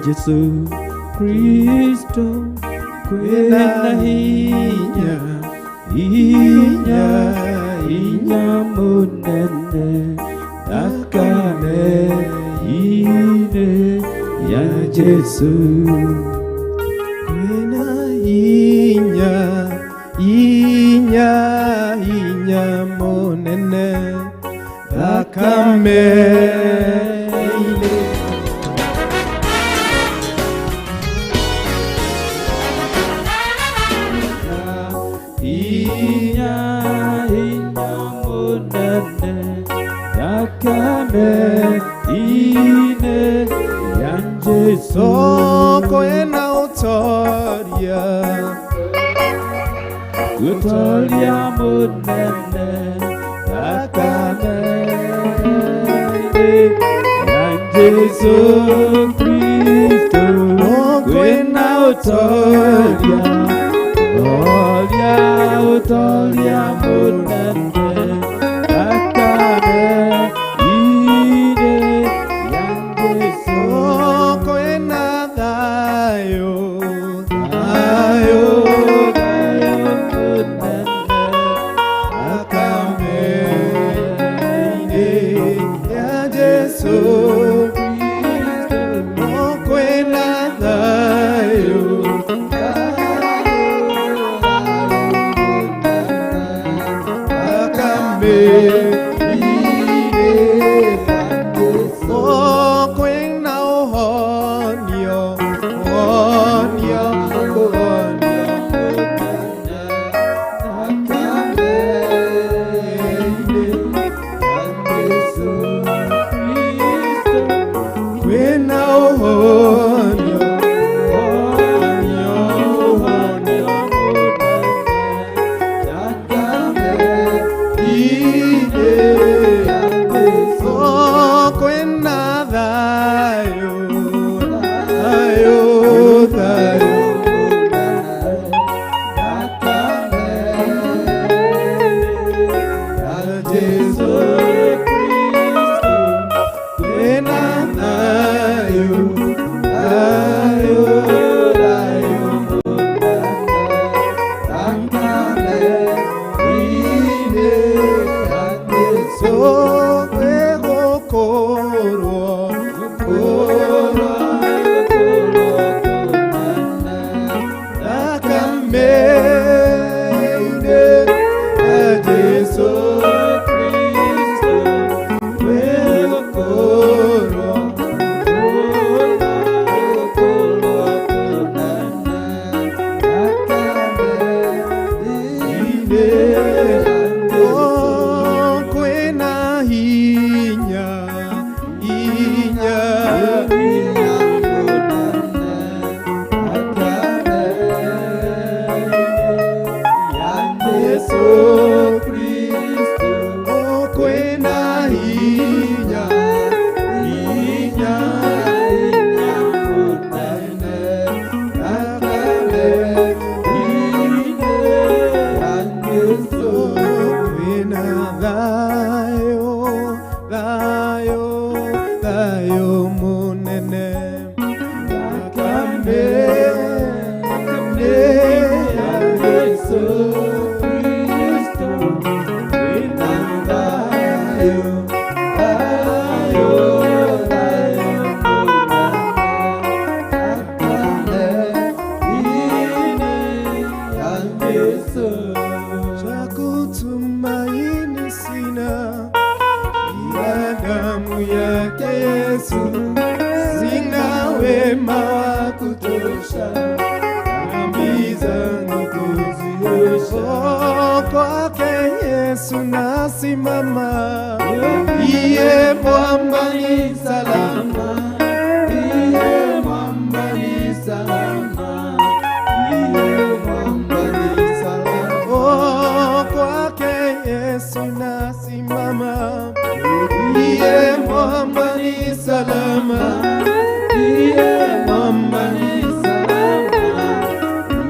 Yesu Kristo kwena hinya munene dakane ine ya Yesu kwena hinya munene dakame soko ena utoria munene dakame ya Yesu Kristo kwena utoria munene dakame ine ya Yesu kwena dayo thayo munene thakame ya Yesu Kristo wina thayo thayo thayo chakutumaini sina ila damu yake Yesu, sina wema wa kutosha dhambi zangu kuziosha. Kwake Yesu nasimama, iye mwamba ni salama, iye mwamba ni salama, iye mwamba ni salama. Kwake Yesu nasimama, iye mwamba ni salama, iye mwamba ni salama,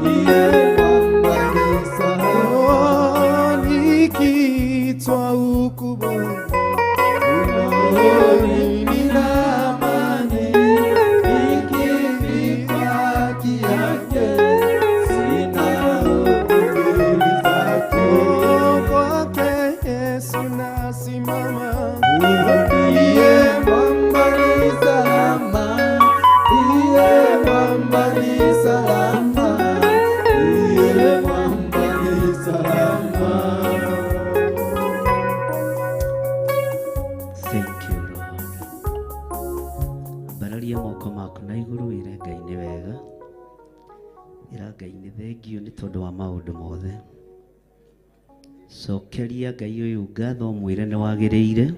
iye mwamba ni salama. Nikiitwa hukumu nina amani, nikivika haki yake sina hofu mbele zake. Kwake Yesu nasimama, iye mwamba ni salama, iye mwamba ni salama, iye mwamba ni salama. Thank you, Lord. Bararia moko maku na iguru wire Ngai ni wega. Ira Ngai ni thengio ni tondu wa maundu mothe. Cokeria Ngai uyu ngatho mwire ni wagiriire.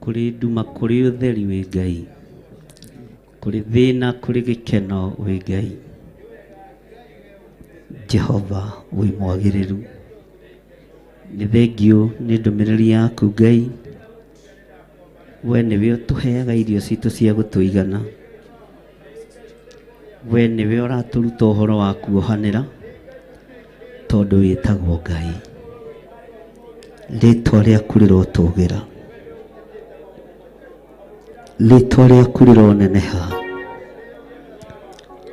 Kuri nduma kuri utheri wi Ngai. Kuri thina kuri gikeno wi Ngai. Jehova wi mwagiriru. Ni thengio ni ndumiriri yaku Ngai. We niwe utuheaga irio citu cia gutuigana. We niwe uraturuta uhoro wa kuohanira tondu witagwo Ngai. Ritwa riaku rirotugira, ritwa riaku rironeneha.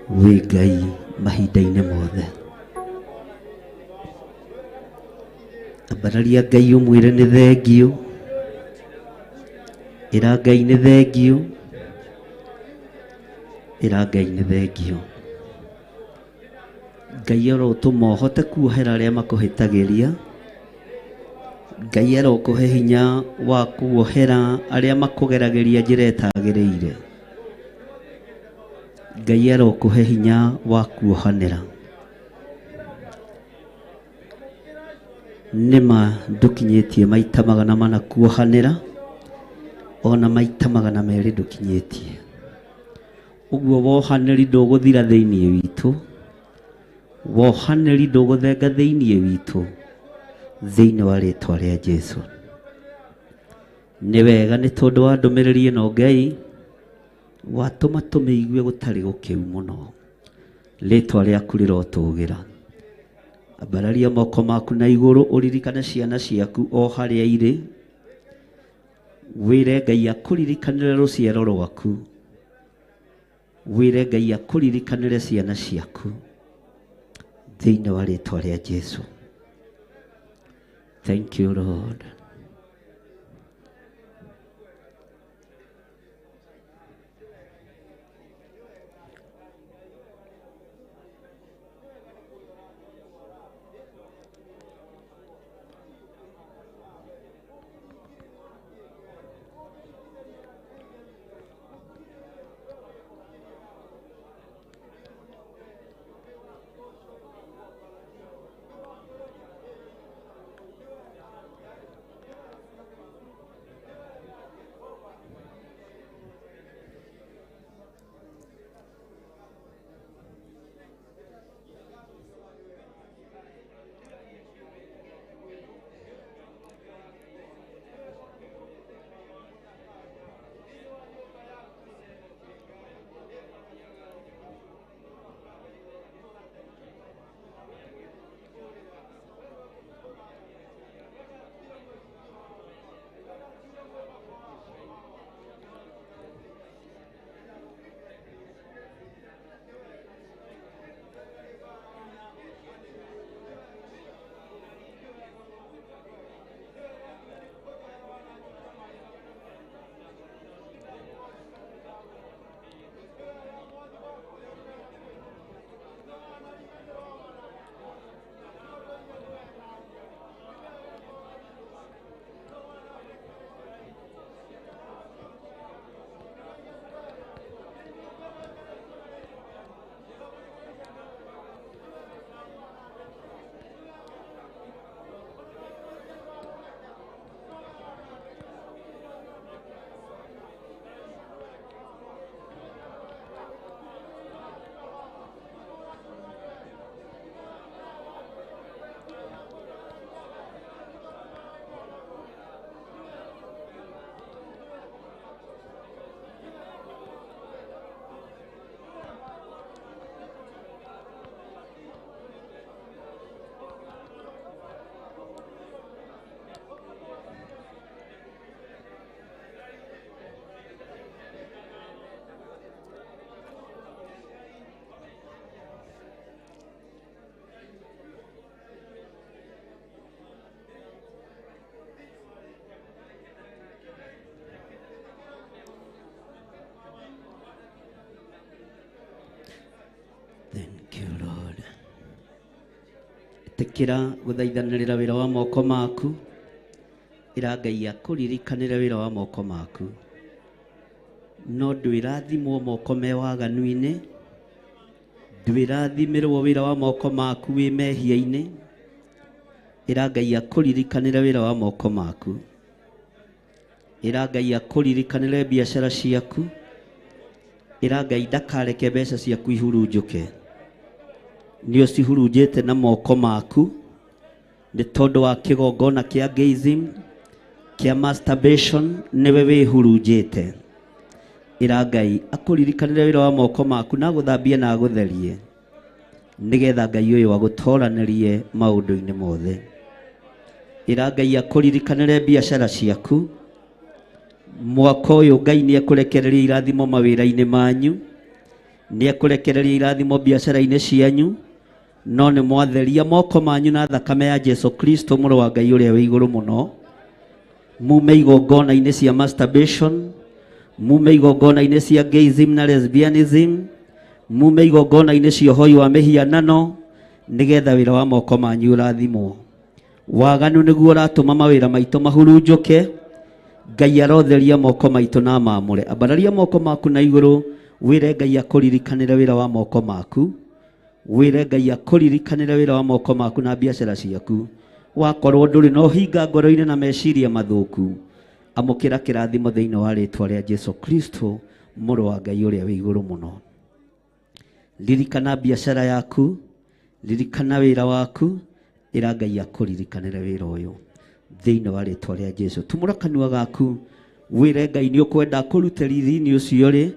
Wi Ngai mahinda-ini mothe. Ambararia Ngai umwire ni thengio. Ira Ngai ni thengio. Ira Ngai ni thengio. Ngai arotuma uhote kuohera aria makuhitagiria. Ngai arokuhe hinya wa kuohera aria makugerageria njira itagiriire. Ngai arokuhe hinya wa kuohanira. Nima ndukinyitie maita 400 kuohanira, ona maita 200 ndukinyitie. Uguo wohaniri nduguthira thiini witu, wohaniri nduguthenga thiini witu, thiini wa ritwa ria Jesu. Ni wega ni tondu wa ndumiriri ino Ngai watuma tumiigue gutari gukiu muno. Ritwa riaku rirotugira. Ambararia moko maku na iguru uririkane ciana ciaku o haria iri. Wire Ngai akuririkanire ruciaro rwaku. Wire Ngai akuririkanire ciana ciaku thiini wa ritwa ria Jesu. Thank you, Lord. tekera guthaithanirira wira wa moko maku ira Ngai akuririkanire wira wa moko maku no ndwirathimwo moko me waganu-ini ndwirathimirwo wira wa moko maku wi mehia-ini ira Ngai akuririkanire wira wa moko maku ira Ngai akuririkanire biacara ciaku ira Ngai ndakareke mbeca ciaku ihurunjuke nio cihurunjite na moko maku ni tondu wa kigongona kia gazing kia masturbation niwe wihurunjite ira Ngai akuririkanire wira wa moko maku na guthambia na gutherie nigetha Ngai uyu agutoranirie maundu-ini mothe ira Ngai akuririkanire biacara ciaku mwaka uyu Ngai ni akurekereria irathimo mawira-ini manyu ni akurekereria irathimo biacara-ini cianyu no ni mwatheria moko manyu na thakame ya Jesu Kristo muru wa Ngai uria wi iguru muno mume igongona-ini cia masturbation mume igongona-ini cia gayism na lesbianism mume igongona-ini cia uhoi wa mihianano nigetha wira wa moko manyu urathimwo waganu niguo uratuma mawira maitu mahurunjuke Ngai arotheria moko maitu na mamure abararia moko maku na iguru wire Ngai akuririkanire wira wa moko maku wire Ngai akuririkanire wira wa moko maku na biacara ciaku wakorwo nduri no hinga ngoro-ini na meciria mathuku amukira kirathimo thiini wa ritwa ria Jesu Kristo muru wa Ngai uria wi iguru muno ririkana biacara yaku ririkana wira waku ira Ngai akuririkanire wira uyu thiini wa ritwa ria Jesu tumura kanua gaku wire Ngai ni ukwenda kuruteri thiini ucio ri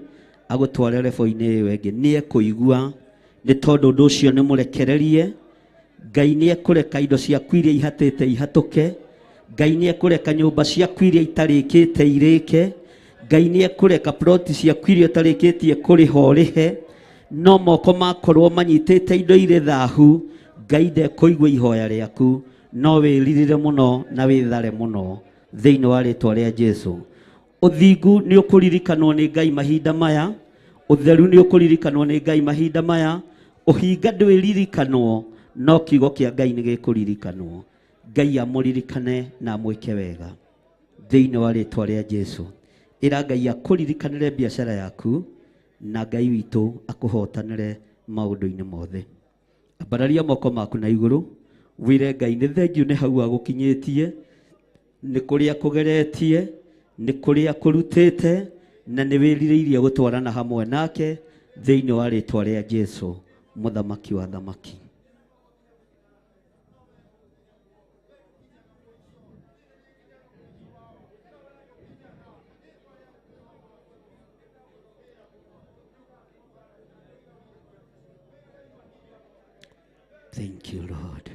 agutware lebo-ini iyo ingi ni ekuigua ni tondu undu ucio ni murekererie Ngai ni ekureka indo ciaku iria ihatite ihatuke Ngai ni ekureka nyumba ciaku iria itarikite irike Ngai ni ekureka ploti ciaku iria utarikitie kuriho rihe no moko makorwo manyitite indo iri thahu Ngai ndekuigua ihoya riaku no wiririre muno na withare muno thiini wa ritwa ria Jesu uthingu ni ukuririkanwo ni Ngai mahinda maya utheru ni ukuririkanwo ni Ngai mahinda maya uhinga ndwiririkanwo no kiugo kia Ngai ni gikuririkanwo Ngai amuririkane na amwike wega thiini wa ritwa ria Jesu ira Ngai akuririkanire biacara yaku na Ngai witu akuhotanire maundu-ini mothe abararia moko maku na iguru wire Ngai ni thengiu ni hau agukinyitie ni kuria kugeretie ni kuria kurutite na ni wiririirie gutwarana hamwe nake thiini wa ritwa ria Jesu muthamaki wa thamaki Thank you, Lord.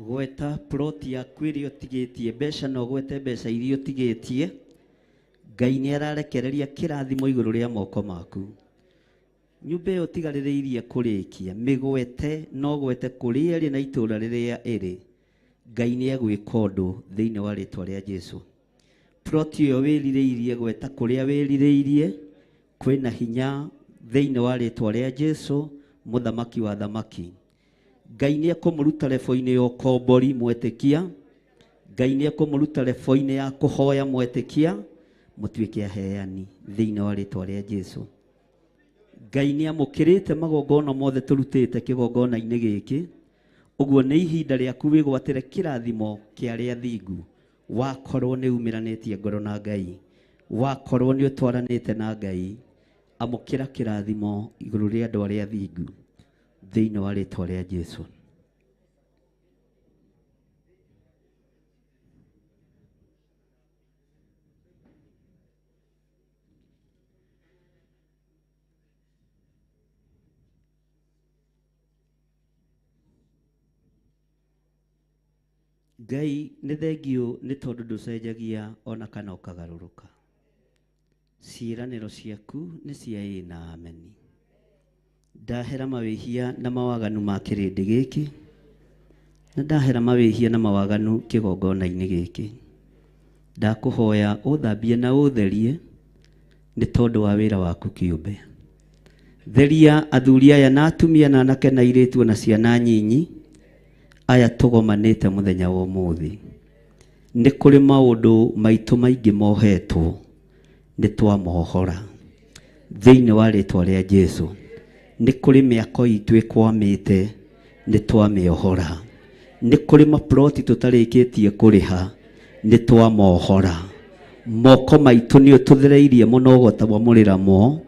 gweta ploti yaku iria utigitie mbeca no gwete mbeca iria utigitie Ngai ni ararekereria kirathimo iguru ria moko maku nyumba iyo tigaririirie kurikia migwete no gwete kuria ri na itura riria iri Ngai nĩ egwĩka ũndũ thĩinĩ wa rĩĩtwa rĩa Jesũ. Ploti ĩyo wĩrirĩirie gweta kũrĩa wĩrirĩirie, kwĩna hinya thĩinĩ wa rĩĩtwa rĩa Jesũ, mũthamaki wa thamaki. Ngai nĩ ekũmũruta lebo-inĩ ya ũkombori mwetĩkia. Ngai nĩ ekũmũruta lebo-inĩ ya kũhoya mwetĩkia, mũtuĩke aheani thĩinĩ wa rĩĩtwa rĩa Jesũ. Ngai nĩ amũkĩrĩte magongona mothe tũrutĩte kĩgongona-inĩ gĩkĩ. Ũguo nĩ ihinda rĩaku wĩgwatĩre kĩrathimo kĩa arĩa athingu. Wakorwo nĩ umiranĩtie ngoro na Ngai, wakorwo nĩ ũtwaranĩte na Ngai, amũkĩra kĩrathimo igũrũ rĩa andũ arĩa athingu thĩinĩ wa rĩĩtwa rĩa Jesũ. Ngai nĩ thengio nĩ tondũ ndũcenjagia ona kana ũkagarũrũka. Ciĩranĩro ciaku nĩ cia ĩĩ na ameni. Ndahera mawĩhia na mawaganu ma kĩrĩndĩ gĩkĩ, na ndahera mawĩhia na mawaganu kĩgongona-inĩ gĩkĩ. Ndakũhoya ũthambie na ũtherie nĩ tondũ wa wĩra waku kĩũmbe. Theria athuri aya na atumia na anake na airĩtu na ciana nyinyi aya tũgomanĩte mũthenya wa ũmũthĩ. Nĩ kũrĩ maũndũ maitũ maingĩ mohetwo, nĩ twamohora thĩinĩ wa rĩĩtwa rĩa Jesũ. Nĩ kũrĩ mĩako itũ ĩkwamĩte, nĩ twamĩohora. Nĩ kũrĩ maploti tũtarĩkĩtie kũrĩha, nĩ twamohora. Moko maitũ nĩ ũtũthereirie mũno ũgotawamũrĩra mo,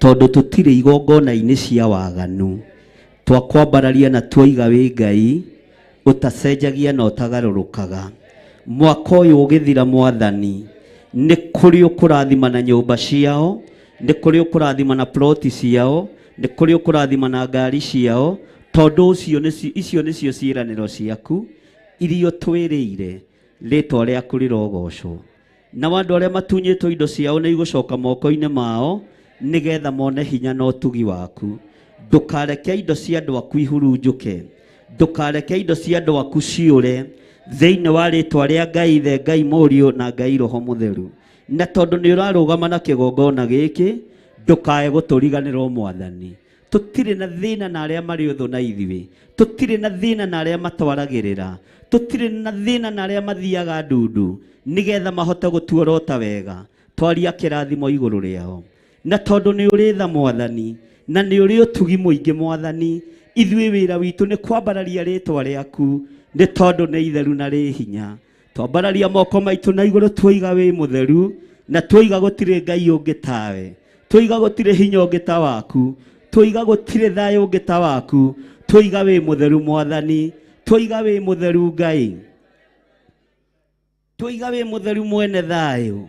tondũ tũtirĩ igongona-inĩ cia waganu. Twakwambararia na tuoiga wĩ Ngai, utacenjagia na utagarũrũkaga. Mwaka ũyũ ũgĩthira Mwathani, nĩ kũrĩ ũkũrathima na nyũmba ciao, nĩ kũrĩ ũkũrathima na ploti ciao, nĩ kũrĩ ũkũrathima na ngari ciao, tondũ icio nĩcio ciĩranĩro ciaku iria twĩrĩire. Rĩĩtwa rĩaku rĩrogocwo. Na andũ arĩa matunyĩtwo indo ciao nĩ igũcoka moko-inĩ mao, nĩgetha mone hinya na ũtugi waku. Ndũkareke indo cia andũ aku ihurunjũke, ndũkareke indo cia andũ aku ciũre thĩinĩ wa rĩĩtwa rĩa Ngai Ithe, Ngai Mũriũ na Ngai Roho Mũtheru. Na tondũ nĩ ũrarũgama na kĩgongona gĩkĩ, ndũkae gũtũriganĩrwo Mwathani. Tũtirĩ na thĩna na arĩa marĩ ũthũ na ithuĩ, tũtirĩ na thĩna na arĩa matwaragĩrĩra, tũtirĩ na thĩna na arĩa mathiaga ndundu, nĩgetha mahote gũtuorota wega. Twaria kĩrathimo igũrũ rĩao. Na tondũ nĩ ũrĩ tha Mwathani, na nĩ ũrĩ ũtugi mũingĩ Mwathani, ithuĩ wĩra witũ nĩ kwambararia rĩĩtwa rĩaku, nĩ tondũ nĩ itheru na rĩ hinya. Twambararia moko maitũ na igũrũ tuoiga wĩ mũtheru, na tuoiga gũtirĩ Ngai ũngĩ tawe, tuoiga gũtirĩ hinya ũngĩ ta waku, tuoiga gũtirĩ thayũ ũngĩ ta waku, tuoiga wĩ mũtheru Mwathani, tuoiga wĩ mũtheru Ngai, tuoiga wĩ mũtheru mwene thayũ,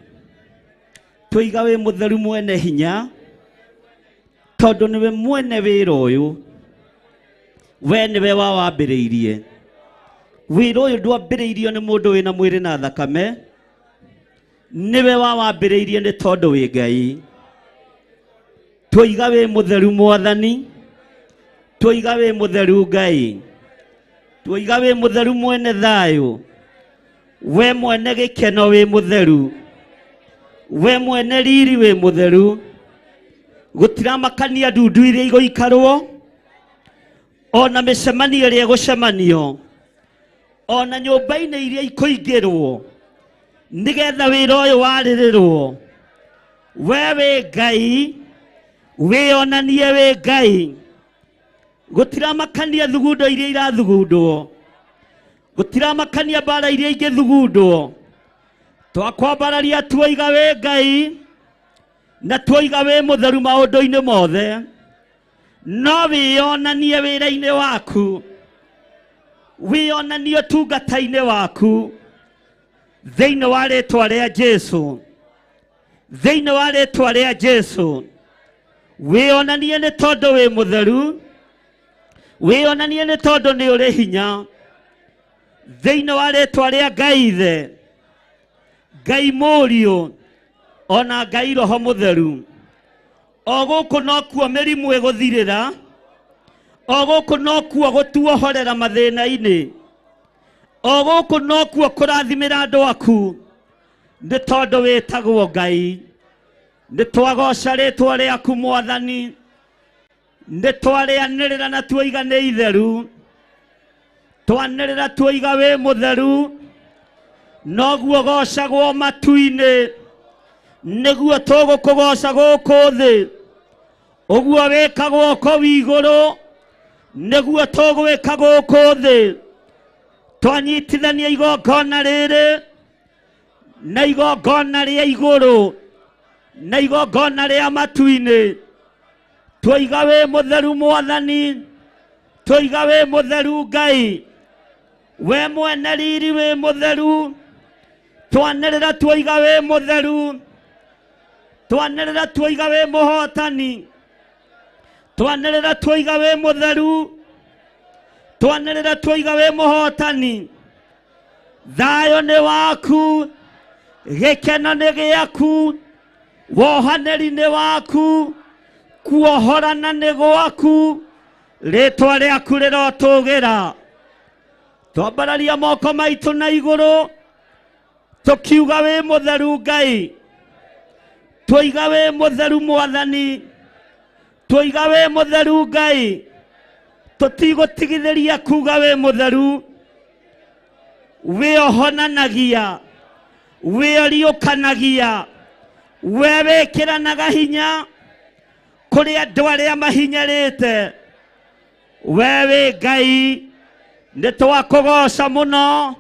tuoiga wĩ mũtheru mwene hinya, tondũ nĩwe mwene wĩra ũyũ. We nĩwe wawambĩrĩirie. Wĩra ũyũ ndwambĩrĩirio nĩ mũndũ wĩna mwĩrĩ na thakame, nĩwe wawambĩrĩirie nĩ tondũ wĩ Ngai. Tuoiga wĩ mũtheru Mwathani, tuoiga wĩ mũtheru Ngai, tuoiga wĩ mũtheru mwene thayũ, we mwene gĩkeno wĩ mũtheru, we mwene riri wĩ mũtheru. Gũtiramakania ndundu iria igũikarwo, ona mĩcemanio ĩrĩa ĩgũcemanio, ona nyũmba-inĩ iria ikũingĩrwo, nĩgetha wĩra ũyũ warĩrĩrwo. We wĩ Ngai, wĩonanie wĩ Ngai. Gũtiramakania thugundo iria irathugundwo, gũtiramakania mbara iria ingĩthugundwo. Twakwambararia tuoiga wĩ Ngai, na tuoiga wĩ mũtheru maũndũ-inĩ mothe, no wĩonanie wĩra-inĩ waku, wĩonanie ũtungata-inĩ waku thĩinĩ wa rĩĩtwa rĩa Jesũ, thĩinĩ wa rĩĩtwa rĩa Jesũ. Wĩonanie nĩ tondũ wĩ mũtheru, wĩonanie nĩ tondũ nĩ ũrĩ hinya, thĩinĩ wa rĩĩtwa rĩa Ngai Ithe, Ngai Mũriũ ona Ngai Roho Mũtheru. O gũkũ no kuo mĩrimũ ĩgũthirĩra, o gũkũ no kuo gũtuohorera mathĩna-inĩ, o gũkũ nokuo kũrathimĩra andũ aku nĩ tondũ wĩtagwo Ngai. Nĩ twagoca rĩtwa rĩaku Mwathani, nĩ twarĩanĩrĩra na tuoiga nĩ itheru, twanĩrĩra tuoiga wĩ mũtheru, noguo gocagwo matu-inĩ, nĩguo tũgũkũgoca gũkũ thĩ, ũguo wĩkagwo kũu igũrũ, nĩguo tũgwĩka gũkũ thĩ. Twanyitithania igongona rĩrĩ na igongona rĩa igũrũ na igongona rĩa matu-inĩ, twoiga wĩ mũtheru Mwathani, twoiga wĩ mũtheru Ngai, we mwene riri wĩ mũtheru, twanĩrĩra twoiga wĩ mũtheru, twanĩrĩra twoiga wĩ mũhotani, twanĩrĩra twoiga wĩ mũtheru, twanĩrĩra twoiga wĩ mũhotani. Thayũ nĩ waku, gĩkeno nĩ gĩaku, wohanĩri nĩ waku, kuohorana nĩ gwaku, rĩtwa rĩaku rĩrotũgĩra. Twambararia moko maitũ na igũrũ, tũkiuga wĩ mũtheru Ngai, twoiga wĩ mũtheru Mwathani, twoiga wĩ mũtheru Ngai, tũtigũtigithĩria kuga wĩ mũtheru. Wĩohonanagia, wĩoriũkanagia, we wĩkĩranaga hinya kũrĩ andũ arĩa mahinyarĩte. We wĩ Ngai, nĩ twakũgoca mũno,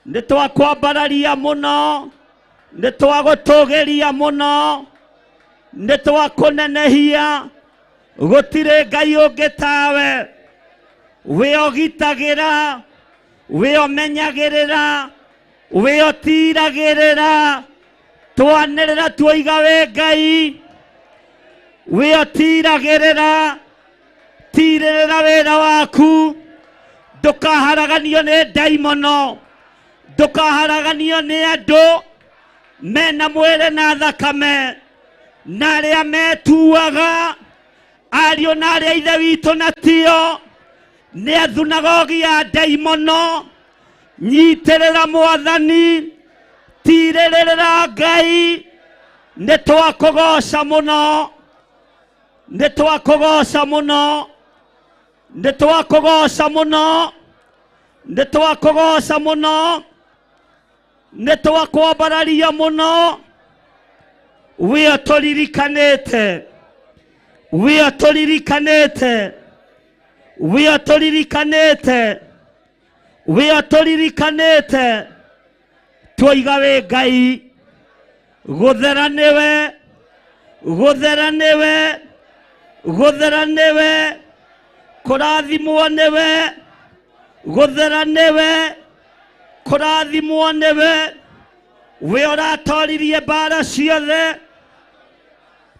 nĩ twakwambararia mũno, nĩ twagũtũgĩria mũno, nĩ twakũnenehia, gũtirĩ Ngai ũngĩ tawe. Wĩogitagĩra, wĩomenyagĩrĩra, wĩotiragĩrĩra, twanĩrĩra twoiga wĩ Ngai, wĩotiragĩrĩra, tirĩrĩra wĩra waku, ndũkaharaganio nĩ ndaimono, ndũkaharaganio nĩ andũ mena mwĩrĩ na thakame, na arĩa metuaga ariũ na arĩa ithe witũ na tio, nĩ athunagogi ya ndaimono. Nyitĩrĩra Mwathani, tirĩrĩra Ngai, nĩ twakũgoca mũno, nĩ twakũgoca mũno, nĩ twakũgoca mũno, nĩ twakũgoca mũno, nĩ twakwambararia mũno. Wĩo tũririkanĩte, wĩo tũririkanĩte, wĩo tũririkanĩte, wĩo tũririkanĩte, twoiga wĩ Ngai. Gũthera nĩwe, gũthera nĩwe, gũthera nĩwe, kũrathimwo nĩwe, gũthera nĩwe, kũrathimwo nĩwe. We ũratoririe mbara ciothe,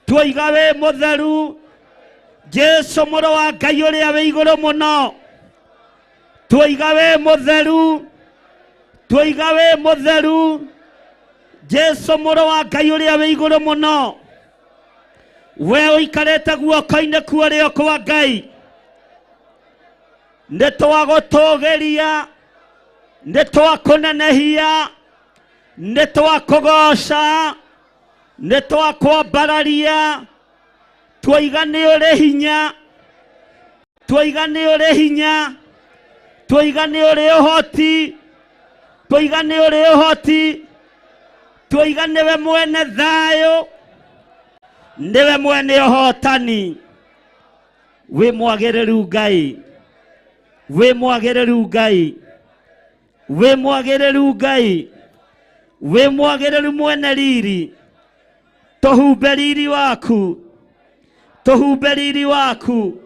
twoiga wĩ mũtheru. Jesu mũrũ wa Ngai ũrĩa wĩ igũrũ mũno, twoiga wĩ mũtheru, twoiga wĩ mũtheru. Jesu mũrũ wa Ngai ũrĩa wĩ igũrũ mũno, we ũikarĩte guoko-inĩ kwa ũrĩo kwa Ngai, nĩ twagũtũgĩria, nĩ twakũnenehia, nĩ twakũgoca, nĩ twakwambararia, twoiga nĩ ũrĩ hinya, twoiga nĩ ũrĩ hinya, twoiga nĩ ũrĩ ũhoti, twoiga nĩ ũrĩ ũhoti, twoiga nĩwe mwene thayũ, nĩwe mwene ũhotani. Wĩ mwagĩrĩru Ngai, wĩ mwagĩrĩru Ngai, wĩ mwagĩrĩru Ngai, wĩ mwagĩrĩru mwene riri. Tũhumbe riri waku, tũhumbe riri waku,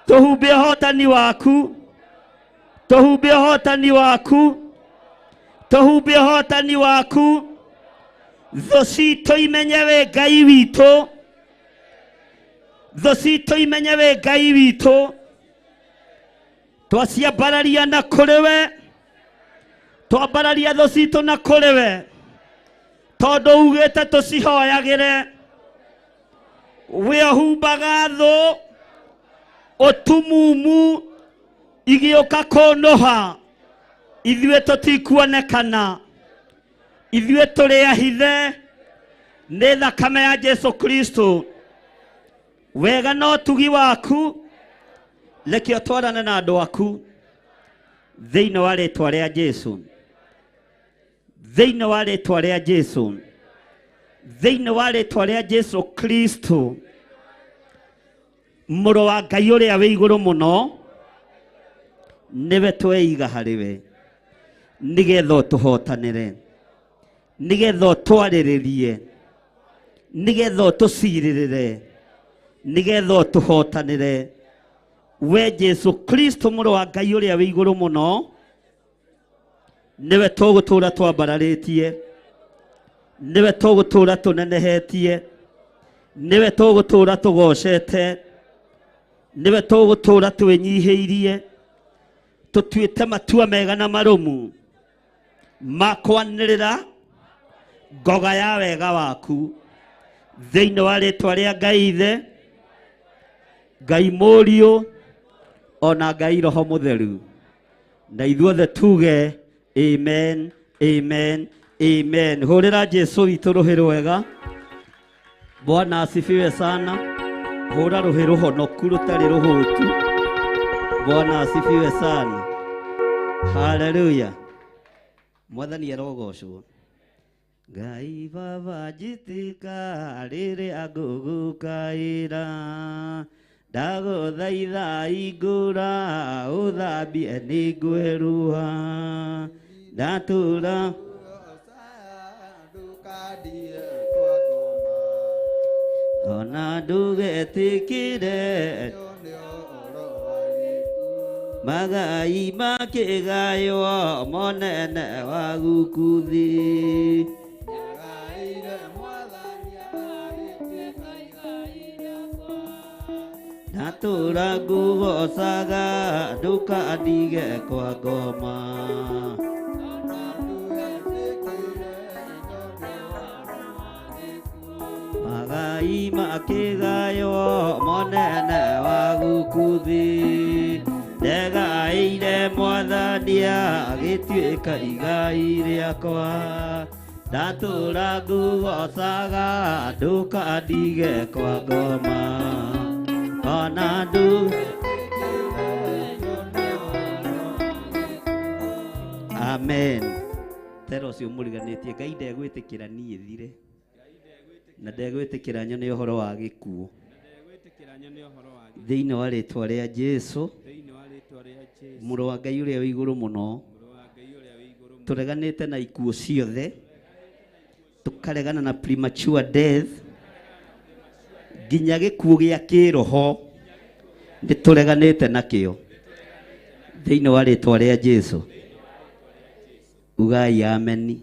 tũhumbe ũhotani waku, tũhumbe ũhotani waku, tũhumbe ũhotani waku. Thũ citũ imenye wĩ Ngai witũ, thũ citũ imenye wĩ Ngai witũ. Twaciambararia na kũrĩ we, twambararia thũ citũ na kũrĩ we, tondũ ugĩte tũcihoyagĩre. We ũhumbaga thũ ũtumumu igĩũka kũnũha, ithuĩ tũtikuonekana, ithuĩ tũrĩ ahithe nĩ thakame ya Jesu Kristo. Wega no tugi waku, reke ũtwarane na andũ aku thĩinĩ wa rĩĩtwa rĩa Jesu, thĩinĩ wa rĩĩtwa rĩa Jesu, thĩinĩ wa rĩĩtwa rĩa Jesu Kristo, mũrũ wa Ngai ũrĩa wĩ igũrũ mũno, nĩwe tweiga harĩwe nĩgetha ũtũhotanĩre, nĩgetha ũtwarĩrĩrie, nĩgetha ũtũcirĩrĩre, nĩgetha ũtũhotanĩre. We Jesu Kristo mũrũ wa Ngai ũrĩa wĩ igũrũ mũno, nĩwe tũgũtũũra twambararĩtie, nĩwe tũgũtũũra tũnenehetie, nĩwe tũgũtũũra tũgocete, nĩwe tũgũtũũra twĩnyihĩirie, tũtuĩte matua mega na marũmu ma kwanĩrĩra ngoga ya wega waku thĩinĩ wa rĩĩtwa rĩa Ngai Ithe, Ngai Mũriũ, ona Ngai Roho Mũtheru. Na ithuothe tuge amen, amen, amen. Hũrĩra Jesu witũ rũhĩ rwega. Bwana asifiwe sana. Hũra rũhĩ rũhonoku rũtarĩ rũhũtu. Bwana asifiwe sana. Hallelujah. Mwathani arogocwo. Ngai Baba njitika rĩrĩa ngũgũkaĩra, ndagũthaitha hingũra ũthambie nĩngwĩruha, ndatũũra ona ndũgetĩkĩre magai makĩgaywo monene wa gukuthi. Natũũra ngũgocaga ndũkandige kwa ngoma, magai makĩgaywo monene wa gukuthi, ndegaĩire Mwathani agĩtuĩka igai rĩakwa, ndatũũra ngũgocaga ndũkandige kwa ngoma, ona amen. Tero ũcio mũriganĩtie, Ngai ndegwĩtĩkĩra niĩ thire, na ndegwĩtĩkĩra nyone ũhoro wa gĩkuũ thĩinĩ wa rĩĩtwa rĩa Jesu mũrũ wa Ngai ũrĩa wĩ igũrũ mũno. Tũreganĩte na ikuũ ciothe, tũkaregana na premature death, nginya gĩkuũ gĩa kĩroho nĩ tũreganĩte nakĩo thĩinĩ wa rĩĩtwa rĩa Jesu. Ugai ameni.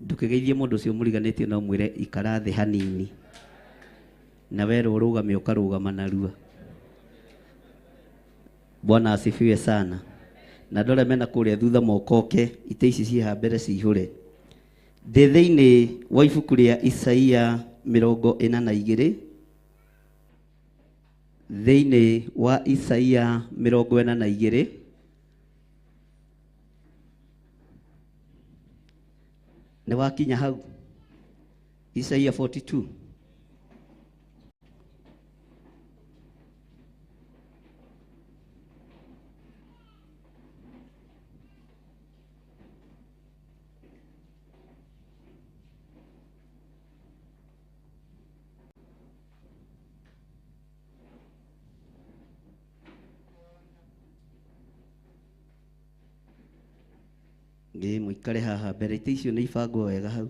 Ndũkĩgeithie mũndũ ũcio mũriganĩtie na ũmwĩre ikara thĩ hanini, na werwo ũrũgame ũkarũgama narua. Bwana asifiwe sana. Na ndore mena kũrĩa thutha mokoke, ite ici ciĩha mbere cihũre. Ndĩ thĩinĩ wa ibuku rĩa Isaia 42, thĩinĩ wa Isaia 42, nĩ wakinya hau? Isaia 42. Mũikare haha mbere, ite icio nĩ ibangwo wega hau.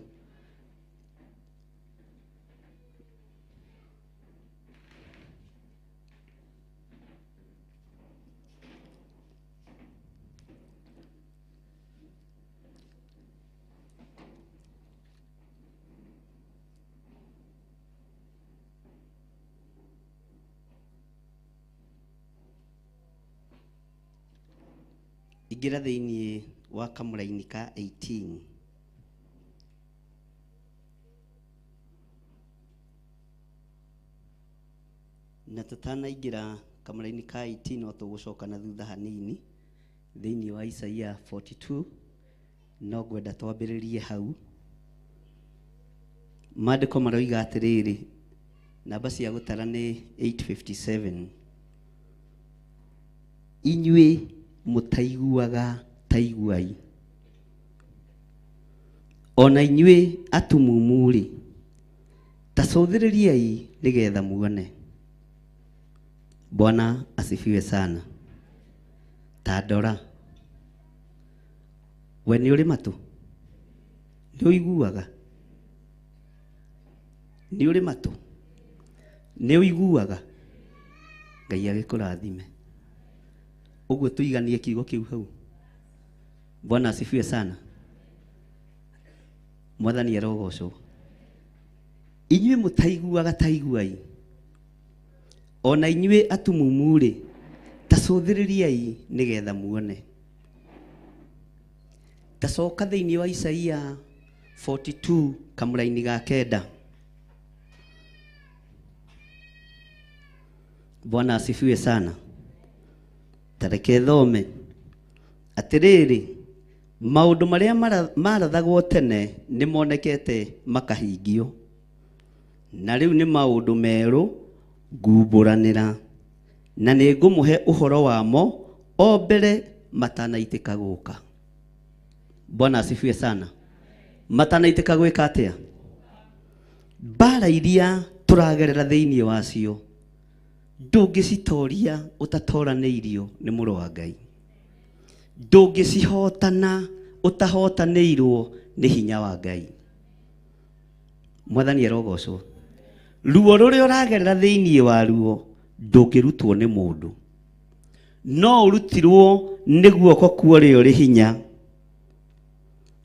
Ingĩra thĩinĩ wa kamũra-inĩ ka 18. Na tũtanaingĩra kamũra-inĩ ka 18 no tũgũcoka na thutha hanini thĩinĩ wa Isaia 42 no ngwenda twambĩrĩrie hau. Maandĩko maroiga atĩrĩrĩ, namba cia gũtara nĩ 857. Inyuĩ mũtaiguaga taiguai, ona inyuĩ atumumu-rĩ tacũthĩrĩriai nĩgetha muone. Bwana asifiwe sana. Tandora, we nĩ ũrĩ matũ? Nĩ ũiguaga? Nĩ ũrĩ matũ? Nĩ ũiguaga? Ngai agĩkũrathime. Ũguo tũiganie kiugo kĩu hau. Bwana asifiwe sana. Mwathani arogocwo. Inyuĩ mũtaiguaga taiguai, ona inyuĩ atumumu-rĩ tacũthĩrĩriai nĩgetha muone. Tacoka thĩinĩ wa Isaia 42 kamũra-inĩ ga 9. Bwana asifiwe sana. Tareke thome atĩrĩrĩ, maũndũ marĩa marathagwo tene nĩ monekete makahingio, na rĩu nĩ maũndũ merũ ngumbũranĩra, na nĩ ngũmũhe ũhoro wamo o mbere matanaitĩka gũka. Bwana asifiwe sana. Matanaitĩka gwĩka atĩa? Mbara iria tũragerera thĩinĩ wacio ndũngĩcitoria ũtatoranĩirio nĩ Mũrũ wa Ngai. Ndũngĩcihotana ũtahotanĩirwo nĩ hinya wa Ngai. Mwathani arogocwo. Ruo rũrĩa ũragerera thĩinĩ waruo ndũngĩrutwo nĩ mũndũ, no ũrutirwo nĩ guoko kwa ũrĩa ũrĩ hinya.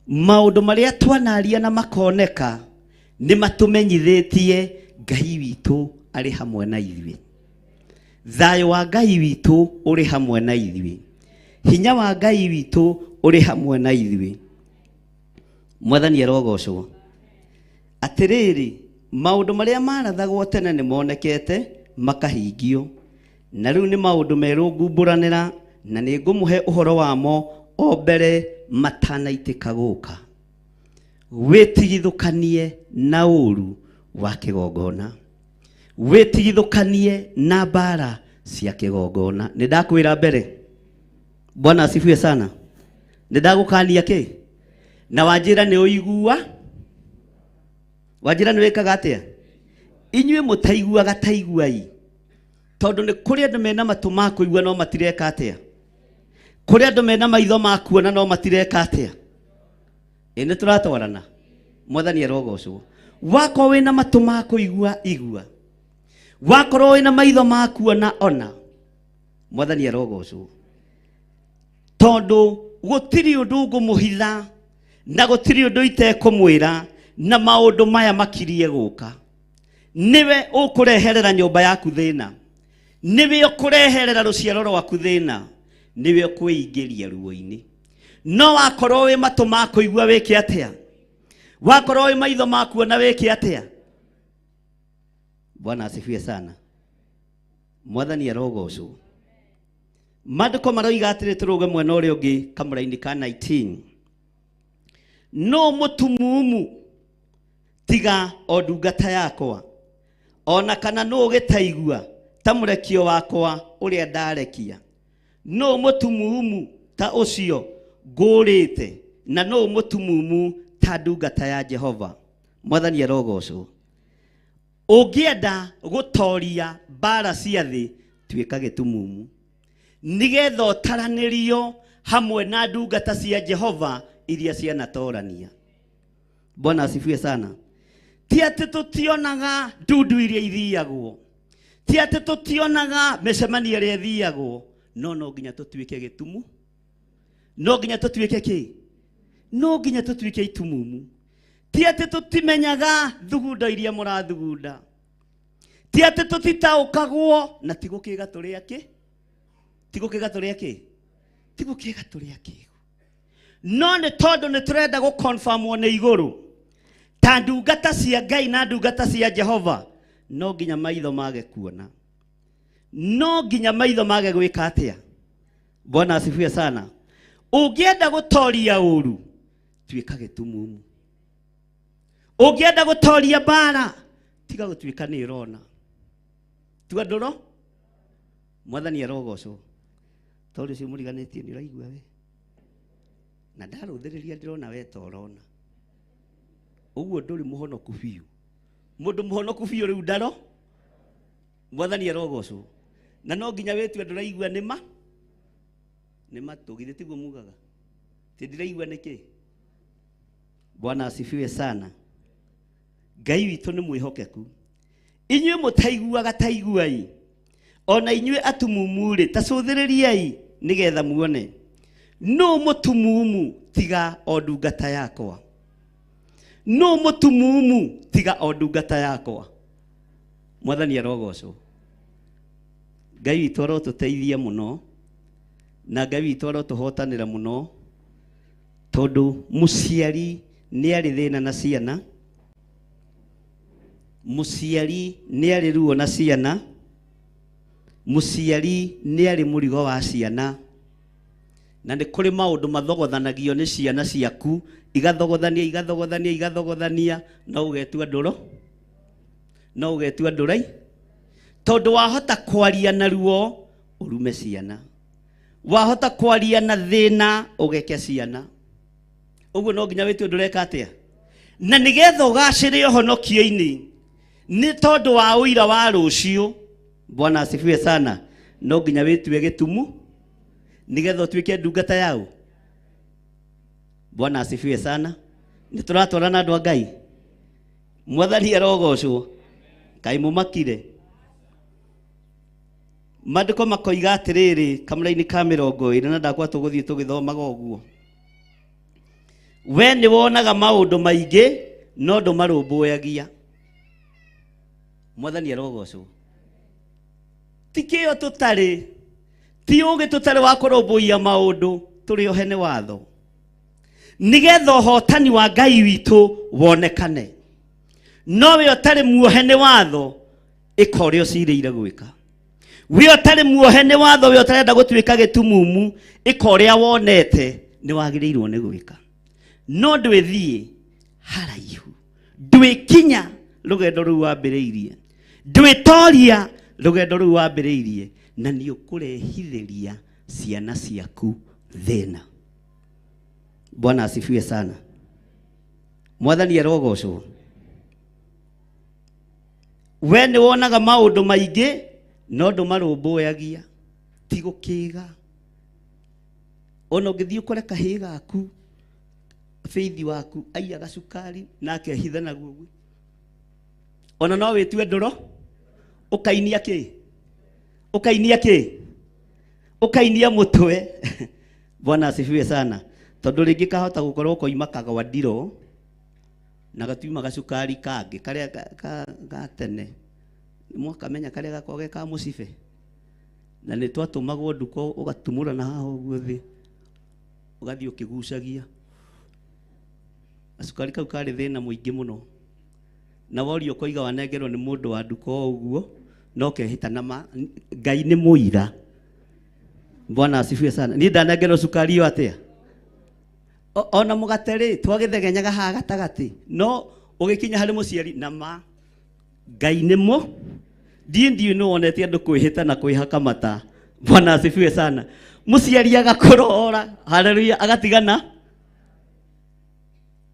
Maũndũ marĩa twanaria na makoneka nĩ matũmenyithĩtie Ngai witũ arĩ hamwe na ithuĩ. Thayũ wa Ngai witũ ũrĩ hamwe na ithuĩ. Hinya wa Ngai witũ ũrĩ hamwe na ithuĩ. Mwathani arogocwo. Atĩrĩrĩ, maũndũ marĩa marathagwo tene nĩ monekete makahingio, na rĩu nĩ maũndũ merũ ngumbũranĩra, na nĩ ngũmũhe ũhoro wamo o mbere matanaitĩka gũka. Wĩtigithũkanie na ũru wa kĩgongona, wĩtigithũkanie na mbara cia kĩgongona. Nĩ ndakwĩra mbere. Bwana asifiwe sana. Nĩ ndagũkania kĩ? Na wanjĩra nĩ ũigua? Wanjĩra nĩ wĩkaga atĩa? Inyuĩ mũtaiguaga taiguai, tondũ nĩ kũrĩ andũ mena matũ ma kũigua no matireka atĩa? Kũrĩ andũ mena maitho ma kuona no matireka atĩa? Nĩ tũratwarana. Mwathani arogocwo. Wakorwo wĩna matũ ma kũigua igua, wakorwo wĩna maitho ma kuona ona. Mwathani arogocwo. Tondũ gũtirĩ ũndũ ngũmũhitha na gũtirĩ ũndũ itekũmwĩra, na maũndũ maya makirie gũka. Niwe ũkũreherera nyũmba yaku thĩna, niwe ũkũreherera rũciaro rwaku thĩna, niwe ũkwĩingĩria ruo-inĩ. No wakorwo wĩ matũ ma kũigua wĩke atĩa? Wakorwo wĩ maitho ma kuona wĩke atĩa? Bwana asifiwe sana. Mwathani arogocwo. Maandĩko maroiga atĩrĩ, tũrũge mwena ũrĩa ũngĩ kamũra-inĩ ka 19. No mũtumumu tiga o ndungata yakwa, ona kana no ũgĩtaigua ta mũrekio wakwa ũrĩa ndarekia. No mũtumumu ta ũcio ngũrĩte, na no mũtumumu ta ndungata ya Jehova. Mwathani arogocwo. Ũngĩenda gũtoria mbara cia thĩ, tuĩka gĩtumumu, nĩgetha ũtaranĩrio hamwe na ndungata cia Jehova iria cianatorania. Bwana asifiwe sana. Ti atĩ tũtionaga ndundu iria ithiagwo, ti atĩ tũtionaga mĩcemanio ĩrĩa ĩthiagwo, no nginya tũtuĩke gĩtumu. No nginya tũtuĩke kĩ? No nginya tũtuĩke itumumu. Ti atĩ tũtimenyaga thugunda iria mũrathugunda, ti atĩ tũtitaũkagwo na tigũkĩga tũrĩa kĩ? Tigũkĩga tũrĩa kĩ? Tigũkĩga tũrĩa kĩ? No nĩ tondũ nĩ tũrenda gũconfirmwo nĩ igũrũ ta ndungata cia Ngai na ndungata cia Jehova, no nginya maitho mage kuona, no nginya maitho mage gwĩka atĩa? Bwana asifiwe sana. Ũngĩenda gũtoria ũru, tuĩka gĩtumumu. Ũngĩenda gũtoria mbara, tiga gũtuĩka nĩ ũrona. Tua ndũro, Mwathani arogocwo. Tondũ ũcio mũriganĩtie nĩ ũraigua we. Na ndarũthĩrĩria ndĩrona we ta ũrona. Ũguo ndũrĩ mũhonoku biũ. Mũndũ mũhonoku biũ rĩu ndaro. Mwathani arogocwo. Na no nginya wĩtue ndũraigua nĩma. Nĩma tũgithĩ tiguo mugaga. Ti ndĩraigua nĩkĩ? Bwana asifiwe sana. Ngai witũ nĩ mwĩhokeku. Inyuĩ mũtaiguaga taiguai. Ona inyuĩ atumumu-rĩ, ta cũthĩrĩriai nĩgetha muone. No mũtumumu tiga o ndungata yakwa. No mũtumumu tiga o ndungata yakwa. Mwathani arogocwo. Ngai witũ arotũteithia mũno. Na Ngai witũ arotũhotanĩra mũno. Tondũ mũciari nĩ arĩ thĩna na ciana. Mũciari nĩ arĩ ruo na ciana. Mũciari nĩ arĩ mũrigo wa ciana. Na nĩ kũrĩ maũndũ mathogothanagio nĩ ciana ciaku, igathogothania, no ũgetua ndũro, no ũgetua ndũrai. Tondũ wahota kwaria na ruo, ũrume ciana. Wahota kwaria na thĩna, ũgeke ciana. Ũguo no nginya wĩtue ndũreka atĩa. Na nĩgetha ũgacĩre ũhonokio-inĩ, nĩ tondũ wa ũira wa rũciũ. Bwana asifiwe sana. No nginya wĩtue gĩtumu, nĩgetha ũtuĩke ndungata yao. Bwana asifiwe sana. Nĩ tũratwarana andũ a Ngai. Mwathani arogocwo. Ngai mũmakire. Maandĩko makoiga atĩrĩrĩ kamũra-inĩ ka 20 na ndakwa tũgũthiĩ tũgĩthomaga ũguo. We nĩ wonaga maũndũ maingĩ no ndũmarũmbũyagia. Mwathani arogocwo. Tikĩo tũtarĩ, ti ũgĩ tũtarĩ wa kũrũmbũiya maũndũ, tũrĩ ohene watho. Nĩgetha ũhotani wa Ngai witũ wonekane. No we ũtarĩ muohene watho, ĩka ũrĩa ũcirĩire gwĩka. We ũtarĩ muohene watho, we ũtarenda gũtuĩka gĩtumumu, ĩka ũrĩa wonete nĩ wagĩrĩirwo nĩ gwĩka. No ndwĩthiĩ haraihu, ndwĩkinya rũgendo rũu wambĩrĩirie, ndwĩtoria rũgendo rũu wambĩrĩirie, na nĩ ũkũrehithĩria ciana ciaku thĩna. Bwana asifiwe sana. Mwathani arogocwo. We nĩ wonaga maũndũ maingĩ no ndũmarũmbũyagia, ti gũkĩga. Ona ũngĩthiĩ ũkore kahĩĩ gaku, feithi waku aiyaga cukari nake hitha naguo. Ona no wĩtue ndũro, ũkainia kĩ? Ũkainia kĩ? Ũkainia mũtwe. Bwana asifiwe sana. Tondũ rĩngĩ kahota gũkorwo koima kagwa ndiro na gatiuma gacukari kangĩ karĩa ga tene. Mwakamenya karĩa gakoge ka mũcibe. Na nĩ twatũmagwo nduko ũgatumũra na haha ũguo thĩ. Ũgathiĩ ũkĩgucagia. Gacukari kau karĩ thĩna mũingĩ mũno. Na worio koiga wanengerwo nĩ mũndũ wa nduko ũguo, no kehĩta na Ngai nĩ mũira. Bwana asifiwe sana. Niĩ ndanengerwo cukari yo atĩa? Ona mũgate-rĩ twagĩthegenyaga haha gatagatĩ, no ũgĩkinya harĩ mũciari na Ngai nĩ mo. Ndiĩ nĩ wonete andũ kwĩhĩta na kwĩhaka mata. Bwana asifiwe sana. Mũciari agakũrora, haleluya, agatigana.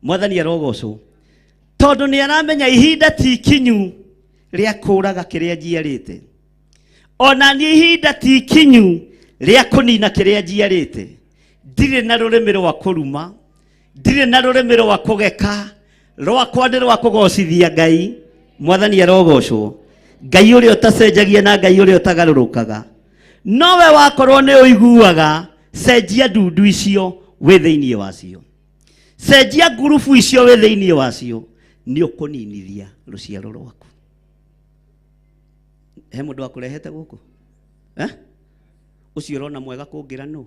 Mwathani arogocwo. Tondũ nĩ aramenya ihinda ti ikinyu rĩa kũraga kĩrĩa njiarĩte. Ona nĩ ihinda ti ikinyu rĩa kũnina kĩrĩa njiarĩte. Ndirĩ na rũrĩmĩ rwa kũruma, ndirĩ na rũrĩmĩ rwa kũgeka, rwakwa nĩ rwa kũgocithia Ngai. Mwathani arogocwo. Ngai ũrĩa ũtacenjagia na Ngai ũrĩa ũtagarũrũkaga. Nowe wakorwo nĩ ũiguaga, cenjia ndundu icio wĩ thĩinĩ wacio. Cenjia ngurubu icio wĩ thĩinĩ wacio, nĩ ũkũninithia rũciaro rwaku. He mũndũ akũrehete gũkũ? Ũcio ũrona mwega kũngĩra nũ?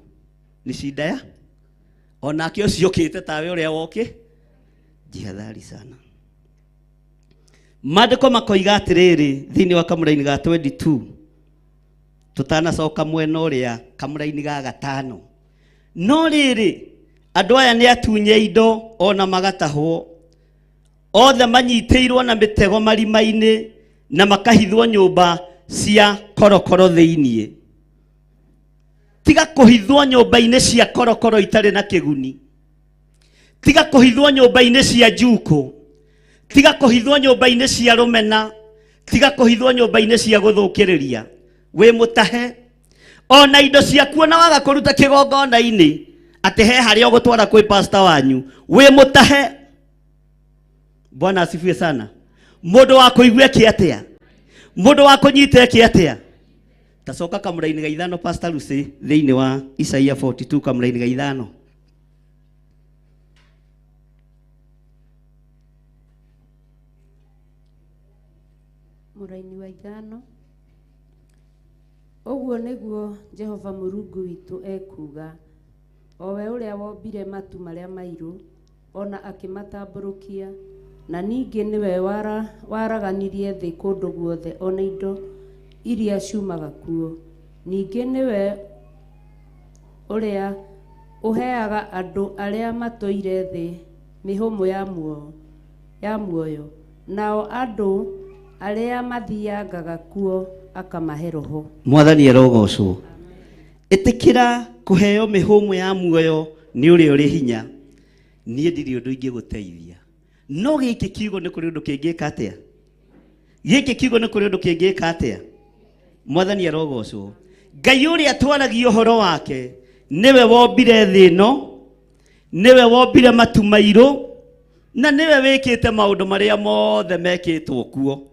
Nĩ cinda ya? Onake ũcio ũkĩte tawe ũrĩa woke? Jihadhari sana. Maandĩko makoiga atĩrĩrĩ thĩinĩ wa kamũra-inĩ ga 22, tutanacoka mwena ũrĩa kamũra-inĩ ga 5. no rĩrĩ andũ aya nĩ atunye indo ona magatahwo, othe manyitĩirwo na mĩtego marima-inĩ na makahithwo nyũmba cia korokoro thĩiniĩ. Tiga kũhithwo nyũmba-inĩ cia korokoro itarĩ na kĩguni, tiga kũhithwo nyũmba-inĩ cia njukũ, tiga kũhithwo nyũmba-inĩ cia rũmena, tiga kũhithwo nyũmba-inĩ cia gũthũkĩrĩria. Wĩ mũtahe ona indo ciaku ona waga kũruta kĩgongona-inĩ atĩ he harĩa ũgũtwara kwĩ pastor wanyu, wĩ mũtahe. Bwana asifiwe sana. Mũndũ wa kũigua kĩatĩa, mũndũ wa kũnyita kĩatĩa. Tacoka kamũra-inĩ ga ithano Pastor Lucy thĩinĩ wa Isaia 42 kamũra-inĩ ga ithano. Mũra-inĩ wa ithano. Ũguo nĩguo Jehova Mũrungu witũ ekuga, o we ũrĩa wombire matu marĩa mairũ ona akĩmatambũrũkia, na ningĩ nĩwe waraganirie thĩ kũndũ guothe ona indo iria ciumaga kuo. Ningĩ nĩwe ũrĩa ũheaga andũ arĩa matũire thĩ mĩhũmũ ya muoyo, nao andũ arĩa mathiangaga kuo akamahe roho. Mwathani arogocwo. Ĩtĩkĩra kũheo mĩhũmũ ya muoyo nĩ ũrĩa ũrĩ hinya. Niĩ ndirĩ ũndũ ingĩgũteithia, no gĩkĩ kiugo nĩ kũrĩ ũndũ kĩngĩka atĩa? Gĩkĩ kiugo nĩ kũrĩ ũndũ kĩngĩka atĩa? Mwathani arogocwo. Ngai ũrĩa atwaragio ũhoro wake nĩwe wombire thĩ ĩno, nĩwe wombire matu mairũ, na nĩwe wĩkĩte maũndũ marĩa mothe mekĩtwo kuo.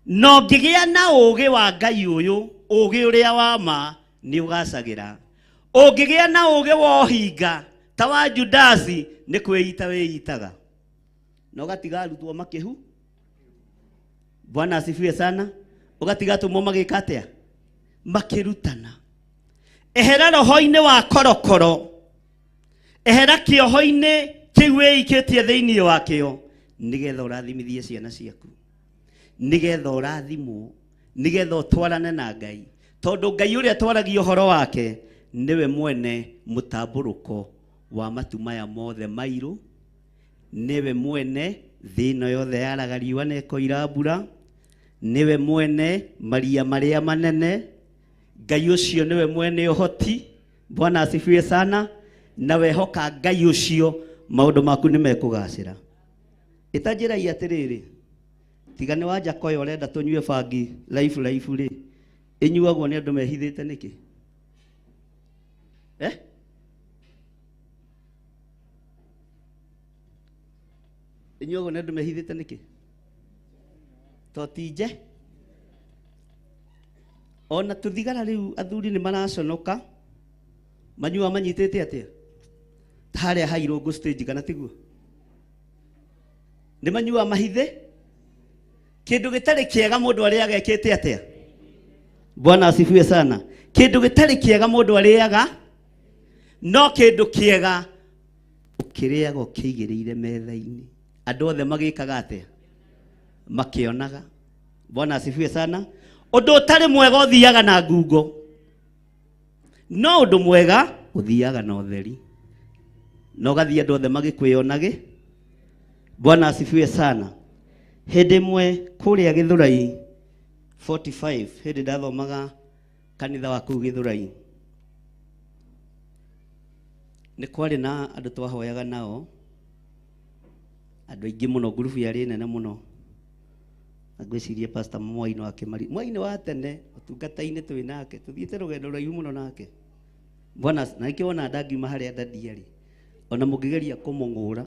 No ngĩgĩa na ũũgĩ wa Ngai ũyũ, ũũgĩ ũrĩa wa ma, nĩ ũgacagĩra. Ũngĩgĩa na ũũgĩ wa ũhinga ta wa Judasi, nĩ kwĩita wĩitaga na ũgatiga arutwo makĩhu. Bwana asifiwe sana. Ũgatiga atũmwo magĩka atĩa? Makĩrutana. Ehera roho-inĩ wa korokoro, ehera kĩoho-inĩ kĩu wĩikĩtie thĩinĩ wakĩo, nĩgetha ũrathimithie ciana ciaku, nĩgetha ũrathimwo, nĩgetha ũtwarane na Ngai. Tondũ Ngai ũrĩa atwaragia ũhoro wake nĩwe mwene mũtambũrũko wa matu maya mothe mairũ, nĩwe mwene thĩ ĩno yothe yaraga riũa na ĩkoira mbura, nĩwe mwene maria marĩa manene. Ngai ũcio nĩwe mwene ũhoti. Bwana asifiwe sana. Na wehoka Ngai ũcio, maũndũ maku nĩ mekũgacĩra. Ĩtanjĩrai atĩrĩrĩ, tiga nĩ wanja koyo ũrenda tũnyue bangi life rĩ, ĩnyuagwo nĩ andũ mehithĩte nĩkĩ? Ĩnyuagwo nĩ andũ mehithĩte nĩkĩ? Totinje. Ona tũthigara rĩu athuri nĩ maraconoka, manyua manyitĩte atĩa? Harĩa hairũngũ stage kana tiguo? Nĩ manyua mahithĩ? Kĩndũ gĩtarĩ kĩega mũndũ arĩaga ekĩte atĩa? Bwana asifiwe sana. Kĩndũ gĩtarĩ kĩega mũndũ arĩaga, no kĩndũ kĩega ũkĩrĩaga ũkĩigĩrĩire metha-inĩ. Andũ othe magĩkaga atĩa? Makĩonaga. Bwana asifiwe sana. Ũndũ ũtarĩ mwega ũthiaga na ngungo, no ũndũ mwega ũthiaga na ũtheri, no gathiĩ andũ othe magĩkwĩonage. Bwana asifiwe sana. Hĩndĩ ĩmwe kũrĩa Gĩthũrai 45, hĩndĩ ndathomaga kanitha wa kũu Gĩthũrai, nĩ kwarĩ na andũ twahoyaga nao, andũ aingĩ mũno, ngurubu yarĩ nene mũno. Ngwĩciria Pastor Mwaino akĩmari, Mwaino wa tene ũtungata-inĩ twĩ nake, tũthiĩte rũgendo rũraihu mũno nake. Bwana, na nĩkĩona ndangiuma harĩa ndathiarĩ, ona mũngĩgeria kũmũng'ũra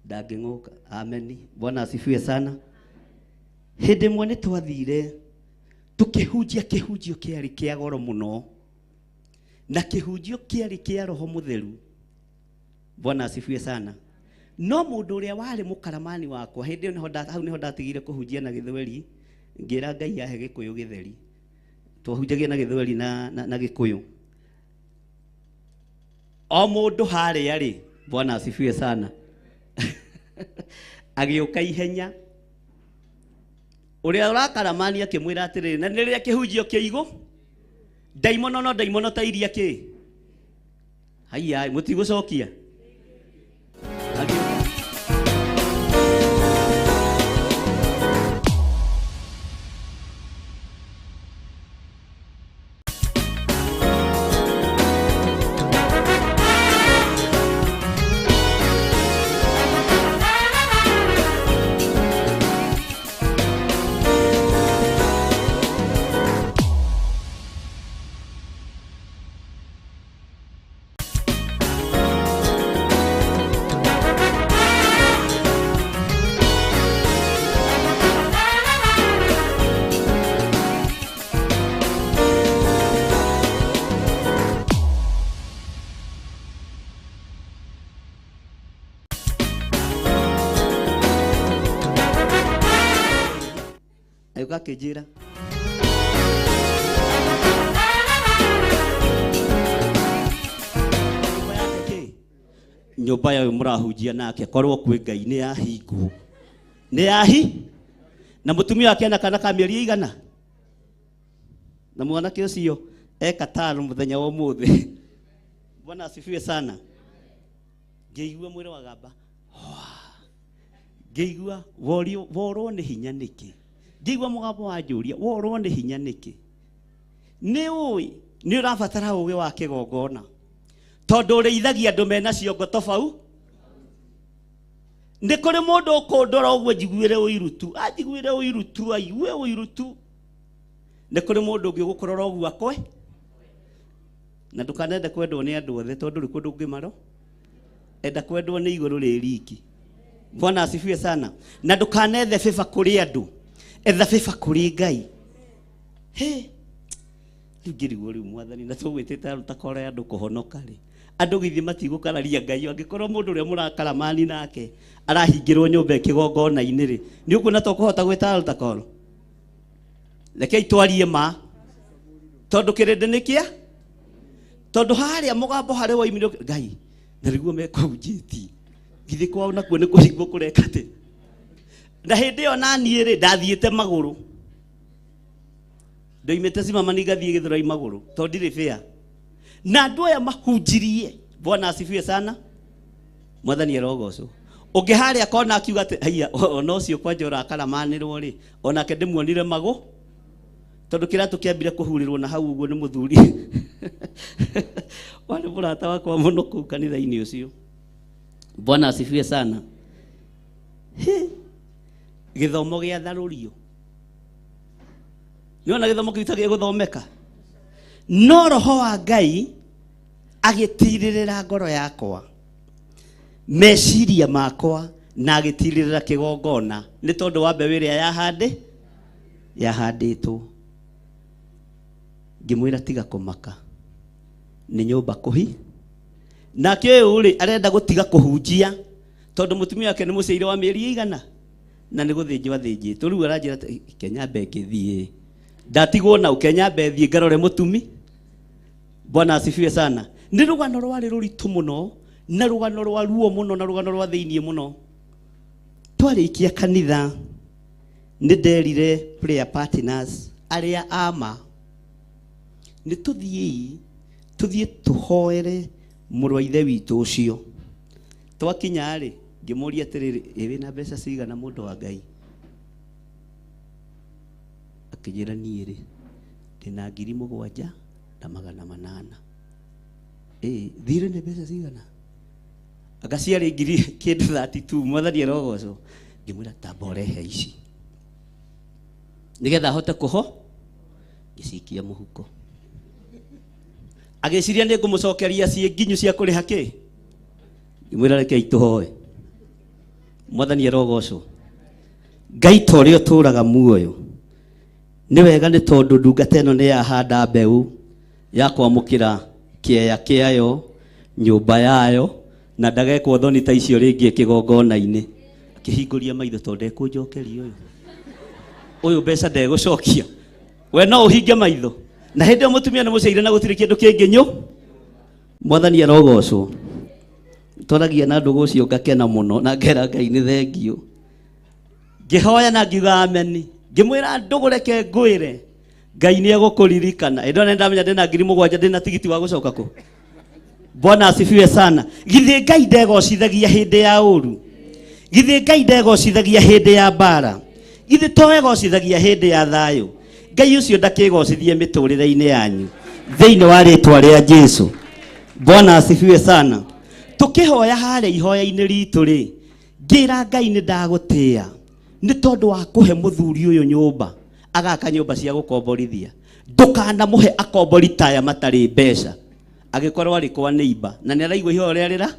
ndangĩng'ũka. Amen. Bwana asifiwe sana. Hĩndĩ ĩmwe nĩ twathire tũkĩhunjia kĩhunjio kĩarĩ kĩa goro mũno, na kĩhunjio kĩarĩ kĩa Roho Mũtheru. Bwana asifiwe sana. No mũndũ ũrĩa warĩ mũkaramani wakwa, hĩndĩ ĩyo hau nĩho ndatigire kũhunjia na Gĩthweri, ngĩra Ngai yahe Gĩkũyũ gĩtheri, twahunjagia na Gĩthweri na Gĩkũyũ. O mũndũ harĩa rĩ, Bwana asifiwe sana, agĩũka ihenya. Ũrĩa ũrakaramani akĩmwĩra atĩrĩrĩ, na nĩ rĩrĩa kĩhunjio kĩigũ, ndaimono no ndaimono ta iria kĩ Haya, mũtigũcokia. Ayuka kejira. Nyumba ya mũrahunjia nake korwo kwĩ Ngai nĩ yahingwo. Nĩ yahi? Na mũtumia wake ana kana ka mĩeri igana. Na mwanake ũcio eka tano mũthenya wa ũmũthĩ. Bwana asifiwe sana. Ngĩigua mwĩrĩ wa gamba. Ngĩigua worwo nĩ hinya nĩkĩ. Ngĩigua mũgambo wa njũria worwo nĩ hinya nĩkĩ. Nĩ ũĩ nĩ ũrabatara ũũgĩ wa kĩgongona. Tondũ ũrĩithagia andũ mena ciongo tofau. Nĩ kũrĩ mũndũ ũkũndora ũguo njiguĩre ũirutu. Anjiguĩre ũirutu, aigue ũirutu. Nĩ kũrĩ mũndũ ũngĩ ũgũkũrora ũguo akwe. Na ndũkanende kwendwo nĩ andũ othe tondũ ndũrĩ kũndũ ũngĩmaro. Enda kwendwo nĩ igũrũ rĩ riki. Bwana asifiwe sana. Na ndũkanethe bĩba kũrĩ andũ. Etha bĩba kũrĩ Ngai. He. Ngĩrigwo rĩu mwathani na tũgwĩtĩte aruta kora ya andũ kũhonoka rĩ. Andũ githĩ matigũkararia Ngai angĩkorwo mũndũ ũrĩa mũrakaramani nake arahingĩrwo nyũmba kĩgongona-inĩ rĩ. Nĩ ũkuona tũkũhota gwĩta aruta kora. Rekei twarie ma. Tondũ kĩrĩndĩ nĩ kĩa. Tondũ harĩa mũgambo harĩ woimire Ngai. Na rĩguo mekũnjĩti. Githĩ kwao nakuo nĩ kũhingwo kũreka atĩ. Na hĩndĩ ĩyo naniĩ rĩ ndathiĩte magũrũ. Ndoimĩte Simamani ngathiĩ Gĩthũrai magũrũ tondũ ndirĩ fare. Na andũ aya mahunjirie. Bwana asifiwe sana. Mwathani arogocwo. Ũngĩ harĩa kona akiuga atĩ haiya ona ũcio kwanja ũrakaramanĩrwo rĩ. Onake ndĩmuonire magũ. Tondũ kĩratũ kĩambire kũhurĩrwo na hau ũguo nĩ mũthuri. Wale mũrata wakwa mũno kũu kanitha-inĩ ũcio. Bwana asifiwe sana. Gĩthomo gĩa tharũrio. Niona gĩthomo kĩu gũthomeka. No roho wa Ngai agĩtirĩrĩra ngoro yakwa. Meciria makwa na agĩtirĩrĩra kĩgongona. Nĩ tondũ wa mbeũ ĩrĩa yahandĩtwo. Ngĩmwĩra tiga kũmaka. Nĩ nyũmba kũhi. Nake ũyũ rĩ arenda gũtiga kũhunjia. Tondũ mũtumia wake nĩ mũciari wa mĩeri igana. Na nĩ gũthĩnjwo athĩnjĩtwo. Rĩu aranjĩra Kenya mbe ngĩthiĩ. Ndatigwo na Kenya mbe thiĩ ngarore mũtumi. Bwana asifiwe sana. Nĩ rũgano rwarĩ rũritũ mũno. Na rũgano rwa ruo mũno na rũgano rwa thĩiniĩ mũno. Twarĩkia kanitha. Nĩ nderire prayer partners arĩa ama. Nĩ tũthiĩ tũhoere mũrũ wa ithe witũ ũcio. Twakinya rĩ ngĩmũria atĩrĩrĩ wĩna mbeca cigana mũndũ wa Ngai. Akĩnjĩra niĩ rĩ ndĩna 7,800. Thirĩ nĩ mbeca cigana? Agaciarĩ ngiri kĩndũ 32. Mwathani arogocwo. Ngĩmwĩra tamba ũrehe ici. Nĩgetha hote kũho gĩcikia mũhuko. Agĩciria nĩ ngũmũcokeria ciĩ nginyu cia kũrĩha kĩ. Ngĩmwĩra rekei tũhoe. Mwathani arogocwo. Ngai ta ũrĩa ũtũũraga muoyo. Nĩ wega nĩ tondũ ndungata ĩno nĩ yahanda mbeũ ya kwamũkĩra kĩeya kĩayo, nyũmba yayo, na ndagekwo thoni ta icio rĩngĩ kĩgongona-inĩ. Akĩhingũria maitho tondũ ekũnjokeria ũyũ mbeca ndegũcokia. We no ũhinge maitho. Na hĩndĩ ĩyo mũtumia nĩ mũciaire na gũtirĩ kĩndũ kĩngĩ Mwathani arogocwo. Twaragia na ndũgũ ũcio ngakena mũno na ngera Ngai nĩ thengio. Ngĩhoya na ngiuga ameni. Ngĩmwĩra ndũgũreke ngwĩre. Ngai nĩ egũkũririkana. Ĩndĩ ona ndamenya ndĩna 7,000 ndĩna tigiti wa gũcoka kũ. Bwana asifiwe sana. Githĩ Ngai ndegocithagia hĩndĩ ya ũru? Githĩ Ngai ndegocithagia hĩndĩ ya mbara? Githĩ to egocithagia hĩndĩ ya thayũ? Ngai ũcio ndakĩgocithie mĩtũrĩre-inĩ yanyu thĩinĩ wa rĩtwa rĩa Jesũ. Bwana asifiwe sana. Tũkĩhoya harĩa ihoya-inĩ ritũ rĩ, ngĩra Ngai nĩ ndagũtĩĩa nĩ tondũ wa kũhe mũthuri ũyũ nyũmba, agaka nyũmba cia gũkomborithia. Ndũkanamũhe akombori taya matarĩ mbeca, agĩkorwo arĩ kwa neighbor na nĩ araigua ihoya rĩrĩa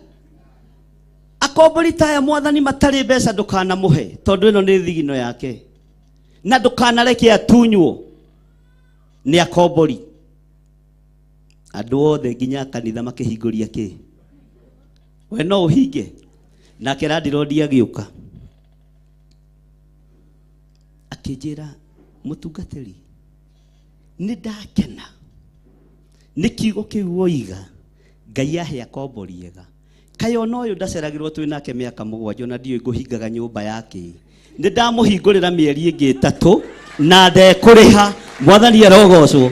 akombori taya mwathani matarĩ mbeca ndũkanamũhe, tondũ ĩno nĩ thigino yake, na ndũkanareke atunywo nĩ akombori. Andũ othe nginya kanitha makĩhingũria kĩ? We no ũhinge. Nake Landlord agĩũka akĩnjĩra, mũtungatĩri, nĩ ndakena nĩ kiugo kĩu woiga Ngai ahe akombori ega. Kaĩ ona ũyũ ndaceragĩrwo twĩ nake mĩaka 7 na ndiũĩ ngũhingaga nyũmba yake. Nĩ ndamũhingũrĩra mĩeri ĩngĩ 3 na ndekũrĩha. Mwathani arogocwo.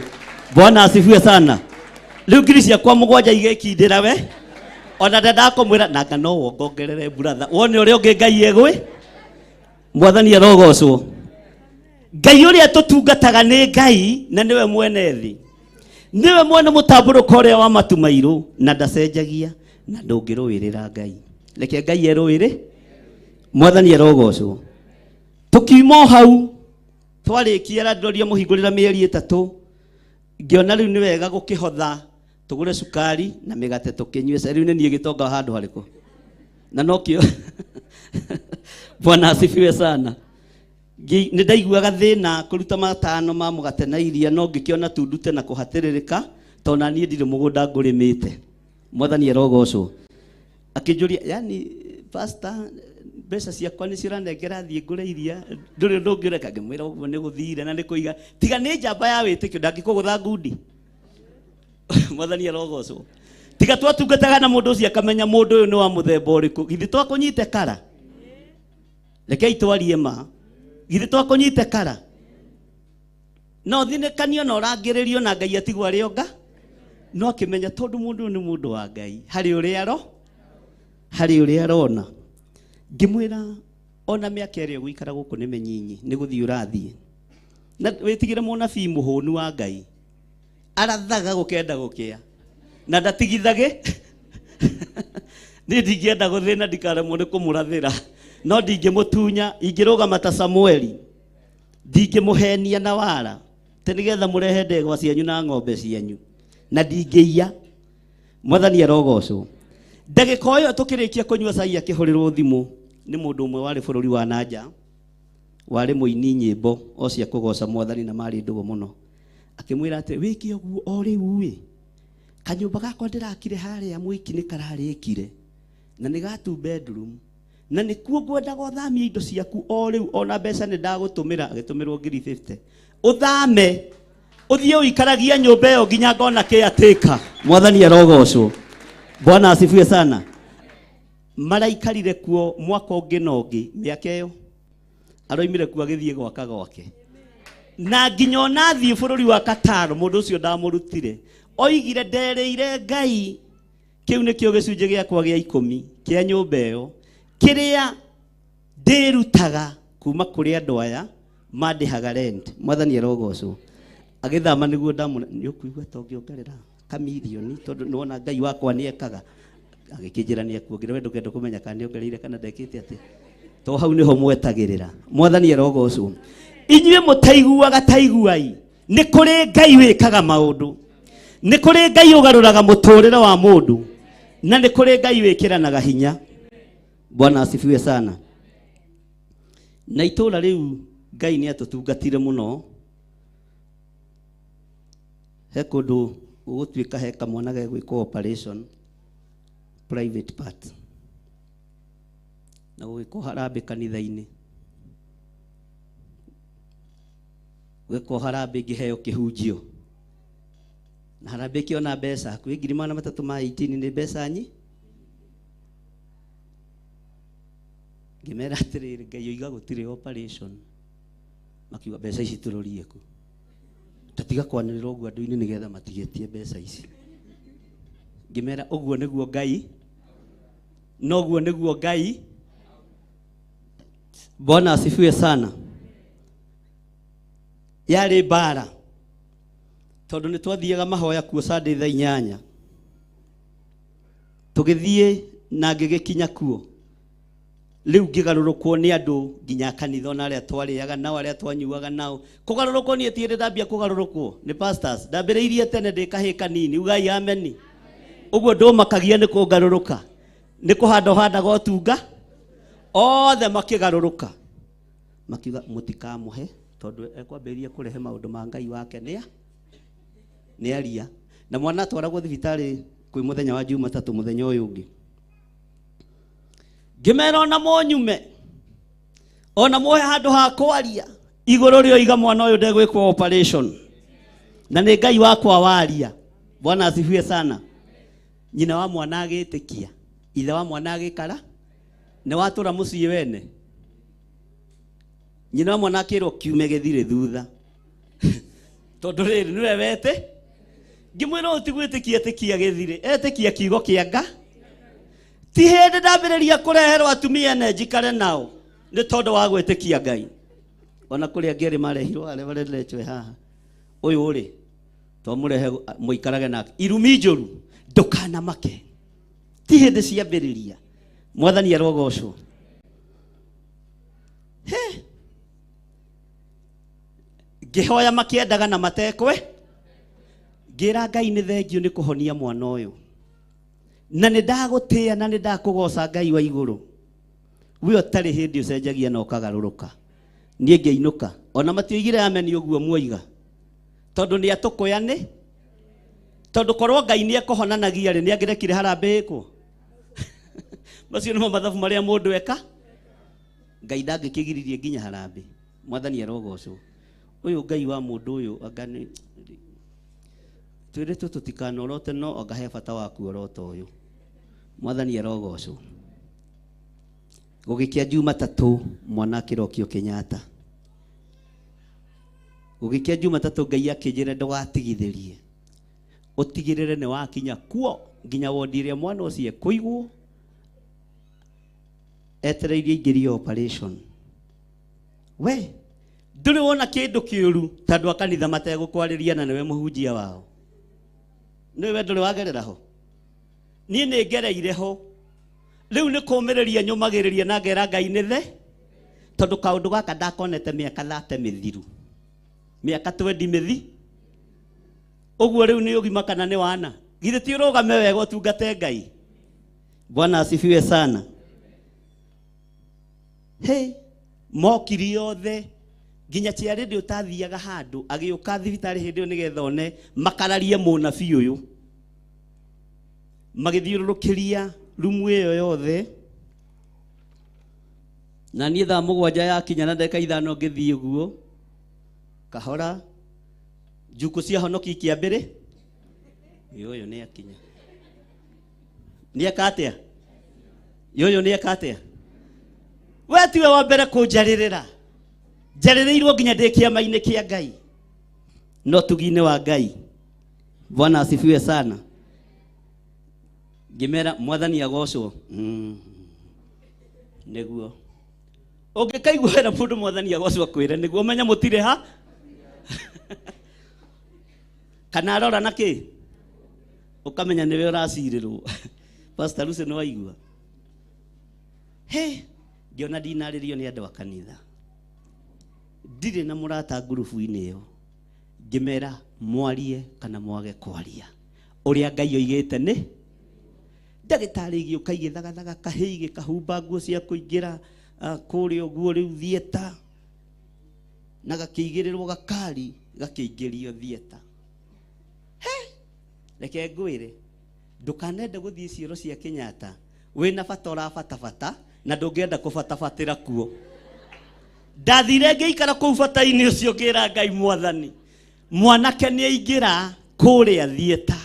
Bwana asifiwe sana. Rĩu ngiri ciakwa 7 igĩkindĩra we, ona ndakamwĩra nanga no wongongerere brother, wone ũrĩa ũngĩ Ngai egwe. Mwathani arogocwo. Ngai ũrĩa tũtungataga nĩ Ngai na nĩwe mwene thĩ, nĩwe mwene mũtambũrũko ũrĩa wa matu mairũ, na ndacenjagia na ndũngĩrũĩrĩra Ngai. Reke Ngai erũĩre. Mwathani arogocwo. Tukiuma hau twarĩkia Landlord mũhingũrĩra mĩeri 3, ngĩona rĩu nĩ wega gũkĩhotha tũgũre cukari na mĩgate tũkĩnyue. Rĩu nĩ niĩ gĩtonga handũ harĩkũ na nokĩo. Bwana asifiwe sana. Nĩ ndaiguaga thĩna kũruta 5 ma mũgate na iria, no ngĩkĩona tundute na kũhatĩrĩrĩka, tondũ na niĩ ndirĩ mũgũnda ngũrĩmĩte. Mwathani arogocwo. Akĩnjũria, yani pastor, mbeca ciakwa nĩ ciranengera thiĩ ngũre iria, ndũrĩ ũndũ ũngĩreka? Ngĩmwĩra ũguo nĩ gũthire na nĩ kũiga, tiga nĩ njamba ya wĩtĩkio, ndangĩkũgũtha ngundi. Mwathani arogocwo. Tiga twatungataga na mũndũ ũcio akamenya mũndũ ũyũ nĩ wa mũthemba ũrĩkũ. Githĩ twakũnyite kara? Rekei twarie ma. Githĩ twakũnyite kara? No thinĩkanio na ũrangĩrĩrio na Ngai atigwo arĩ onga. No akĩmenya tondũ mũndũ ũyũ nĩ mũndũ wa Ngai. Harĩ ũrĩa arona. Ngĩmwĩra ona mĩaka ĩrĩa ũgũikara gũkũ nĩ mĩnyinyi, nĩ gũthiĩ ũrathiĩ. Na wĩtigĩre mũnabii mũhũnu wa Ngai. Arathaga gũkenda gũkĩa. Na ndatigithage. Nĩ ndingĩenda gũthĩna ndikaremwo nĩ kũmũrathĩra. No ndingĩmũtunya, ingĩrũgama ta Samueli. Ndingĩmũhenia na wara. Te nĩgetha mũrehe ndegwa cianyu na ng'ombe cianyu. Na ndingĩiya. Mwathani arogocwo. Ndagĩka ĩyo tũkĩrĩkia kũnyua cai akĩhũrĩrwo thimũ nĩ mũndũ ũmwe warĩ bũrũri wa nanja, warĩ mũini nyĩmbo o cia kũgoca Mwathani na marĩ ndũgũ mũno. Akĩmwĩra atĩ wĩke ũguo o rĩu ĩ, kanyũmba gakwa ndĩrakire harĩa Mwiki nĩ kararĩkire na nĩ ga 2 bedroom, na nĩkuo ngwendaga ũthamie indo ciaku o rĩu, ona mbeca nĩ ndagũtũmĩra. Agĩtũmĩrwo 50. Ũthame ũthiĩ ũikaragia nyũmba ĩyo nginya ngona caretaker. Mwathani arogocwo. Bwana asifiwe sana. Maraikarire kuo mwaka ũngĩ na ũngĩ, mĩaka ĩyo aroimire kuo agĩthiĩ gwaka gwake. Na nginya ona thiĩ bũrũri wa Qatar, mũndũ ũcio ndamũrutire. Oigire nderĩire Ngai, kĩu nĩkĩo gĩcunjĩ gĩakwa gĩa 10 kĩa nyũmba ĩyo, kĩrĩa ndĩrutaga kuma kũrĩ andũ aya mandĩhaga rent. Mwathani arogocwo. Agĩthama nĩguo ndamũna, nĩ ũkũigua ta ũngĩongerera kamirioni, tondũ nĩwona Ngai wakwa nĩ ekaga. Agĩkĩnjĩra nĩ akuongerera, we ndũkenda kũmenya kana nĩ ongereire kana ndekĩte atĩ. To hau nĩho mwetagĩrĩra. Mwathani arogocwo. Inyuĩ mũtaiguaga taiguai. Nĩ kũrĩ Ngai wĩkaga maũndũ. Nĩ kũrĩ Ngai ũgarũraga mũtũũrĩre wa mũndũ. Na nĩ kũrĩ Ngai wĩkĩranaga hinya. Bwana asifiwe sana. Na itũũra rĩu Ngai nĩ atũtungatire mũno. He kũndũ gũgũtuĩka he kamwana gegwĩkwo operation private part, na gũgĩkwo harambĩ kanitha-inĩ. Gwĩkwo harambĩ ngĩheo kĩhunjio. Na harambĩ kĩona mbeca hakuhĩ 318 nĩ mbeca nyi. Ngĩmera atĩrĩrĩ, Ngai oiga gũtirĩ operation. Makiuga mbeca ici tũrorie ku. Tatiga kwanĩrĩra ũguo andũ-inĩ nĩgetha matigĩtie mbeca ici. ngimera uguo niguo Ngai noguo niguo Ngai. Bwana asifiwe sana. Yari bara tondu ni twathiaga mahoya kuo Sunday thaa 8 tugithie na ngigikinya kuo riu ngigarurukwo ni andu nginya kanitha na aria twariaga nao aria twanyuaga nao. Kugarurukwo ni etiire ndambia kugarurukwo ni pastors ndambiriirie tene ndikahika nini. Ugai ameni. Uguo ndumakagia ni kugaruruka ni kuhanda handaga otunga othe makigaruruka makiuga mutikamuhe tondu ekwambiria kurehe maundu ma Ngai wake ni aria na mwana twaragwo thibitari kwi muthenya wa Jumatatu muthenya uyu ungi ngimera ona monyume ona muhe handu ha kwaria iguru rio iga mwana uyu ndegwikwo operation na ni Ngai wakwa waria. Bwana asifiwe sana. Nyina wa mwana agitikia ithe wa mwana agikara ne watura mucii wene nyina wa mwana akirwo kiume githire thutha tondu riri niwe wete ngimwira utigwitikia tikia githire etikia kiugo kianga ti hindi ndambiriria kureherwo atumia ene njikare nao ni tondu wa gwitikia Ngai. Ona kuria ngeri marehirwo aria barelechwe haha uyu uri to murehe muikarage nake irumi njuru ndukana make ti hindi ciambiriria. Mwathani arogocwo. Ngihoya makiendaga na matekwe ngira Ngai ni thengio ni kuhonia mwana uyu na ni ndagutia na ni ndakugoca Ngai wa iguru. We otari hindi ucenjagia na ukagaruruka nie ngeinuka ona matioigire ameni uguo muoiga tondu ni atukoyane tondu korwo Ngai ni ekohonanagia ri ni angirekire harambe iko macio nimo mathabu maria mundu eka Ngai ndangikigiririe nginya harambe. Mwathani arogocwo. Uyu Ngai wa mundu uyu agani twire tutikanorote no agahe bata waku oroto uyu. Mwathani arogocwo. Gugikia Jumatatu mwana kirokio Kenyatta gugikia Jumatatu Ngai akinjire ndugatigithirie utigirire ni wakinya kuo nginya wodi iria mwana ucio kuigwo etereirie ingirio operation. We nduri wona kindu kiuru tondu akanitha mategukwariria na niwe muhunjia wao niwe nduri wagerera ho nie ni ngereire ho riu ni kumiriria nyumagiriria na ngera Ngai ni the tondu kaundu gaka ndakonete miaka 30 mithiru miaka 20 mithi uguo riu ni ugima kana ni wana githe ti urugame wega utungate Ngai. Bwana asifiwe sana. Mokiri othe nginya ciari ndi utathiaga handu agiuka thibitari hindi yo nigetha one makararie munabii uyu magithiururukiria rumu iyo yothe na nie thaa 7 yakinya na ndeka 5 ngithii uguo kahora juku cia honoki kiambire yoyo ni akinya ni akatia yoyo ni akatia. We tiwe wa mbere kunjaririra njaririrwo nginya ndikia maine kia Ngai no tugine wa Ngai. Bwana asifiwe sana. Ngimera Mwathani agocwo niguo ungikaigua hera mundu Mwathani agocwo kwire niguo menya mutire ha kana arora naki ukamenya niwe uracirirwo. Pastor Lucy no waigua ngiona ndinaririo ni andu a kanitha ndire na murata ngurubu-ini iyo ngimera mwarie kana mwage kwaria uria Ngai oigite ni ndagitari giuka igithagathaga kahei kahumba nguo cia kuingira kurio guo riu thieta na gakiigirirwo gakari gakiingirio thieta. Reke ngwire ndukanende guthii cioro cia Kenyatta wina bata urabatabata na ndungienda kubatabatira kuo. Ndathire ngiikara kuu bata-ini ucio ngira Ngai Mwathani mwanake ni aingira kuria thieta.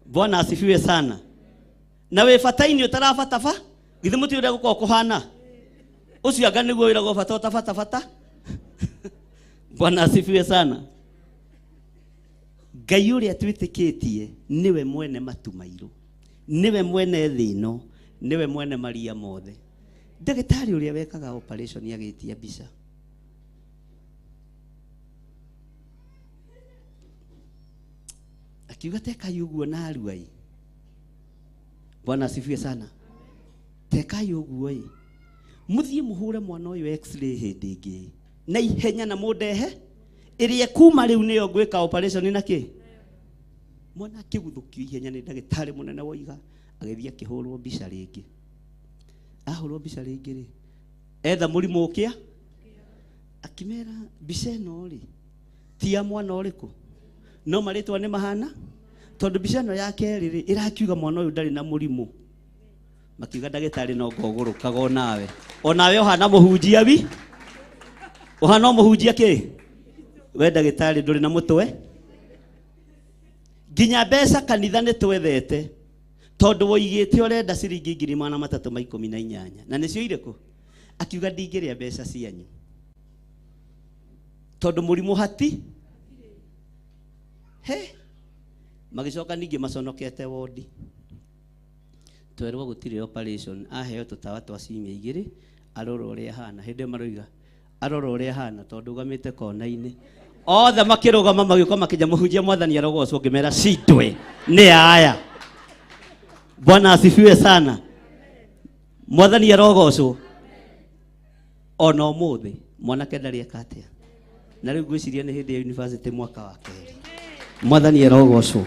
Bwana asifiwe sana. Na we bata-ini utarabataba githe muti uria guko kuhana ucio anga niguo wira go bata utabatabata. Bwana asifiwe sana. Ngai uria twitikitie niwe mwene matumairu, niwe mwene thino, niwe mwene maria mothe. Ndagitari uria wekaga operation agitia mbica, akiuga tekai uguo na aruai. Bwana asifiwe sana. Tekai uguo i muthie muhure mwana uyu x-ray hindi ingi na ihenya na mundehe iria kuma riu niyo gwika operation na ki mwana kiguthukio ihenya ni ndagitari munene woiga agithia kihurwo mbica ringi. Ahurwo mbica ringi ri etha murimu ukia akimera mbica ino ri ti ya mwana uriku no maritwa ni mahana tondu mbica ino yake ri irakiuga mwana uyu ndari na murimu. Makiuga ndagitari no ngogurukaga onawe ohana muhunjia bi ohana muhunjia ki we ndagitari nduri na mutwe. Nginya mbeca kanitha ni twethete tondu woigite urenda ciringi 318 na nicio iriku. Akiuga ndingiria mbeca cianyu tondu murimu hati he. Magicoka ningi maconokete wodi twerwo gutire operation. Aheo tutawa twa cimia igiri aroro uria hana hindi maroiga aroro uria hana tondu gamite kona-ini othe makirugama magiko makija muhunjia mwathani arogocwo ngimera cindwe ni aya. Bwana asifiwe sana. Mwathani arogocwo. Ona umuthi mwanake ndari akatia na riu gwiciria ni hindi ya university mwaka wa keri. Mwathani arogocwo.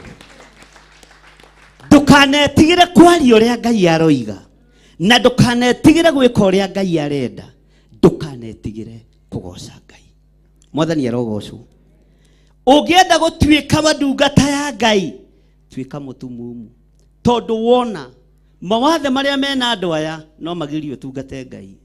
Ndukanetigire kwaria uria Ngai aroiga na ndukanetigire gwika uria Ngai arenda. Ndukanetigire kugoca Ngai. Mwathani arogocwo. Ungienda gutwika mandungata ya Ngai twika mutumumu tondu wona mawathe maria mena andu aya no magirio tungate Ngai.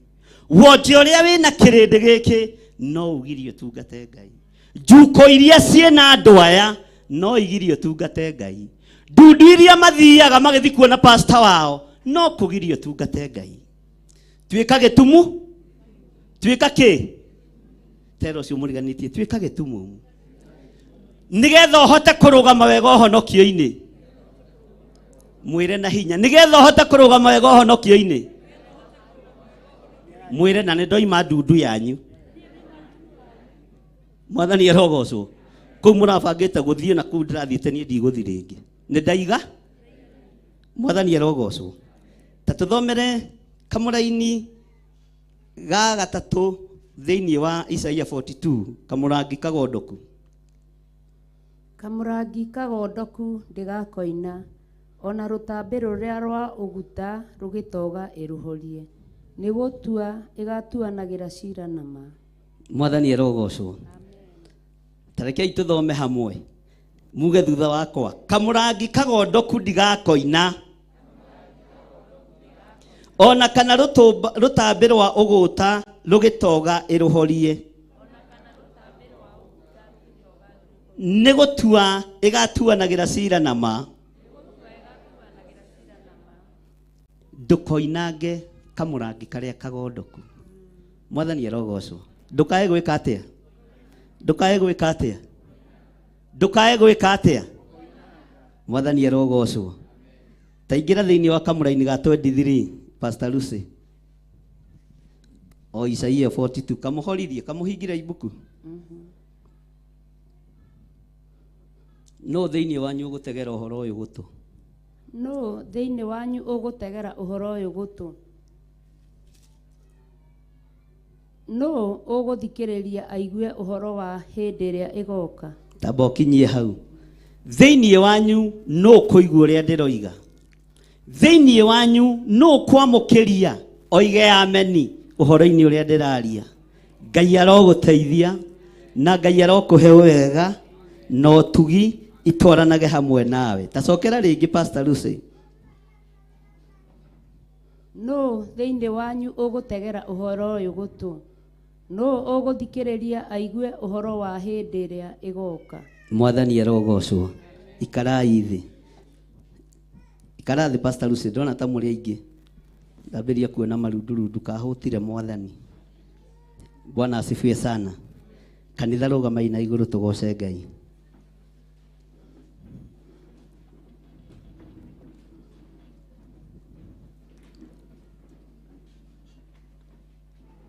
Wonje uria wina kirindi giki no ugirio tungate Ngai. Njuko iria ciena andu aya no igirio tungate Ngai. Ndudu iria mathiaga magithi kuona pastor wao no kugirio tungate Ngai. Twika gitumu twika ki tero cio muriganitie twika gitumu nigetha uhote kurugama wega uhonokio-ini. Mwire na hinya nigetha uhote kurugama wega uhonokio-ini. Mwire na ndoima ndudu yanyu. Mwathani arogocwo. Kuu murabangite guthie na kuu ndirathiite nie ndiguthi ringi ni ndaiga. Mwathani arogocwo. Ta tuthomere kamuraini ga gatatu thiini wa Isaia 42 kamurangi kagondoku. Kamurangi kagondoku ndigakoina ona rutambi ruria rwa uguta rugitoga iruhorie ni gutua igatuanagira cira na ma. Mwathani arogocwo. Tarekei tuthome hamwe muge thutha wakwa. Kamurangi kagondoku ndigakoina ona kana rutambi rwa uguta rugitoga iruhorie ni gutua igatuanagira cira na ma. Ndukoinange kamurangi karia kagondoku. Mwathani arogocwo. Ndukae gwika atia? Ndukae gwika atia? Ndukae gwika atia? Mwathani arogocwo. Taingira thiini wa kamuraini ga 23 Pastor Lucy o Isaia 42 kamuhorithie kamuhingira ibuku. No thiini wanyu gutegera uhoro uyu gutu. No thiini wanyu ugutegera uhoro uyu gutu. No uguthikiriria aigue uhoro wa hindi iria igoka. Tamba ukinyie hau. Thiini wanyu no kuigua uria ndiroiga. Thiini wanyu no kwamukiria oige ameni uhoro-ini uria ndiraria. Ngai aroguteithia na Ngai arokuhe wega no tugi itwaranage hamwe nawe. Tacokera ringi Pastor Lucy. No thiini wanyu ugutegera uhoro uyu gutu. No uguthikiriria aigue uhoro wa hindi iria igoka. Mwathani arogocwo. Ikarai thi. Ikara thi Pastor Lucy ndona ta muri aingi. Ndabiria kuona marundurundu kahutire Mwathani. Bwana asifiwe sana. Kanitha rugama ina iguru tugoce Ngai.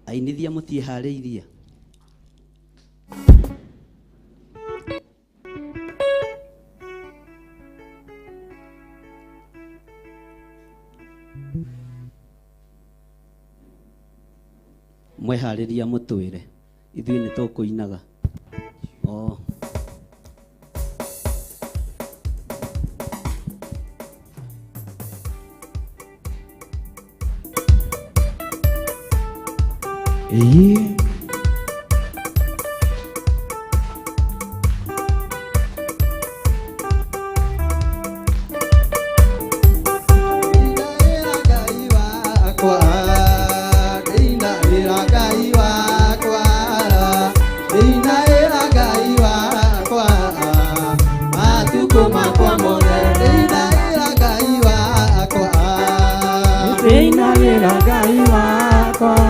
ainithia mutiharĩirie. Mweharĩria mũtwĩre ithuĩ nĩ tũkũinaga. Ngai wakwa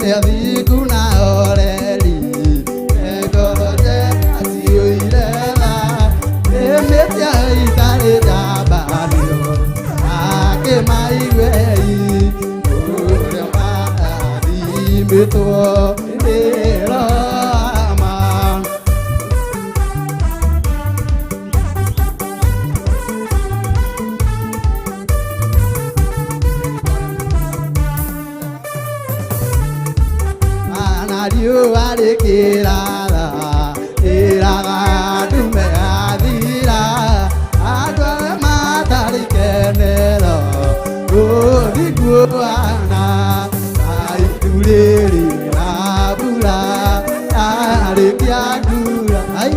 Ria thikuna oreri Ekoroje asioirela Emetia itare dabario Ake maiwei Ure maari mito Erama Anario arekirara Iraga dume adira Adwa matarikenero Godiguana Aitureri abura Arekiagura Ai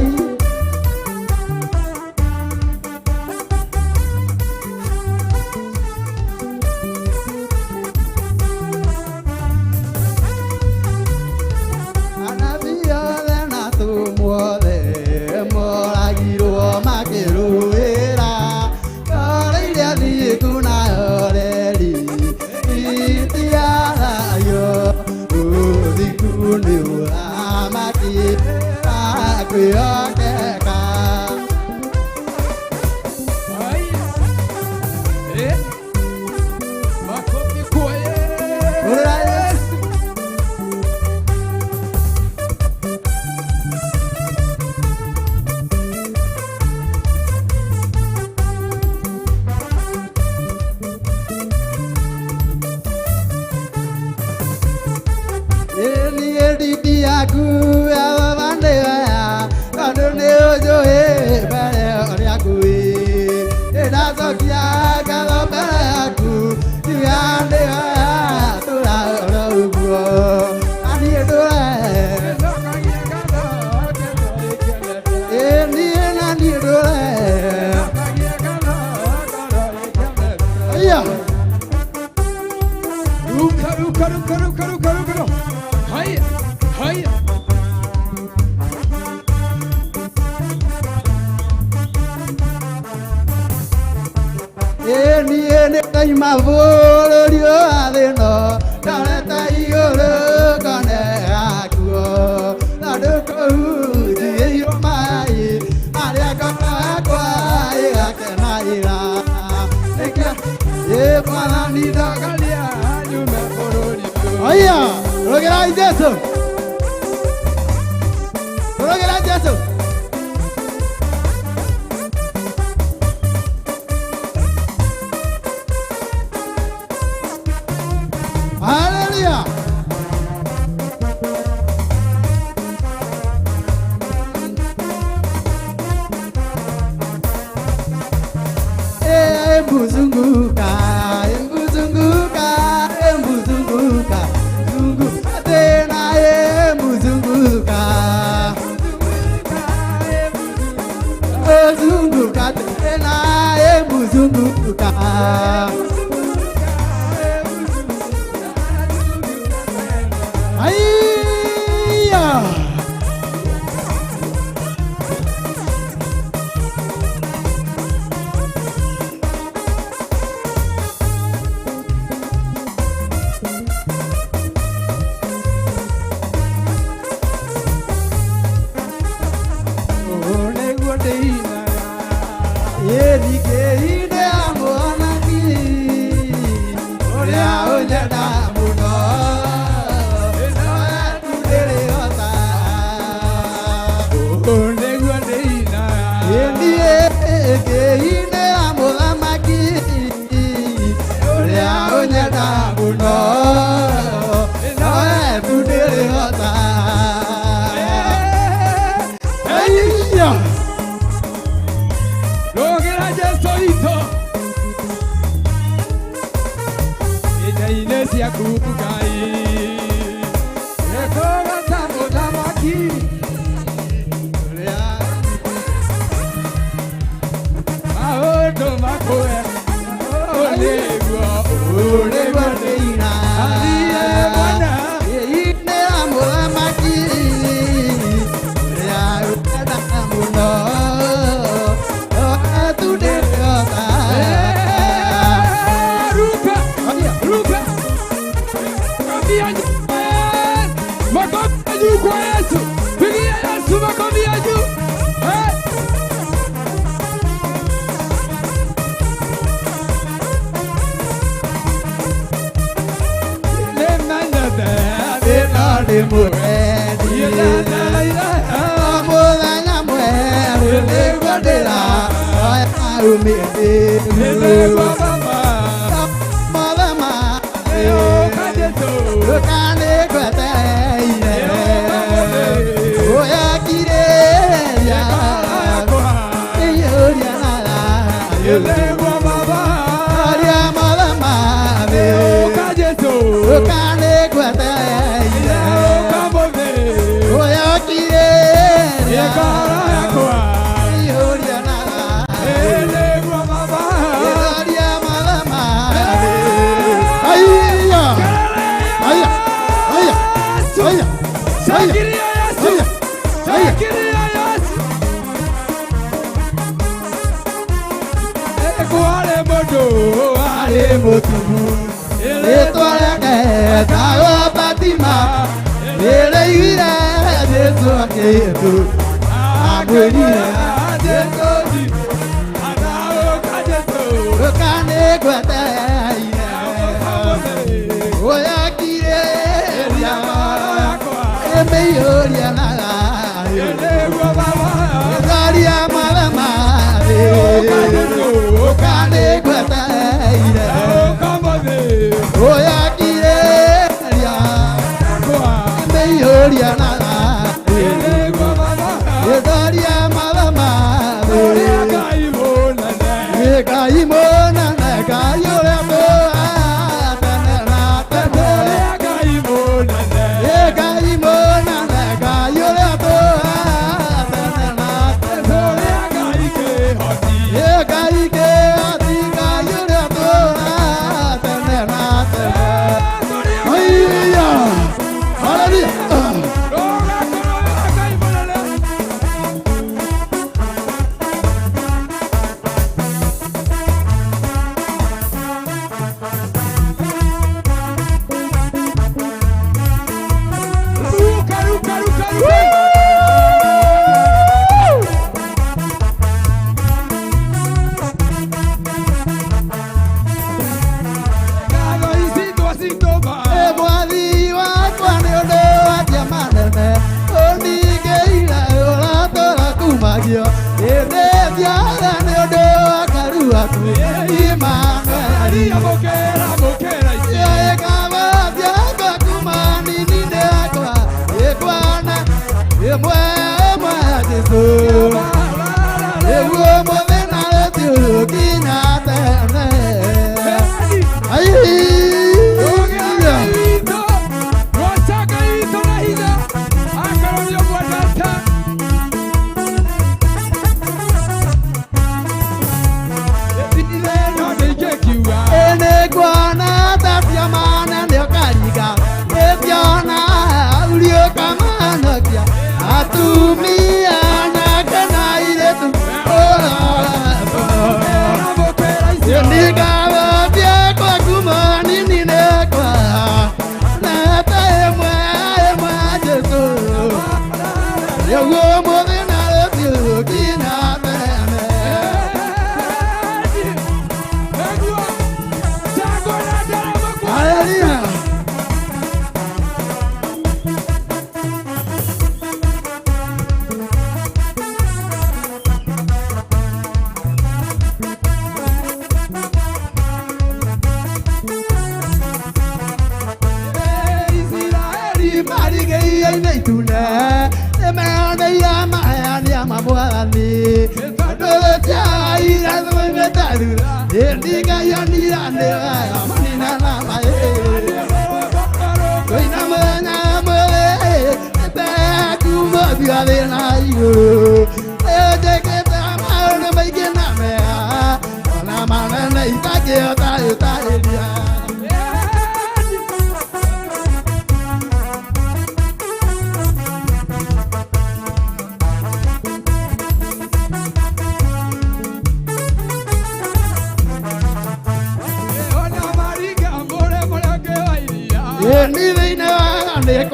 kwa Yesu. Pigia Yesu makofi ya juu.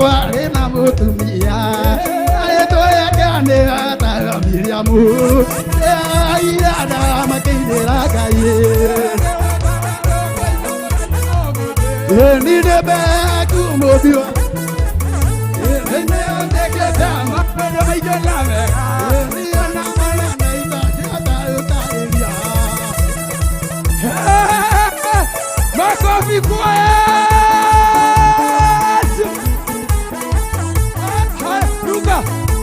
wakwa ena mutumia ayeto yakane ataga Miriamu ayada makinera kaye ni debe kumobio ene ndeketa mapendo maijolame ni ana mala naita ata elia makofi kwa Luka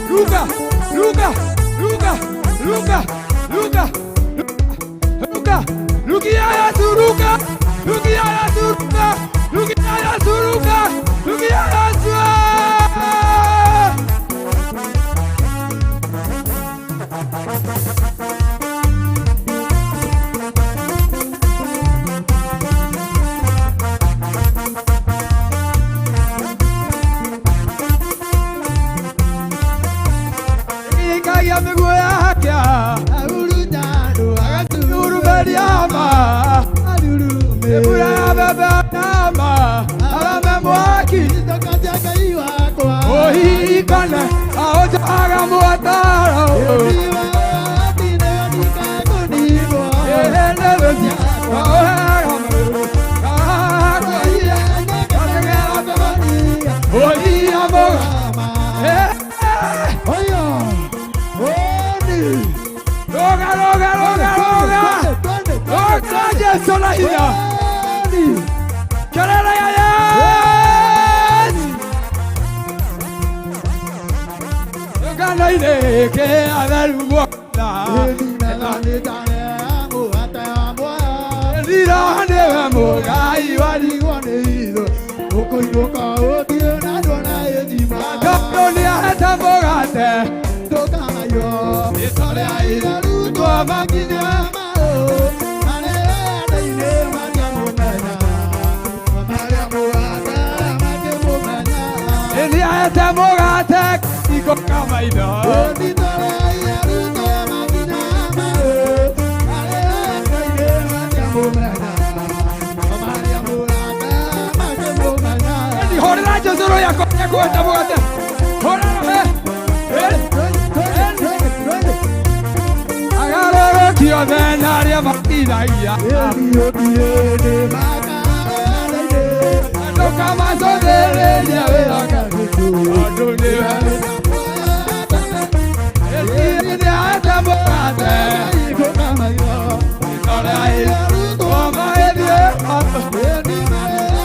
Luka Luka Luka Luka Luka Luka Lukia ya Luka Lukia ya Luka Lukia ya Luka Lukia ya ya miguu yake urujado agaturu beriama ebura baba nama alame mwaki tokati akaiwa kwa ohi kana aoja aga muataro ebiwa tine yanika kunigo ehene besia oha ohi amoga Loga, loga, loga, loga! Loga, Yesu la hia! Kelele ya Yesu! Loga na ile ke averu mwana. Elina ne tane amu ata mwa. Elina ne amu gai wali wane ido. Oko idoka odio na dona edima. Tokyo ni ata mogate. Toka yo. Isole aida. Makina mao, ale ine Mariamu mena, Mariamu ata Mariamu mena. Elia ata mogate iko kama ida. Onditore aruto makina mao, ale ine Mariamu mena, Mariamu ata Mariamu mena. Eni horra jazoro yako ata mogate. Horra me. Dio venaria mattina ia Dio tiene magare no camaso delle dia vera caruto adone e di ata morate iko kama io ora ai o mai di di Maria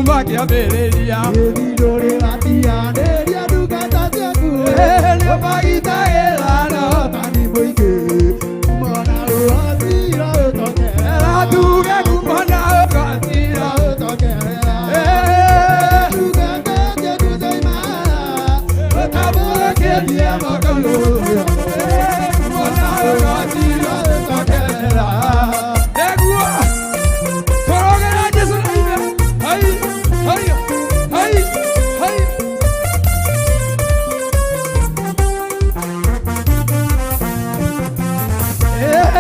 Magia bereria, dore atia deria dugata jagu, le paita elana tani boike, kumana atira toke, la duga kumana atira toke, dugata jagu zaima, otabo ke dia makalo, kumana atira toke la, degua, torogera jesu ina, hai. Hey, hey, hey.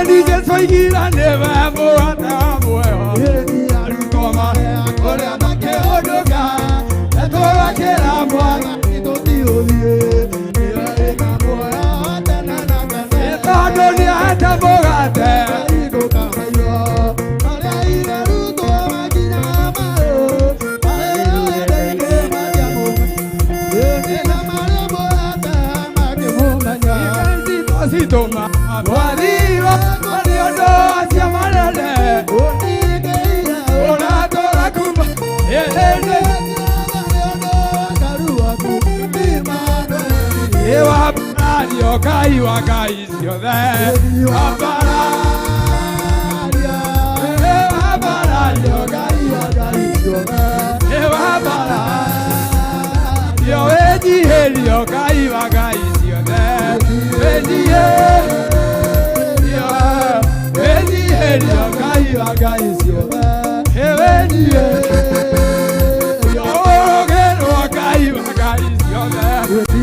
Dice soy gira neva morata mueva. Di alutoma ore amake odoga. Etora che la moa ito dio die. Ire na moa tanana kana. Eta doni ata morate. Iko kamayo. Ale ire luto magina mao. Si toma arriba cuando no hacia malale una toda cumba Eva Mario Kaiwa Kaisio de Eva Mario Kaiwa Kaisio de Eva Mario Edi Helio Kaiwa Kaisio de ngai ciothe ewe niĩ ũrũgĩrwo ngai wa ngai ciothe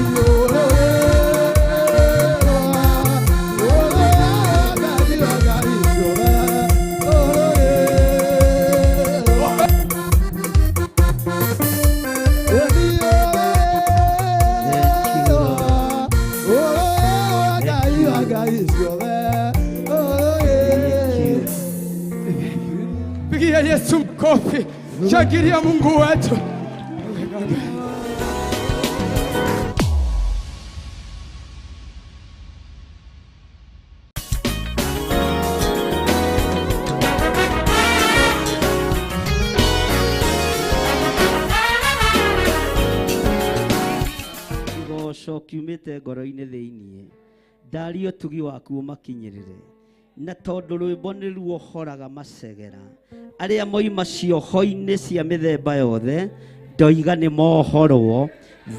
Pigia Yesu makofi, shangilia Mungu wetu. Kigoco kiumĩte ngoro-inĩ thĩinĩ, ndaria ũtugi waku ũmakinyĩrĩre, na tondũ rwĩmbo nĩruo horaga macegera, arĩa moima cioho-inĩ cia mĩthemba yothe, ndoiga nĩ mohorwo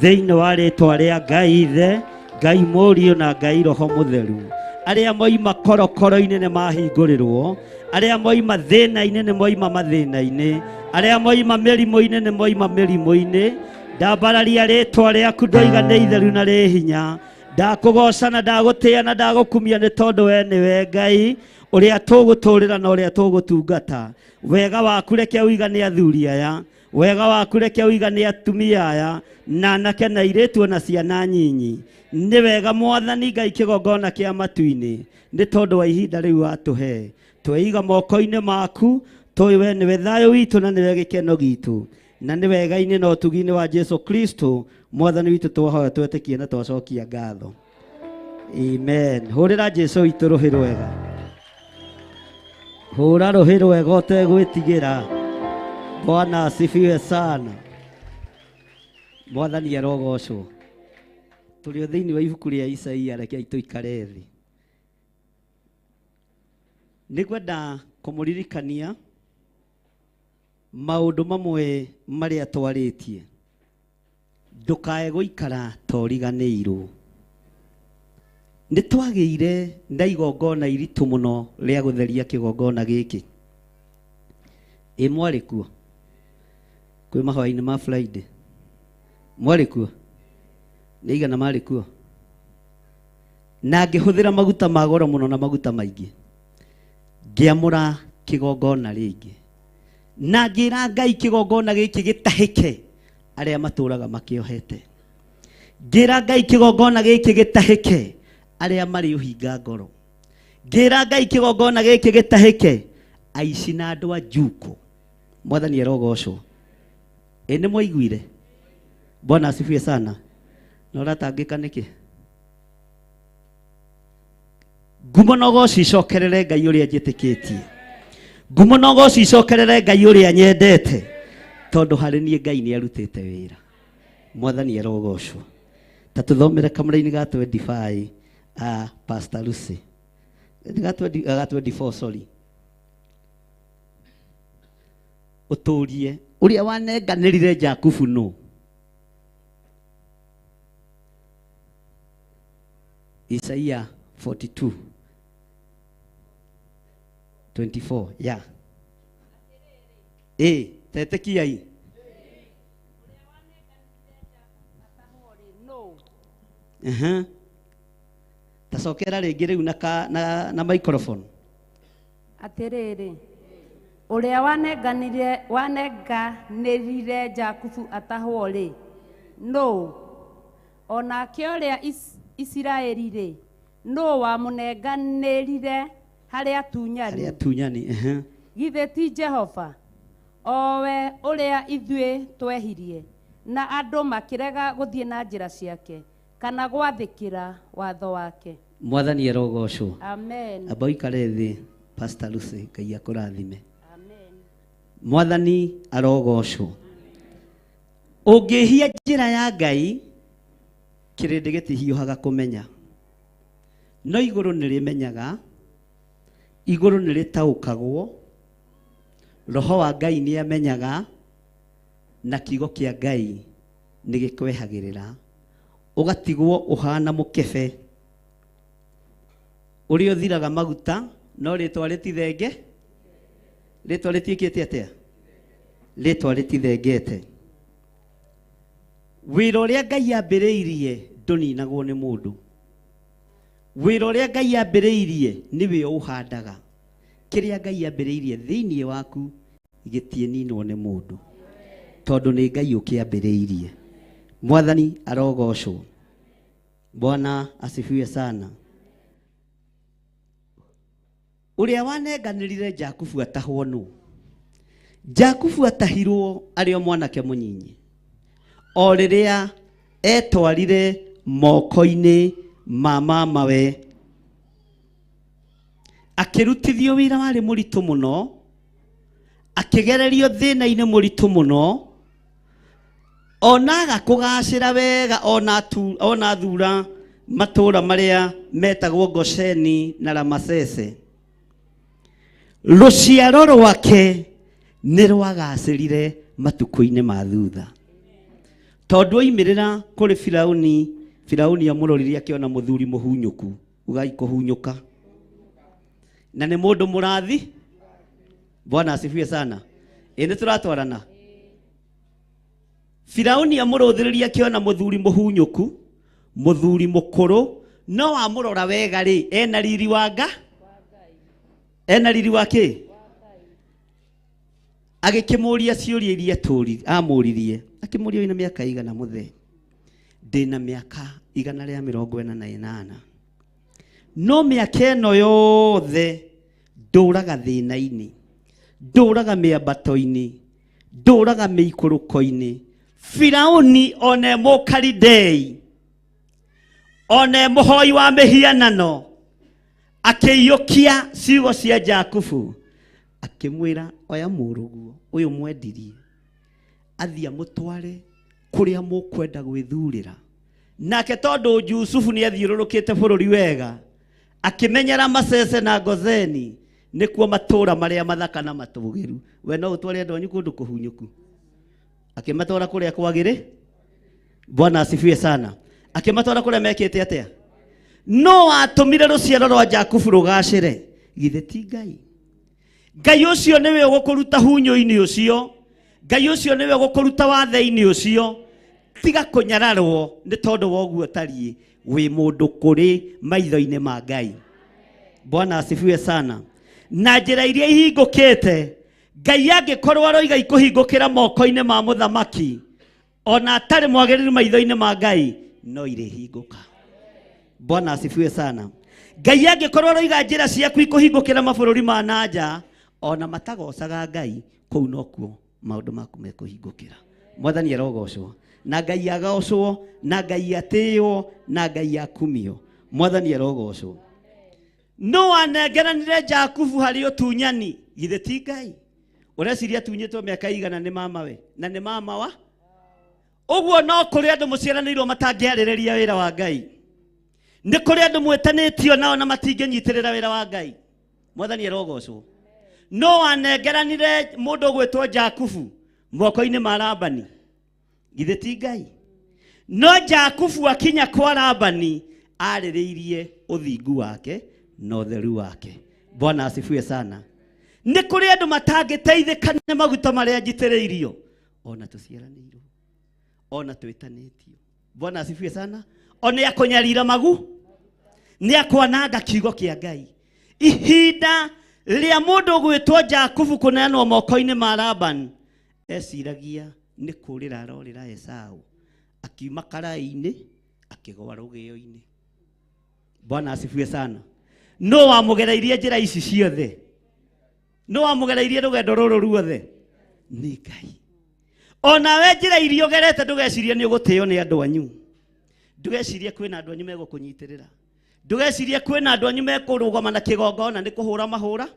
thĩinĩ wa rĩĩtwa rĩa Ngai Ithe, Ngai Mũriũ na Ngai Roho Mũtheru. Arĩa moima korokoro-inĩ nĩ mahingũrĩrwo, arĩa moima thĩna-inĩ nĩ moima mathĩna-inĩ, arĩa moima mĩrimũ-inĩ nĩ moima mĩrimũ-inĩ. Ndambararia rĩĩtwa rĩaku, ndoiga nĩ itheru na rĩ hinya. Ndakũgoca na ndagũtĩĩa na ndagũkumia nĩ tondũ we nĩwe Ngai ũrĩa tũgũtũũrĩra na ũrĩa tũgũtungata. Wega waku reke ũigane athuri aya, wega waku reke ũigane atumia aya, na anake na airĩtu na ciana nyinyi. Nĩ wega Mwathani Ngai kĩgongona kĩa matu-inĩ, nĩ tondũ wa ihinda rĩu watũhe. Tweiga moko-inĩ maku, tũĩ we nĩwe thayũ witũ na nĩwe gĩkeno gitũ, na nĩ wega-inĩ na ũtugi-inĩ wa Jesu Kristo Mwathani witũ twahoya twetĩkie na twacokia ngatho. Amen. Hũrĩra Jesu witũ rũhĩ rwega, hũra rũhĩ rwega ũtegwĩtigĩra. Bwana asifiwe sana. Mwathani arogocwo. Tũrĩ o thĩinĩ wa ibuku rĩa Isaia, rekei tũikare thĩ. Nĩngwenda kũmũririkania maũndũ mamwe marĩa twarĩtie. Ndũkae gũikara toriganĩirwo. Nĩ twagĩire na igongona iritũ mũno rĩa gũtheria kĩgongona gĩkĩ. Mwarĩ kuo kwĩ mahoya-inĩ ma Friday? Mwarĩ kuo? Nĩ igana marĩ kuo? Na ngĩhũthĩra maguta ma goro mũno na maguta maingĩ, ngĩamũra kĩgongona rĩngĩ, na ngĩra Ngai kĩgongona gĩkĩ gĩtahĩke arĩa matũraga makĩohete. Ngĩra Ngai kĩgongona gĩkĩ gĩtahĩke arĩa marĩ ũhinga ngoro. Ngĩra Ngai kĩgongona gĩkĩ gĩtahĩke aici na andũ a njuko. Mwathani arogocwo. Nĩ mwaiguire? Bwana asifiwe sana. Na ũratangĩka nĩkĩ? Ngumo no goci icokerere Ngai ũrĩa njĩtĩkĩtie. Ngumo no goci icokerere Ngai ũrĩa nyendete, tondũ harĩ niĩ Ngai nĩ arutĩte wĩra. Mwathani arogocwo. Ta tũthomere kamũra-inĩ ga 25, Pastor Lucy. Ga 24, sorry. Ũtũrie ũrĩa wanenganĩrire Jakubu no. Isaia 42 24, yeah. Tetekiai. Tacokera rĩngĩ rĩu na microphone. Atĩrĩrĩ, ũrĩa wanenganĩrire Jakubu atahwo rĩ, no. Onake ũrĩa Isiraeli-rĩ, no wamũnenganĩrire harĩa atunyani. Githĩ ti Jehova, owe ũrĩa ithuĩ twehirie, na andũ makĩrega gũthiĩ na njĩra ciake, kana gwathĩkĩra watho wake. Mwathani arogocwo. Amen. Amba ũikare thĩ, Pastor Lucy, Ngai akũrathime. Amen. Mwathani arogocwo. Ũngĩhia njĩra ya Ngai, kĩrĩndĩ gĩtihiũhaga kũmenya. No igũrũ nĩrĩmenyaga, igũrũ nĩrĩtaũkagwo, Roho wa Ngai nĩ amenyaga, na kiugo kĩa Ngai nĩgĩkwehagĩrĩra, ũgatigwo ũhana mũkebe ũrĩa ũthiraga maguta, no rĩtwa rĩtithenge. Ritwa ritiikite atia? Ritwa ritithengete. Wira uria Ngai ambiriirie nduninagwo ni mundu. Wira uria Ngai ambiriirie niwe uhandaga. Kiria Ngai ambiriirie thiini waku gitieninwo ni mundu. Tondu ni Ngai ukiambiriirie. Mwathani arogocwo. Bwana asifiwe sana. Uria wanenganirire Jakubu atahwo nu. Jakubu atahirwo ari o mwanake munyinyi. O riria etwarire moko-ini ma mamawe. Akirutithio wira wari muritu muno. Akigererio thina-ini muritu muno. Ona kugacira wega ona thura matura maria metagwo Gosheni na Ramasese. Ruciaro rwake ni rwagacirire matuko-ini ma thutha. Tondu oimirira kuri Firauni amuroririe akiona muthuri muhunyuku. Ugai kuhunyuka. Na ni mundu murathi. Bwana asifiwe sana. Ene turatwarana. Firauni amurothiririe akiona muthuri muhunyuku, muthuri mukuru, no amurora wega ri ena riri wanga. Ena riri wake. Agikimuria ciuria iria amuririe. Akimuria ina miaka igana muthe. Ndina miaka 148. No miaka eno yothe nduraga thina-ini. Nduraga miambato-ini. Nduraga miikuruko-ini. Firauni one Mukalidei. One muhoi wa mihianano. Akiyukia ciugo cia Jakubu. Akimwira oya muruguo uyu mwendirie. Athia mutware kuria mukwenda gwithurira. Nake tondu Yusufu ni athiururukite bururi wega. Akimenyera Masese na Gozeni nikuo matura maria mathaka na matugiru. We no utware ndonyu kundu kuhunyuku. Akimatwara kuria kwagire. Bwana asifiwe sana. Akimatwara kuria mekite atia? No atumire ruciaro rwa Jakubu rugacire. Githe ti Ngai. Ngai ucio niwe ugukuruta hunyo-ini ucio. Ngai ucio niwe ugukuruta wathe-ini ucio. Tiga kunyararwo ni tondu woguo tarie wi mundu kuri maitho-ini ma Ngai. Bwana asifiwe sana. Na njira iria ihingukite Ngai angikorwo aroiga ikuhingukira moko-ini ma muthamaki ona atari mwagiriru maitho-ini ma Ngai no irihinguka. Bwana asifiwe sana. Ngai angikorwo aroiga njira ciaku ikuhingukira mabururi ma nanja ona matagocaga Ngai kou nokuo maundu maku mekuhingukira. Mwathani arogocwo. Na Ngai agocwo, na Ngai atĩo, na Ngai akumio. Mwathani arogocwo. No anengeranire Jakubu hari utunyani. Githe ti Ngai. Ureciria tunyitwo miaka igana ni mamawe na ni mama wa. Uguo no kuri andu muciaranirwo matangiarĩrĩria wĩra wa Ngai. Ni kuri andu mwetanĩtio nao na matingĩnyitirĩra wĩra wa Ngai. Mwathani arogocwo. No anengeranire mundu gwĩtwo Jakubu moko-ini ma Labani. Githe ti Ngai. No Jakubu akinya kwa Labani arĩrĩirie uthingu wake na utheru wake. Bwana asifiwe sana. Ni kuri andu matangĩteithĩka nĩ maguta maria njitĩrĩirio ona tuciaranĩirwo ona twĩtanĩtio. Bwana asifiwe sana. Ona akunyarira magu ni akwananga kiugo kia Ngai. Ihinda ria mundu gwĩtwo Jakubu kuneanwo moko-ini ma Labani eciragia ni kurira arorira Esau akiuma karai-ini akigwa rũgĩo-ini. Bwana asifiwe sana. No wamugereirie njira ici ciothe. No wamugereirie rũgendo rũrũ ruothe ni Ngai. Ona we njira iria ugerete ndugecirie ni ugutĩo ni andu anyu. Ndugecirie kwĩna andu anyu megũkũnyitĩrĩra. Ndugecirie kwĩna andu anyu mekurugama na kĩgongona ni kuhura mahura.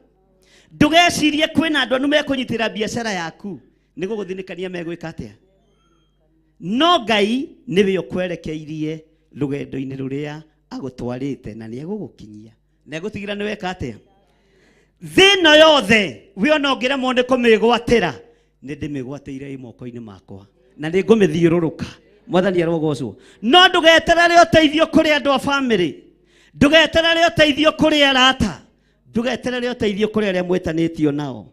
Ndugecirie kwĩna andu anyu mekũnyitĩrĩra biacara yaku ni gũgũthinĩkania megwĩka atĩa. No Ngai niwe ukwerekeirie rũgendo-ini rũrĩa agũtwarĩte na ni egũgũkinyia. Na egũtigira ni weka atĩa. Thina yothe we ona ũngĩremwo nĩ kũmĩgwatĩra nĩ ndĩmĩgwatĩire moko-ini makwa na nĩ ngũmĩthiũrũrũka. Mwathani arogocwo. No ndũgeterere ũteithio kũrĩ andũ a family. Ndũgeterere ũteithio kũrĩ arata. Ndũgeterere ũteithio kũrĩ arĩa mwetanĩtio nao.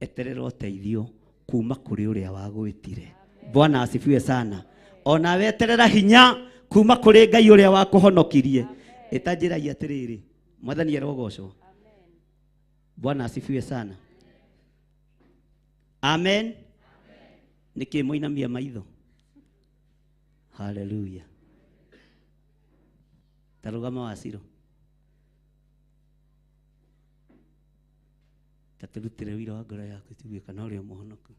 eterera ũteithio kuma kũrĩ ũrĩa wagwĩtire. Bwana asifiwe sana. Ona weterera hinya kuma kũrĩ Ngai ũrĩa wakũhonokirie. Itanjĩragia atĩrĩrĩ, Mwathani arogocwo. Bwana asifiwe sana. Amen. Nĩkĩ mũinamia maitho? Hallelujah. Tarugama Wasiro. Taturutire wira wa ngoro yaku tuge kana ũrĩa mũhonoku.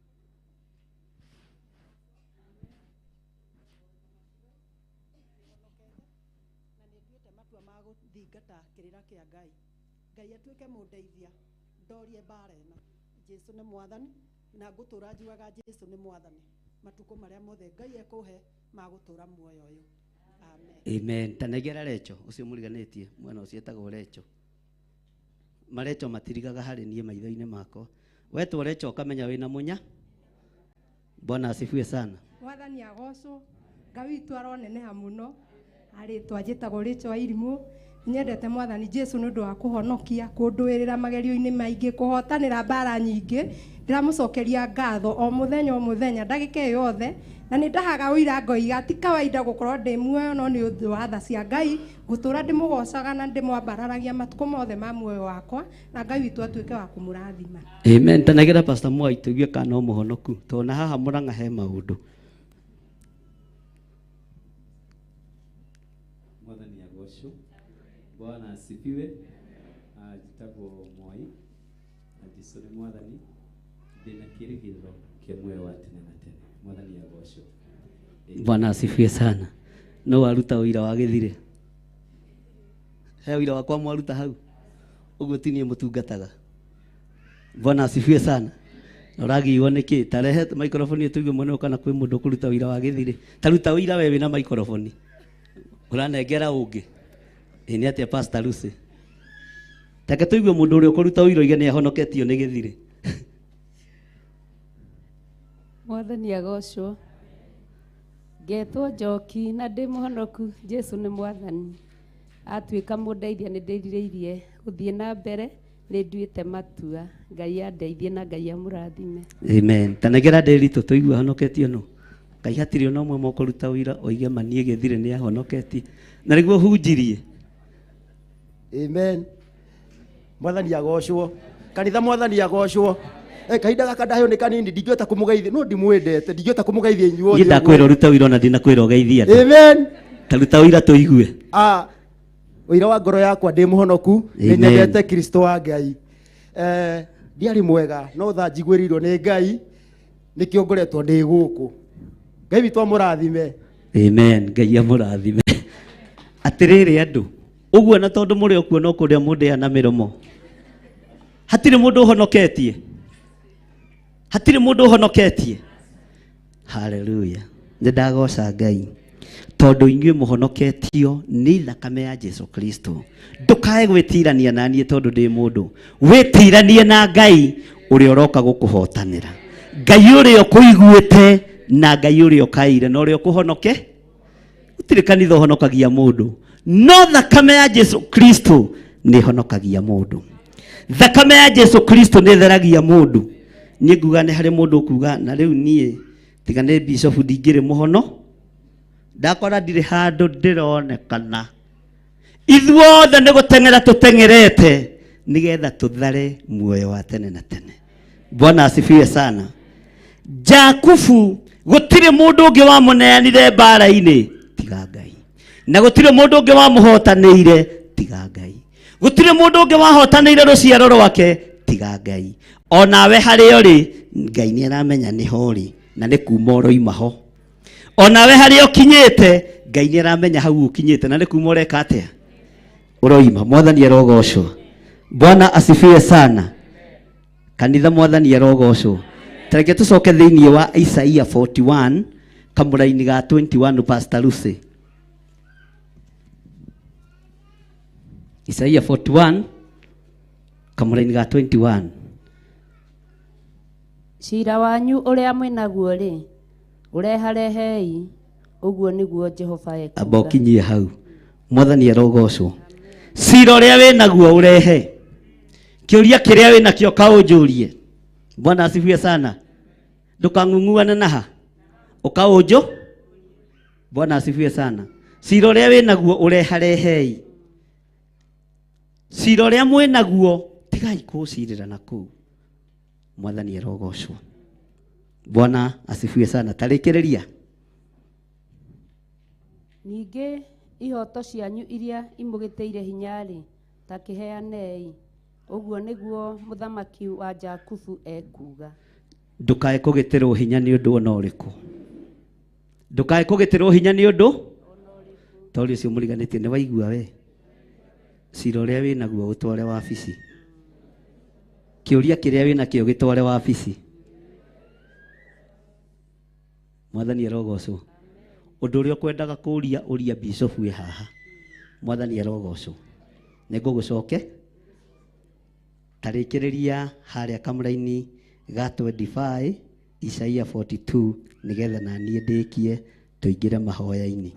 Na nĩnduĩte matua ma gũthingata kĩrĩra kĩa Ngai. Ngai atuĩke mũndeithia ndorie mbara ĩno. Jesu nĩ mwathani na ngũtũra njugaga Jesu nĩ mwathani. Matukũ marĩa mothe Ngai ekũhe ma gũtũra muoyo ũyũ. Amen. Amen. Tanegera Recho ucio mũriganĩtie mwena ũcio etagwo Recho. Marecho matirigaga harĩ niĩ maitho-inĩ makwa. Wetwo Recho ukamenya wĩna munya. Bwana asifiwe sana. Mwathani agocwo. Ngai witũ aroneneha mũno. Arĩtwa njĩtagwo Rachel Wairimu. Nyendete Mwathani Jesu nĩ ũndũ wa kũhonokia, kũndũĩrĩra magerio-inĩ maingĩ, kũhotanĩra mbara nyingĩ. Ndĩramũcokeria ngatho o mũthenya ndagĩka ĩyo yothe. Na nĩ ndahaga ũira ngoiga ti kawaida gũkorwo ndĩ muoyo no nĩ ũndũ wa tha cia Ngai. Ngũtũra ndĩmũgocaga na ndĩmwambararagia matukũ mothe ma muoyo wakwa. Na Ngai witũ atuĩke wa kũmũrathima. Amen. Tanegera Pastor Mwai tũigue kana mũhonoku. Tona haha Mũrang'a he maũndũ. Mwathani agocwo. Bwana asifiwe. Njĩtagwo Mwai. Na Jesũ nĩ Mwathani. Ndĩna kĩĩrĩgĩrĩro kĩa muoyo wa tene na tene. Mwathani agocwo. Bwana asifiwe sana. No waruta ũira wa gĩthire. He ũira wakwa mwaruta hau. Ũguo ti niĩ mũtungataga. Bwana asifiwe sana. Ũragiigwo nĩkĩ? Tarehe microphone tũigue mwena kana kwĩ mũndũ kũruta ũira wa gĩthire. Taruta ũira wewe na microphone. Ũranengera ũngĩ. Nĩ atĩa Pastor Lucy? Take tũigue mũndũ ũrĩa ũkũruta ũira oige nĩ ahonoketio nĩ gĩthire. Mwathani agocwo. Ngetwo Njoki na ndĩ mũhonoku. Jesu nĩ Mwathani. Atuĩka mũndeithia nĩ ndĩrirĩirie gũthiĩ na mbere. Nĩ nduĩte matua. Ngai andeithie na Ngai amũrathime. Amen. Tanegera Ndĩritũ tũigue ahonoketio no. Ngai hatirĩ ona ũmwe mũkũruta ũira oige manie gĩthire nĩ ahonoketie. Na nĩguo hunjirie. Amen. Mwathani agocwo. Kanitha Mwathani agocwo. Kahinda gaka ndayo nĩ kanini ndingĩhota kũmũgeithia no ndimwendete ndingĩhota kũmũgeithia inyuothe. Ndakwĩra ũruta ũira ona ndinakwĩra ũgeithie andũ. Amen. Taruta ũira tũigue. Ũira wa ngoro yakwa ndĩ mũhonoku nĩ nyendete Kristo wa Ngai. Ndiarĩ mwega no tha njiguĩrĩirwo nĩ Ngai nĩkĩo ngoretwo ndĩ gũkũ. Ngai witũ amũrathime. Amen. Ngai amũrathime. Atĩrĩrĩ andũ ũguo na tondũ mũrĩ okuo no kũrĩa mũndũ ana mĩromo. Hatirĩ mũndũ ũhonoketie. Hatirĩ mũndũ ũhonoketie. Hallelujah. Nĩ ndagoca Ngai tondũ inyuĩ mũhonoketio nĩ thakame ya Jesu Kristo. Ndũkae gwĩtirania na niĩ tondũ ndĩ mũndũ. Wĩtiranie na Ngai ũrĩa ũroka gũkũhotanĩra. Ngai ũrĩa ũkũiguĩte na Ngai ũrĩa ũkaire na ũrĩa ũkũhonoke. Gũtirĩ kanitha ũhonokagia mũndũ. No thakame ya Jesu Kristo nĩ honokagia mũndũ. Thakame ya Jesu Kristo nĩ theragia mũndũ. Niĩ nguga nĩ harĩ mũndũ kuga na rĩu niĩ tiga nĩ bishop ndingĩrĩ mũhono. Ndakora ndirĩ handũ ndĩronekana. Ithuothe nĩ gũteng'era tũteng'erete nĩgetha tũthare muoyo wa tene na tene. Bwana asifiwe sana. Jakubu gũtirĩ mũndũ ũngĩ wamũneanire mbara-inĩ tiga Ngai. Na gũtirĩ mũndũ ũngĩ wamũhotanĩire tiga Ngai. Gũtirĩ mũndũ ũngĩ wahotanĩire rũciaro rwake tiga Ngai. Onawe harĩa ũrĩ Ngai nĩ aramenya nĩ hori na nĩ kuma ũroima ho. Onawe harĩa ũkinyĩte Ngai nĩ aramenya hau ũkinyĩte na nĩ kuma ũreka atĩa ũroima. Mwathani arogocwo. Bwana asifiwe sana. Kanitha Mwathani arogocwo. Tareke tũcoke thĩinĩ wa Isaia 41 kamũra-inĩ ga 21 Pastor Lucy. Isaia 41 kamũra-inĩ ga 21. Cira wanyu ũrĩa mwĩnaguo rĩ ũreharehei ũguo nĩguo Jehova ekuuga. Abokinyie hau. Mwathani arogocwo. Cira ũrĩa wĩnaguo ũrehe. Kĩũria kĩrĩa wĩnakĩo kaũnjũrie. Bwana asifiwe sana. Ndukang'ung'uane naha ukaunjo. Bwana asifiwe sana. Cira ũrĩa wĩ naguo ũreharehei. Cira ũrĩa mwĩ naguo tigai kũcirĩra na kũu. Mwathani arogocwo. Bwana asifiwe sana. Tarĩkĩrĩria. Ningĩ ihoto cianyu iria imũgĩtĩire hinya-rĩ, ta kĩheanei. Ũguo nĩguo mũthamaki wa Jakubu ekuga. Ndũkae kũgĩtĩrwo hinya nĩ ũndũ ona ũrĩkũ. Ndũkae kũgĩtĩrwo hinya nĩ ũndũ tori ũcio mũriganĩtie nĩ waigua we. Cira ũrĩa wĩ naguo ũtware wabici. Kĩũria kĩrĩa wĩ nakĩo gĩtware wabici. Mwathani arogocwo. Ũndũ ũrĩa ũkwendaga kũũria ũria bishop wĩ haha. Mwathani arogocwo. Nĩngũgũcoke. Tarĩkĩrĩria harĩa kamũra-inĩ ga 25 Isaia 42 nĩgetha na niĩ ndĩkie tũingĩre mahoya-inĩ.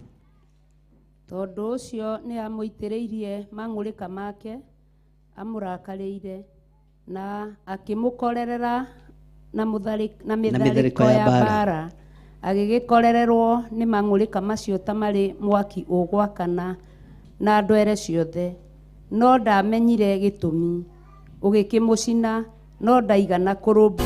Tondũ ũcio nĩ amũitĩrĩirie mang'ũrĩka make, amũrakarĩire na akĩmũkorerera na mĩtharĩko ya mbara. Agĩgĩkorererwo nĩ mang'ũrĩka macio ta marĩ mwaki ũgwakana na ndwere ciothe. No ndamenyire gĩtũmi. Ũgĩkĩmũcina no ndaigana kũrũmba.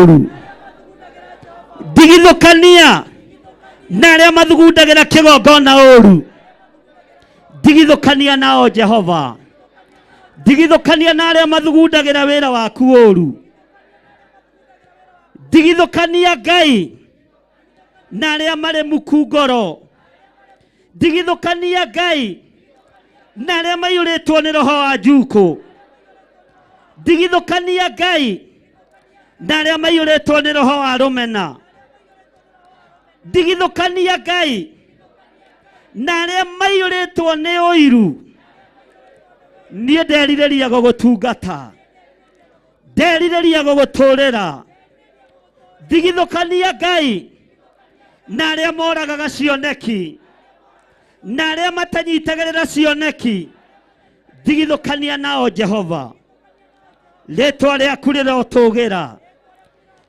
ũru, ndigithũkania na arĩa mathugundagĩra kĩgongona ũru, ndigithũkania nao Jehova, ndigithũkania na arĩa mathugundagĩra wĩra waku ũru, ndigithũkania Ngai na arĩa marĩ muku ngoro, ndigithũkania Ngai na arĩa maiyũrĩtwo nĩ roho wa njuku, ndigithũkania Ngai na arĩa maiyũrĩtwo nĩ roho wa rũmena, ndigithũkania Ngai na arĩa maiyũrĩtwo nĩ ũiru. Niĩ nderirĩria gũgũtungata, nderirĩria gũgũtũũrĩra, ndigithũkania Ngai na arĩa moragaga cioneki na arĩa matanyitagĩrĩra cioneki, ndigithũkania nao Jehova. Rĩĩtwa rĩaku rĩrotũũgĩra,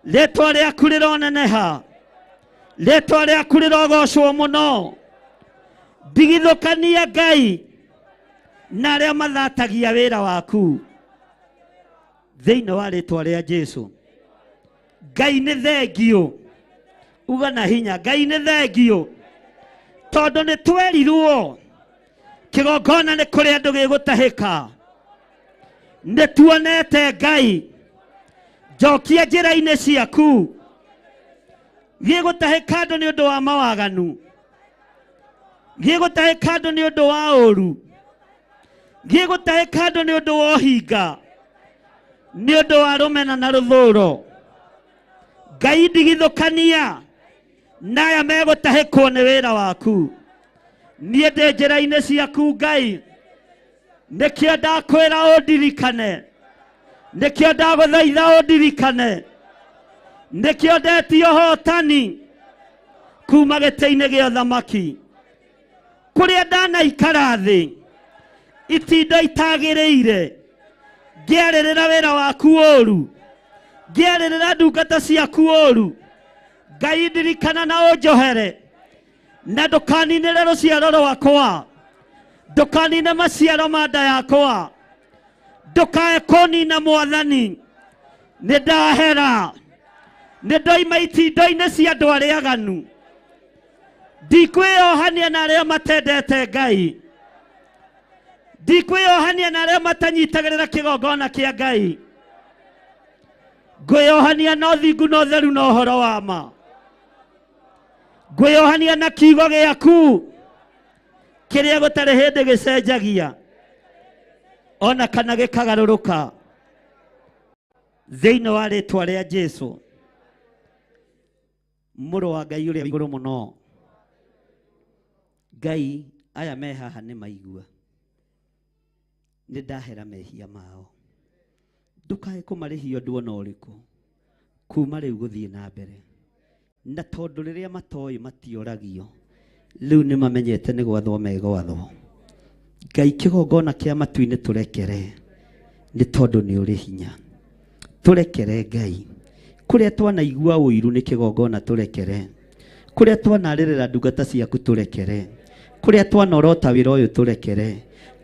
rĩĩtwa rĩaku rĩroneneha, rĩĩtwa rĩaku rĩrogocwo mũno, ndigithũkania Ngai na arĩa mathatagia wĩra waku thĩinĩ wa rĩĩtwa rĩa Jesũ. Ngai nĩ thengio, uga na hinya, Ngai nĩ thengio, tondũ nĩ twerirwo kĩgongona nĩ kũrĩ andũ gĩgũtahĩka. Nĩ tuonete Ngai, njokia njĩra-inĩ ciaku, gĩgũtahĩka andũ nĩ ũndũ wa mawaganu, gĩgũtahĩka andũ nĩ ũndũ wa ũru, gĩgũtahĩka andũ nĩ ũndũ wa ũhinga, nĩ ũndũ wa rũmena na rũthũũro. Ngai ndigithũkania na aya megũtahĩkwo nĩ wĩra waku. Niĩ ndĩ njĩra-inĩ ciaku Ngai, nĩkĩo ndakwĩra ũndirikane, nĩkĩo ndagũthaitha ũndirikane, nĩkĩo ndetio hotani kuma gĩtĩ-inĩ gĩa ũthamaki, kũrĩa ndanaikara thĩ itindo itagĩrĩire, ngĩarĩrĩra wĩra waku ũru, ngĩarĩrĩra ndungata ciaku ũru. Ngai ndirikana na ũnjohere, na ndũkaninĩre rũciaro rwakwa, ndũkanine maciaro ma nda yakwa, ndũkae kũnina Mwathani. Nĩ ndahera, nĩ ndoima itindo-inĩ cia andũ arĩa aganu, ndikwĩyohania na arĩa matendete Ngai, ndikwĩyohania na arĩa matanyitagĩrĩra kĩgongona kĩa Ngai, ngwĩyohania na ũthingu na ũtheru na ũhoro wa ma, ngwĩyohania na kiugo gĩaku kĩrĩa gũtarĩ hĩndĩ gĩcenjagia ona kana gĩkagarũrũka, thĩinĩ wa rĩĩtwa rĩa Jesũ, mũrũ wa Ngai ũrĩa igũrũ mũno. Ngai, aya me haha nĩ maigua, nĩ ndahera mehia mao, ndũkae kũmarĩhia ũndũ ona ũrĩkũ kuma rĩu gũthiĩ na mbere, na tondũ rĩrĩa matoĩ matioragio, rĩu nĩ mamenyete nĩ gwathwo megwathwo. Ngai, kĩgongona kĩa matu-inĩ tũrekere, nĩ tondũ nĩ ũrĩ hinya. Tũrekere Ngai, kũrĩa twanaigua ũiru nĩ kĩgongona tũrekere, kũrĩa twanarĩrĩra ndungata ciaku tũrekere, kũrĩa twanorota wĩra ũyũ tũrekere,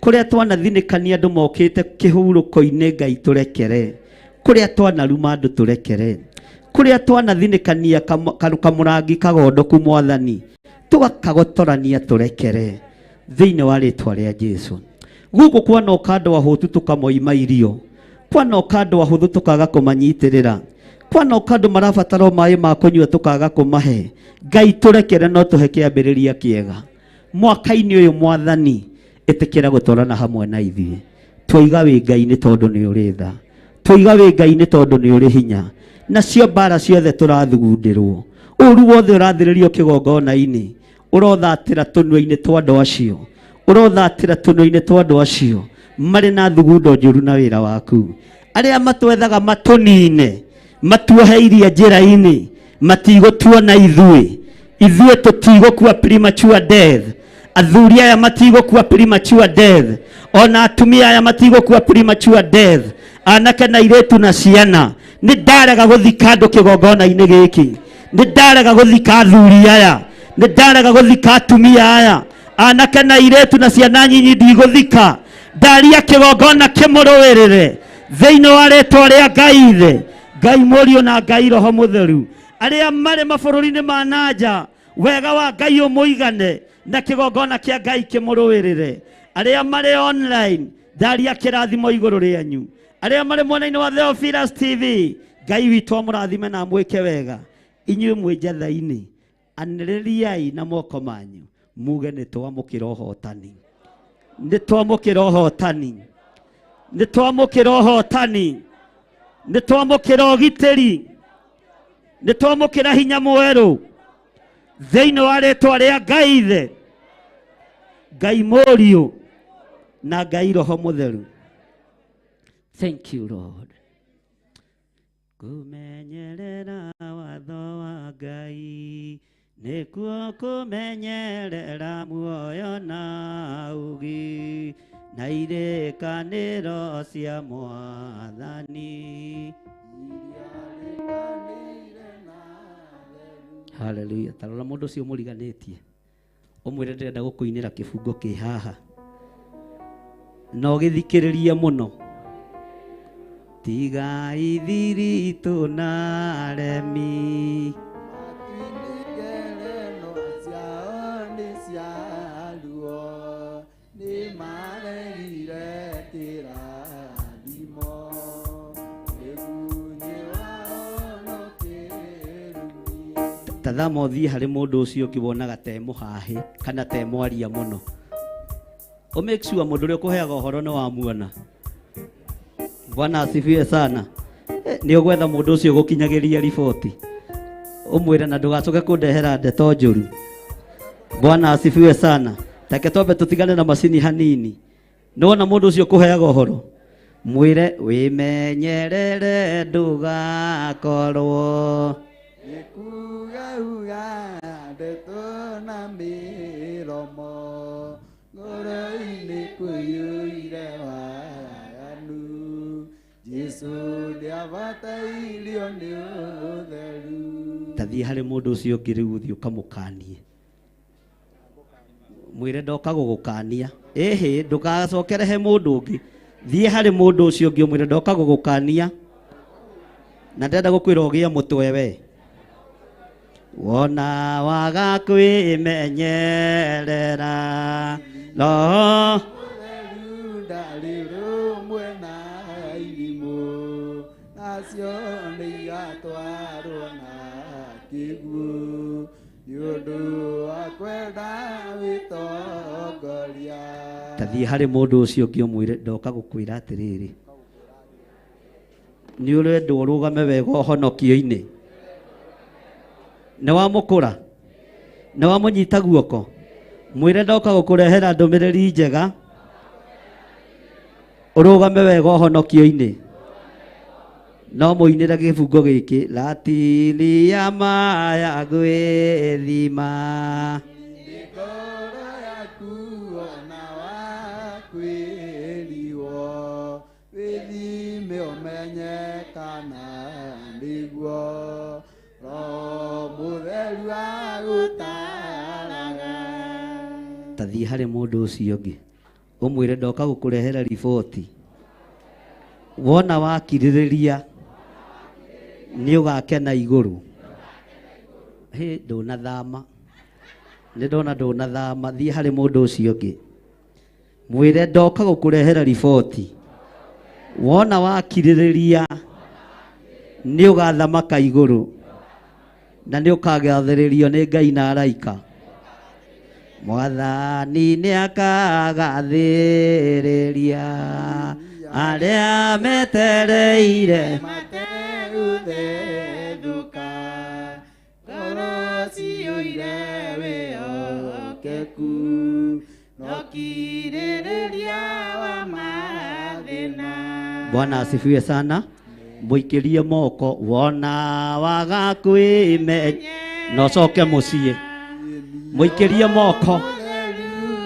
kũrĩa twanathinĩkania andũ mokĩte kĩhurũko-inĩ Ngai tũrekere, kũrĩa twanaruma andũ tũrekere, kũrĩa twanathinĩkania kamũrangi kagondoku Mwathani tũgakagotorania tũrekere, thĩinĩ wa rĩĩtwa rĩa Jesũ. Gũkũ kwanoka andũ ahũtu tũkamoima irio, kwanoka andũ ahũthũ tũkaga kũmanyitĩrĩra, kwanoka andũ marabatara maĩ ma kũnyua tũkaga kũmahe. Ngai tũrekere, no tũhe kĩambĩrĩria kĩega mwaka-inĩ ũyũ Mwathani, ĩtĩkĩra gũtwarana hamwe na ithuĩ. Twoiga wĩ Ngai nĩ tondũ nĩ ũrĩ tha, twoiga wĩ Ngai nĩ tondũ nĩ ũrĩ hinya, nacio mbara ciothe tũrathugundĩrwo, ũru wothe ũrathĩrĩrio kĩgongona-inĩ, ũrothatĩra tũnua-inĩ twa andũ acio, ũrothatĩra tũnua-inĩ twa andũ acio marĩ na thugundo njũru na wĩra waku, arĩa matwethaga matũnine, matuohe iria njĩra-inĩ, matigũtuona ithuĩ tũtigũkua premature death. Athuri aya matigũkua premature death, ona atumia aya matigũkua premature death, anake na airĩtu na ciana. Nĩ ndarega gũthika andũ kĩgongona-inĩ gĩkĩ, nĩ ndarega gũthika athuri aya, nĩ ndarega gũthika atumia aya, anake na airĩtu na ciana nyinyi ndigũthika. Ndaria kĩgongona kĩmũrũĩrĩre thĩinĩ wa rĩĩtwa rĩa Ngai thĩ, Ngai Mũriũ na Ngai Roho Mũtheru, arĩa marĩ mabũrũri-inĩ ma nanja, wega wa Ngai ũmũigane na kĩgongona kĩa Ngai kĩmũrũĩrĩre. Arĩa marĩ online, ndaria kĩrathimo igũrũ rĩanyu. Arĩa marĩ mwena-inĩ wa Theophilus TV, Ngai witũ amũrathime na mwĩke wega. Inyuĩ mwĩ njatha-inĩ, anĩrĩriai na moko manyu, muge nĩ twamũkĩra ũhotani. Nĩ twamũkĩra ũhotani. Nĩ twamũkĩra ũhotani. Nĩ twamũkĩra ũgitĩri. Nĩ twamũkĩra hinya mwerũ thĩinĩ wa rĩĩtwa rĩa Ngai Ithe, Ngai Mũriũ na Ngai Roho Mũtheru. Thank you, Lord. Kũmenyerera watho wa Ngai nĩkuo kũmenyerera muoyo na ũũgĩ na irĩkanĩro cia Mwathani. Hallelujah. Tarora mũndũ ũcio mũriganĩtie, ũmwĩre ndĩrenda gũkũinĩra kĩbungo kĩ haha na ũgĩthikĩrĩrie mũno. Tigai thiritũ na remi, tathama ũthiĩ harĩ mũndũ ũcio ũkĩwonaga te mũhahe kana te mwaria mũno, make sure mũndũ ũrĩa ũkũheaga ũhoro nĩ wamuona. Bwana asifiwe sana. Nĩ ũgwetha mũndũ ũcio gũkinyagĩria riboti, ũmwĩre na ndũgacoke kũndehera ndeto njũru. Bwana asifiwe sana. Take twambe tũtigane na macini hanini. Nĩwona mũndũ ũcio ũkũheaga ũhoro, mwĩre wĩmenyerere ndũgakorwo Kuga ndeto na mĩromo ngoro-inĩ kũiyũire waganu. Jesu nĩabatairio nĩ ũtheru. Tathiĩ harĩ mũndũ ũcio ũngĩ rĩu ũthiĩ ũkamũkanie, mwĩre ndoka gũgũkania. Ĩhĩ, ndũgacokere he mũndũ ũngĩ, thiĩ harĩ mũndũ ũcio ũngĩ ũmwĩre ndoka gũgũkania na ndenda gũkwĩra ũgĩe mũtwe we. Wona waga kwĩmenyerera Roho ndarĩ rũmwe na irimũ, nacio nĩigatwarwo na kĩguũ nĩũndũ wa kwenda wĩtongoria. Tathiĩ harĩ mũndũ ũcio ũngĩ ũmwĩre ndoka gũkwĩra atĩrĩrĩ, nĩ ũrendwo ũrũgame wega ũhonokio-inĩ. Nĩ wamũkũra, nĩ wamũnyita guoko, mwĩre ndoka gũkũrehera ndũmĩrĩri njega, ũrũgame wega ũhonokio-inĩ. No mũinĩre gĩbungo gĩkĩ, ratiria maya gwĩthima. Ngoro yaku ona wakwĩriwo, wĩthime ũmenye kana nĩguo Roho Mũtheru agũtaraga. Tathiĩ harĩ mũndũ ũcio ũngĩ ũmwĩre ndoka gũkũrehera riboti. Wona wakirĩrĩria nĩ ũgakena igũrũ. Hĩ, ndũnathama, nĩ ndona ndũnathama. Thiĩ harĩ mũndũ ũcio ũngĩ mwĩre ndoka gũkũrehera riboti. Wona wakirĩrĩria nĩ ũgathamaka igũrũ na nĩ ũkagathĩrĩrio nĩ Ngai na araika. Mwathani nĩ akagathĩrĩria arĩa metereire mategũthethũka, ngoro ciyũire wĩhokeku, no kirĩrĩria wa mathĩna. Bwana asifiwe sana. Mũikĩrie moko. Wona waga kwĩmenya no coke mũciĩ, mũikĩrie moko.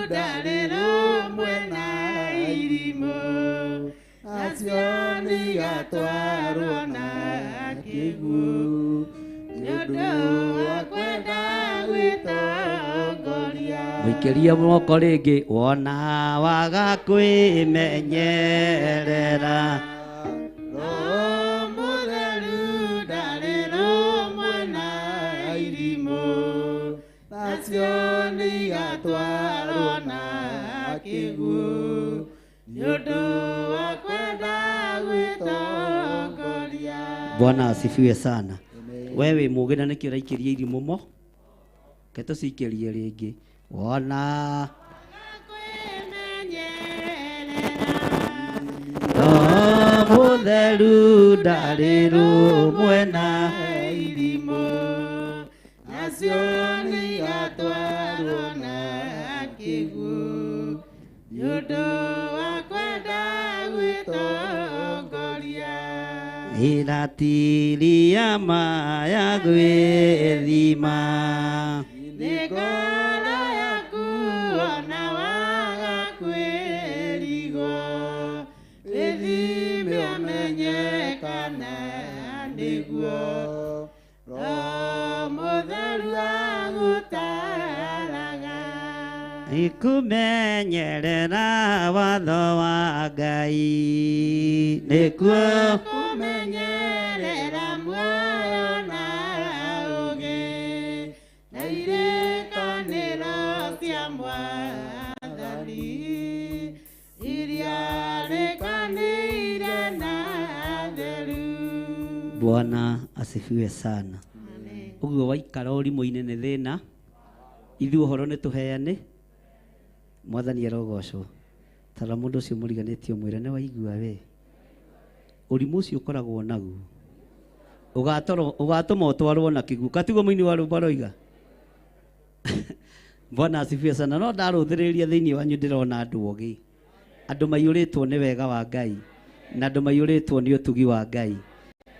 Ndarĩ rũmwe na irimũ, nacio nĩigatwarwo na kĩguũ nĩũndũ wa kwenda wĩtongoria. Mũikĩrie moko rĩngĩ. Wona waga kwĩmenyerera Roho Mũtheru twarwo na kĩguũ nĩ ũndũ wa kwenda gwĩtongoria. Bwana asifiwe sana. Wewe mũgĩ na nĩkĩo ũraikĩria irimũ mo ke tũcikĩrie rĩngĩ wona mũtheru ndarĩ rũmwe na irimũ nacio nĩigatwarwo na kĩguũ nĩ ũndũ wa kwenda gwĩtongoria. Iratiria maya gwĩthima nĩ ngoro yaku ona waga kwĩrigwo wĩthime ũmenyekane nĩguo Roho Mũtheru agũtaraga. Ikumenyerera watho wa Ngai nĩkuo kũmenyerera muoyo na ũgĩ na irĩkanĩro cia Mwathani iria rĩkanĩire na theru. Bwana asifiwe sana. Ũguo waikara ũrimũ-inĩ nĩ thĩna, ithuĩ ũhoro nĩ tũheane. Mwathani arogocwo. Tara mũndũ ũcio mũriganĩtie mwĩre nĩ waigua we. Ũrimũ ũcio ũkoragwo naguo ũgatũma ũtwarwo na kĩguũ. Katiguo mũini wa rũmba roiga. Bwana asifiwe sana. No ndarũthĩrĩria thĩinĩ wanyu ndĩrona andũ ogĩ, andũ maiyũrĩtwo nĩ wega wa Ngai na andũ maiyũrĩtwo nĩ ũtugi wa Ngai,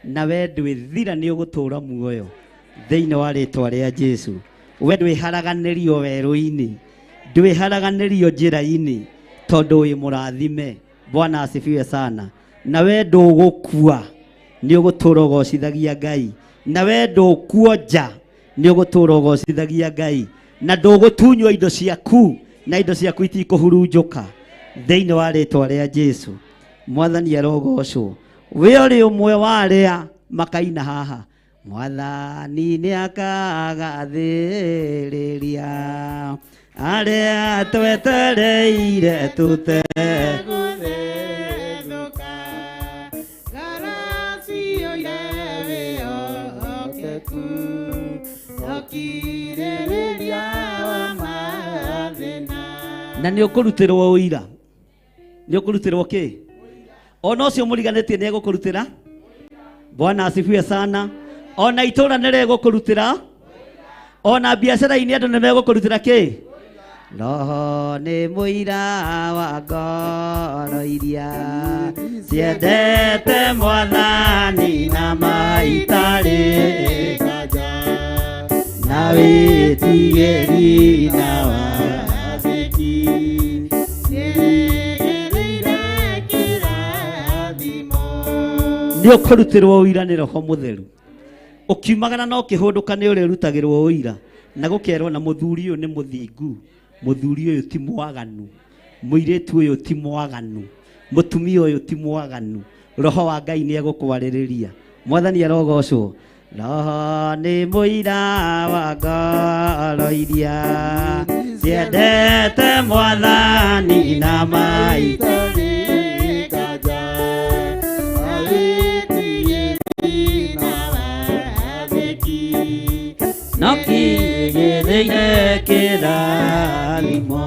na we ndwĩthira nĩ ũgũtũũra muoyo thĩinĩ wa rĩĩtwa rĩa Jesũ. We ndwĩharaganĩrio werũ-inĩ, ndwĩharaganĩrio njĩra-inĩ, tondũ wĩ mũrathime. Bwana asifiwe sana. Na we ndũgũkua, nĩ ũgũtũũra ũgocithagia Ngai. Na we ndũkuonja, nĩ ũgũtũũra ũgocithagia Ngai. Na ndũgũtunywo indo ciaku, na indo ciaku itikũhurunjũka thĩinĩ wa rĩĩtwa rĩa Jesũ. Mwathani arogocwo. We ũrĩ ũmwe wa arĩa makaina haha, Mwathani nĩ akagathĩrĩria arĩa twetereire tũtegũthĩnũka. Ngoro ciyũire wĩhokeku ũkirĩrĩria wa mathĩna. Na nĩ ũkũrutĩrwo ũira. Nĩ ũkũrutĩrwo kĩ? Ona ũcio mũriganĩtie nĩ egũkũrutĩra. Bwana asifiwe sana. Ona itũũra nĩ rĩgũkũrutĩra. Ona biacara-inĩ andũ nĩ megũkũrutĩra kĩ? Roho nĩ mũira wa ngoro iria ciendete Mwathani na maitarĩ kanja na wĩtigĩri na wathĩki nĩ ũkũrutĩrwo ũira nĩ Roho Mũtheru. Ũkiumagana no kĩhũndũka nĩ ũrĩa ũrutagĩrwo ũira na gũkerwo na mũthuri ũyũ nĩ mũthingu, mũthuri ũyũ ti mwaganu, mũirĩtu ũyũ ti mwaganu, mũtumia ũyũ ti mwaganu. Roho wa Ngai nĩ egũkwarĩrĩria. Mwathani arogocwo. Roho nĩ mũira wa ngoro iria ciendete Mwathani na maitarĩ kanja na wĩtigĩri na wathĩki no kĩgĩrĩire kĩrathimo.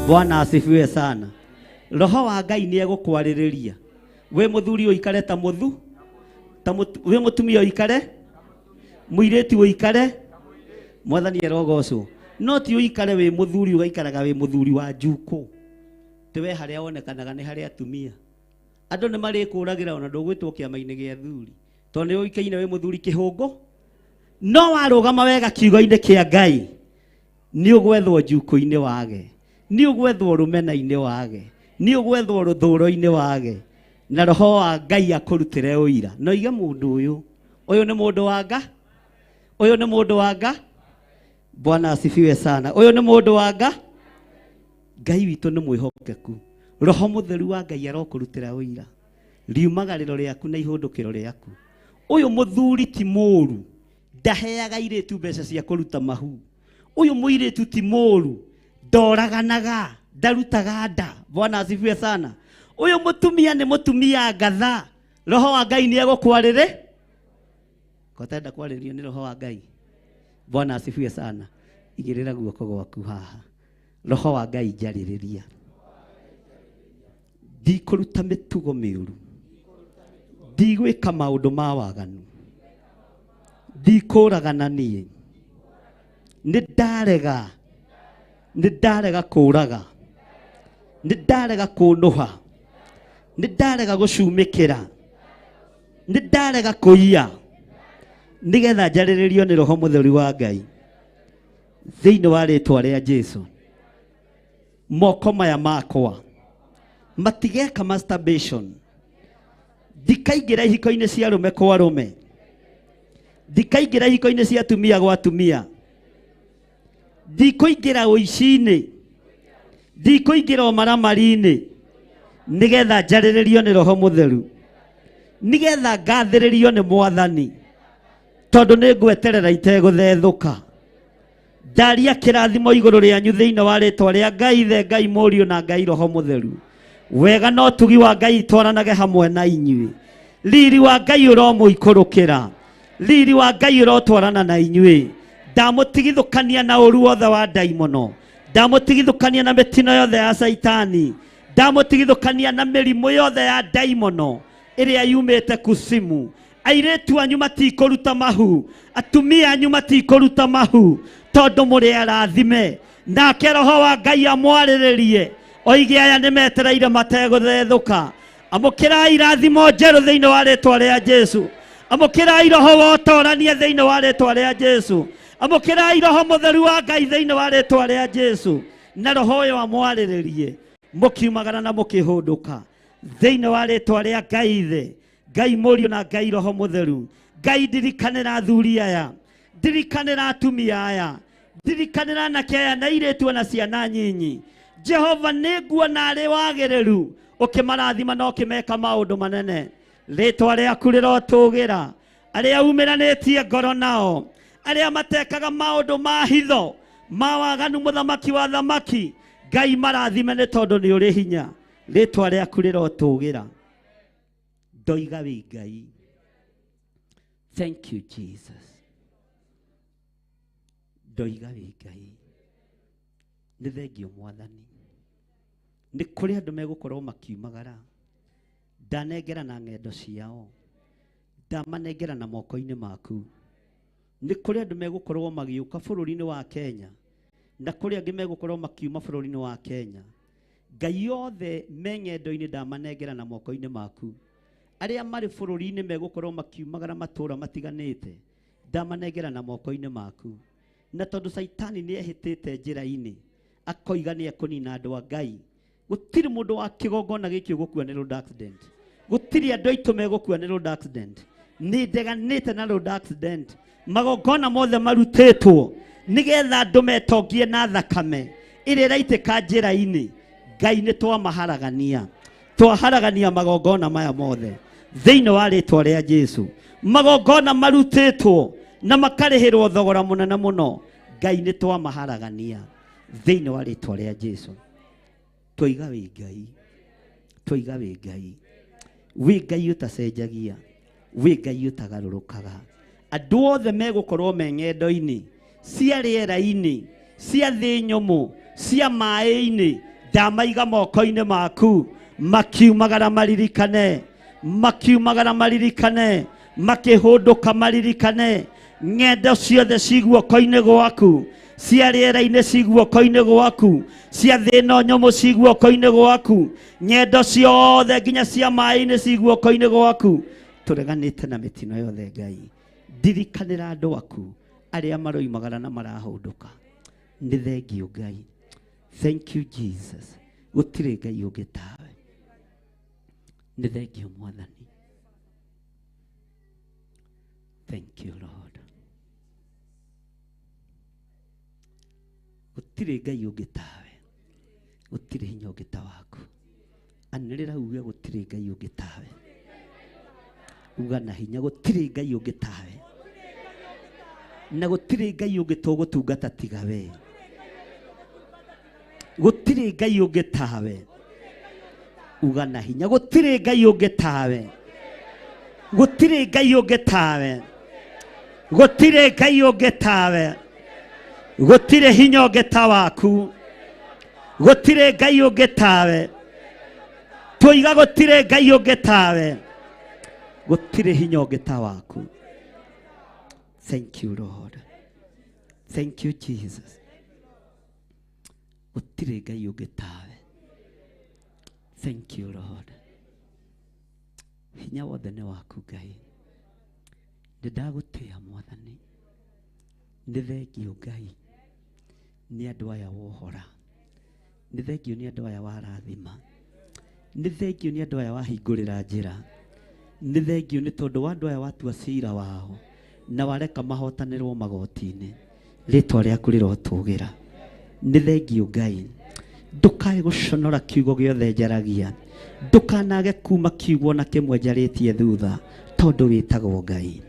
Bwana asifiwe sana. Roho wa Ngai nĩ egũkwarĩrĩria. We mũthuri ũikare ta mũthu, we mũtumia ũikare, mũirĩtu ũikare. Mwathani arogocwo. No ti ũikare wĩ mũthuri ũgaikaraga wĩ mũthuri wa njukũ. Tiwe harĩa wonekanaga nĩ harĩa atumia. Andũ nĩ marĩkũragĩra ona ndũgwĩtwo kĩama-inĩ gĩa athuri, tondũ nĩ ũikaine wĩ mũthuri kĩhũngũ. No warũgama wega kiugo-inĩ kĩa Ngai nĩ ũgwethwo njukũ-inĩ wage, nĩ ũgwethwo rũmena-inĩ wage, nĩ ũgwethwo rũthũũro-inĩ wage, na Roho wa Ngai akũrutĩre ũira. No iga mũndũ ũyũ nĩ mũndũ wa Ngai, ũyũ nĩ mũndũ wa Ngai. Bwana asifiwe sana. Ũyũ nĩ mũndũ wa Ngai. Ngai witũ nĩ mwĩhokeku. Roho Mũtheru wa Ngai arokũrutĩra ũira riumagarĩro rĩaku na ihũndũkĩro rĩaku. Ũyũ mũthuri ti mũũru, ndaheaga airĩtu mbeca cia kũruta mahu. Ũyũ mũirĩtu ti mũũru, ndoraganaga ndarutaga nda. Bwana asifiwe sana. Uyu mutumia ni mutumia ngatha. Roho wa Ngai ni egukwarire kotenda kwaririo ni roho wa Ngai. Bwana asifiwe sana. Igirira guoko gwaku haha. Roho wa Ngai njaririria. Ndikuruta mitugo miuru. Ndigwika maundu ma waganu. Ndikuragana nie. Ndarega kuraga. Ndarega kunuha. Ndarega gucumikira. Ndarega kuiya. Nigetha njariririo ni roho mutheru wa Ngai. Thiini wa ritwa ria Jesu. Moko maya makwa matigeka masturbation. Ndikaingira ihiko-ini cia rume kwa rume. Ndikaingira ihiko-ini cia atumia gwa atumia. Ndikuingira uici-ini. Ndikuingira maramari-ini. Nigetha njariririo ni roho mutheru. Nigetha ngathiririo ni Mwathani. Tondu ni ngweterera iteguthethuka. Ndaria kirathimo iguru rianyu thiini wa ritwa ria Ngai Ithe, Ngai Mũriũ na Ngai Roho Mutheru. Wega no tugi wa Ngai twaranage hamwe na inyuĩ. Riri wa Ngai ũromũikũrũkĩra. Riri wa Ngai ũrotwarana na inyuĩ. Ndamũtigithũkania na ũru wothe wa ndaimono. Ndamũtigithũkania na mĩtino yothe ya Saitani. Ndamũtigithũkania na mĩrimũ yothe ya ndaimono ĩrĩa yumĩte kusimu. Airĩtu anyu matikũruta mahu. Atumia anyu matikũruta mahu. Tondu mũrĩ arathime. Nake Roho wa Ngai amwarĩrĩrie. Oige aya nĩ metereire mategũthethũka. Amũkĩrai irathimo njerũ thĩinĩ wa rĩtwa rĩa Jesu. Amũkĩrai roho wa ũtoorania thĩinĩ wa rĩtwa rĩa Jesu. Amũkĩrai roho mutheru wa Ngai thĩinĩ wa rĩtwa rĩa Jesu. Na roho ũyũ amwarĩrĩrie. Mũkiumagara na mũkĩhũndũka thĩinĩ wa rĩtwa rĩa Ngai Ithe, Ngai Mũriũ na Ngai Roho Mutheru. Ngai ndirikanĩra athuri aya. Ndirikanĩra atumia aya. Ndirikanĩra anake aya na airĩtu na ciana nyinyi. Jehova nĩnguona arĩ wagĩrĩru ũkĩmarathima na ũkĩmeka maũndũ manene. Rĩtwa rĩaku rĩrotũgĩra arĩa umĩranĩtie ngoro nao, arĩa matekaga maũndũ ma hitho ma waganu, mũthamaki wa thamaki. Ngai marathime nĩ tondũ nĩ ũrĩ hinya. Rĩtwa rĩaku rĩrotũgĩra. Ndoiga wĩ Ngai. Thank you Jesus. Ndoiga wĩ Ngai. Nĩ thengio Mwathani. Nĩ kũrĩ andũ megũkorwo makiumagara. Ndanengera na ng'endo ciao. Ndamanengera na moko-inĩ maku. Nĩ kũrĩ andũ megũkorwo magĩũka bũrũri-inĩ wa Kenya. Na kũrĩ angĩ megũkorwo makiuma bũrũri-inĩ wa Kenya. Ngai yothe me ng'endo-inĩ ndamanengera na moko-inĩ maku. Arĩa marĩ bũrũri-inĩ megũkorwo makiumagara matũũra matiganĩte. Ndamanengera na moko-inĩ maku. Na tondũ Saitani nĩ ehĩtĩte njĩra-inĩ, akoiga nĩ ekũnina andũ a Ngai. Gũtirĩ mũndũ wa kĩgongona gĩkĩ ũgũkua nĩ road accident. Gũtirĩ andũ aitũ megũkua nĩ road accident. Nĩ ndeganĩte na road accident. Magongona mothe marutĩtwo nĩgetha andũ metongie na thakame ĩrĩa ĩraitĩka njĩra-inĩ. Ngai nĩ twamaharagania. Twaharagania magongona maya mothe thĩinĩ wa rĩtwa rĩa Jesu. Magongona marutĩtwo na makarĩhĩrwo thogora mũnene mũno. Ngai nĩ twamaharagania thĩinĩ wa rĩtwa rĩa Jesu. Twoiga wĩ Ngai. Twoiga wĩ Ngai. Wĩ Ngai ũtacenjagia. Wĩ Ngai ũtagarũrũkaga. Andũ othe megũkorwo me ng'endo-inĩ cia rĩera-inĩ, cia thĩ nyũmũ, cia maĩ-inĩ, ndamaiga moko-inĩ maku. Makiumagara maririkane. Makiumagara maririkane. Makĩhũndũka maririkane. Ng'endo ciothe ciguoko-inĩ gwaku. Cia rĩera-inĩ ciguoko-inĩ gwaku. Cia thĩ ĩno nyũmũ ciguoko-inĩ gwaku. Ng'endo ciothe nginya cia maĩ-inĩ ciguoko-inĩ gwaku. Tũreganĩte na mĩtino yothe Ngai. Ndirikanĩra andũ aku arĩa maroimagara na marahũndũka. Nĩ thengio Ngai. Thank you Jesus. Gũtirĩ Ngai ũngĩ tawe. Nĩ thengio Mwathani. Thank you Lord. Gũtirĩ Ngai ũngĩ tawe. Gũtirĩ hinya ũngĩ ta waku. Anĩrĩra uge gũtirĩ Ngai ũngĩ tawe. Uga na hinya gũtirĩ Ngai ũngĩ tawe. Na gũtirĩ Ngai ũngĩ tũgũtungata tiga we. gutire ngai ungi tawe ugana hinya gutire ngai ungi tawe gutire ngai ungi tawe gutire ngai ungi tawe gutire hinya ungi tawaku gutire ngai ungi tawe tuiga gutire ngai ungi tawe gutire hinya ungi tawaku. Thank you, Lord. Thank you, Jesus. Gutire ngai ungi tawe. Thank you, Lord. Hinya wothe nĩ waku Ngai. Ndĩndagũtĩĩa Mwathani. Nĩ thengio Ngai nĩ andũ aya wohora. Nĩ thengio nĩ andũ aya warathima. Nĩ thengio nĩ andũ aya wahingũrĩra njĩra. Nĩ thengio nĩ tondũ wa andũ aya watua ciira wao na wareka mahotanĩrwo magoti-inĩ. Rĩĩtwa rĩaku rĩrotũgĩra. Nĩ thengio Ngai. Ndukae gũconora kiugo gĩothe njaragia. Ndukanage kuma kiugo na kĩmwe njarĩtie thutha tondũ wĩtagwo Ngai.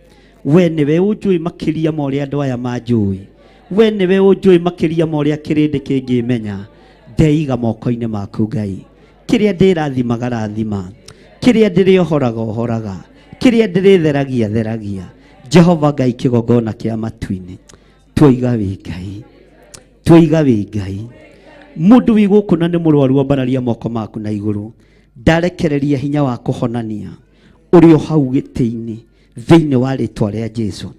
We nĩwe ũnjũĩ makĩria ma ũrĩa andũ aya manjũĩ. We nĩwe ũnjũĩ makĩria ma ũrĩa kĩrĩndĩ kĩngĩmenya. Ndeiga moko-inĩ maku Ngai. Kĩrĩa ndĩrathimaga rathima. Kĩrĩa ndĩrĩohoraga ohoraga. Kĩrĩa ndĩrĩtheragia theragia. Jehova Ngai kĩgongona kĩa matu-inĩ. Tuoiga wĩ Ngai. Tuoiga wĩ Ngai. Mundu wĩ gũkũ na nĩ mũrwaru ambararia moko maku na igũrũ. Ndarekereria hinya wa kũhonania ũrĩ o hau gĩtĩ-inĩ thĩinĩ wa rĩĩtwa rĩa Jesũ.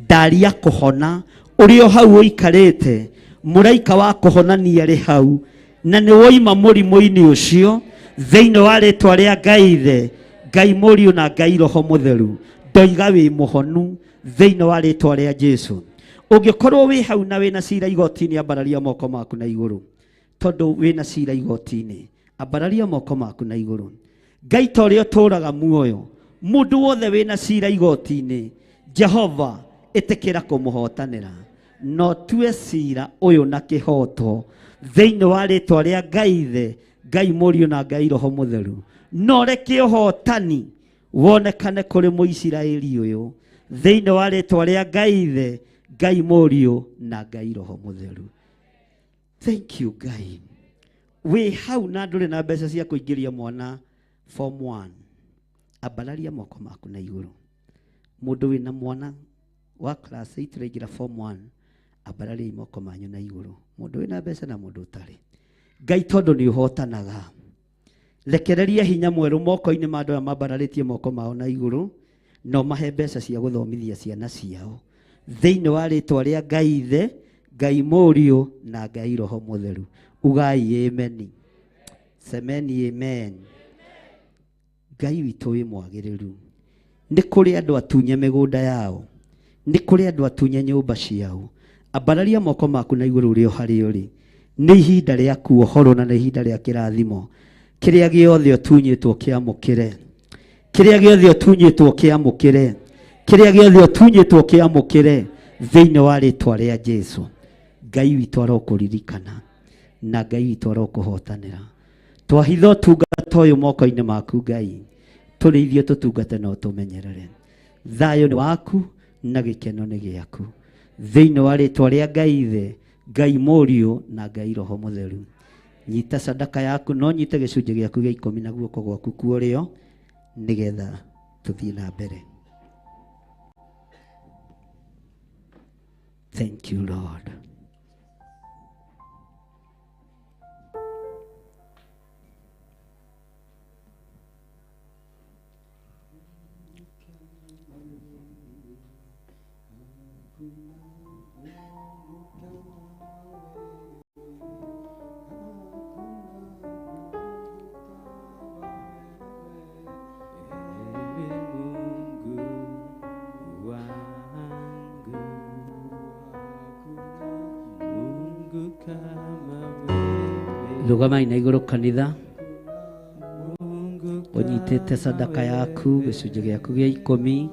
Ndaria kũhona ũrĩ o hau ũikarĩte. Mũraika wa kũhonania arĩ hau na nĩ woima mũrimũ-inĩ ũcio thĩinĩ wa rĩĩtwa rĩa Ngai Ithe, Ngai Mũriũ na Ngai Roho Mũtheru. Ndoiga wĩ mũhonu thĩinĩ wa rĩĩtwa rĩa Jesũ. Ũngĩkorwo wĩ hau na wĩna ciira igoti-inĩ ambararia moko maku na igũrũ. Tondũ wĩna ciira igoti-inĩ ambararia moko maku na igũrũ. Ngai ta ũrĩa ũtũũraga muoyo, mũndũ wothe wĩna ciira igoti-inĩ, Jehova ĩtĩkĩra kũmũhotanĩra. No tue ciira ũyũ na kĩhoto thĩinĩ wa rĩĩtwa rĩa Ngai Ithe, Ngai Mũriũ na Ngai Roho Mũtheru. No reke ũhotani wonekane kũrĩ Mũisiraeli ũyũ thĩinĩ wa rĩĩtwa rĩa Ngai Ithe, Ngai Mũriũ na Ngai Roho Mũtheru. Thank you Ngai. We hau na ndũrĩ na mbeca cia kũingĩria mwana form 1. Ambararia moko maku na igũrũ. Mũndũ wĩna mwana wa class 8 ũraingĩra form 1. Ambararia moko manyu na igũrũ. Mũndũ wĩna mbeca na mũndũ ũtarĩ. Ngai tondũ nĩ ũhotanaga. Rekereria hinya mwerũ moko-inĩ ma andũ aya mambararĩtie moko mao na igũrũ. No mahe mbeca cia gũthomithia ciana ciao. Thĩinĩ wa rĩĩtwa rĩa Ngai Ithe, Ngai Mũriũ na Ngai Roho Mũtheru. Ugai amen. Semeni amen. Ngai witũ wĩ mwagĩrĩru. Nĩ kũrĩ andũ atunye mĩgũnda yao. Nĩ kũrĩ andũ atunye nyũmba ciao. Ambararia moko maku na igũrũ ũrĩ o harĩa ũrĩ. Nĩ ihinda rĩa kuohorwo na nĩ ihinda rĩa kĩrathimo. Kĩrĩa gĩothe ũtunyĩtwo kĩamũkĩre. Kĩrĩa gĩothe ũtunyĩtwo kĩamũkĩre. Kĩrĩa gĩothe ũtunyĩtwo kĩamũkĩre thĩinĩ wa rĩĩtwa rĩa Jesũ. Ngai witũ arokũririkana na Ngai witũ arokũhotanĩra. Twahitha ũtungata ũyũ moko-inĩ maku Ngai. Tũrĩ ithuĩ tũtungate na ũtũmenyerere. Thayũ nĩ waku na gĩkeno nĩ gĩaku. Thĩinĩ wa rĩĩtwa rĩa Ngai Ithe, Ngai Mũriũ na Ngai Roho Mũtheru. Nyita sadaka yaku no nyite gĩcunjĩ gĩaku gĩa 10 na guoko gwaku kuorĩo nĩgetha tũthiĩ na mbere. Thank you Lord. Rugamai na igũrũ kanitha. Ũnyitĩte sadaka yaku gĩcunjĩ gĩaku gĩa 10.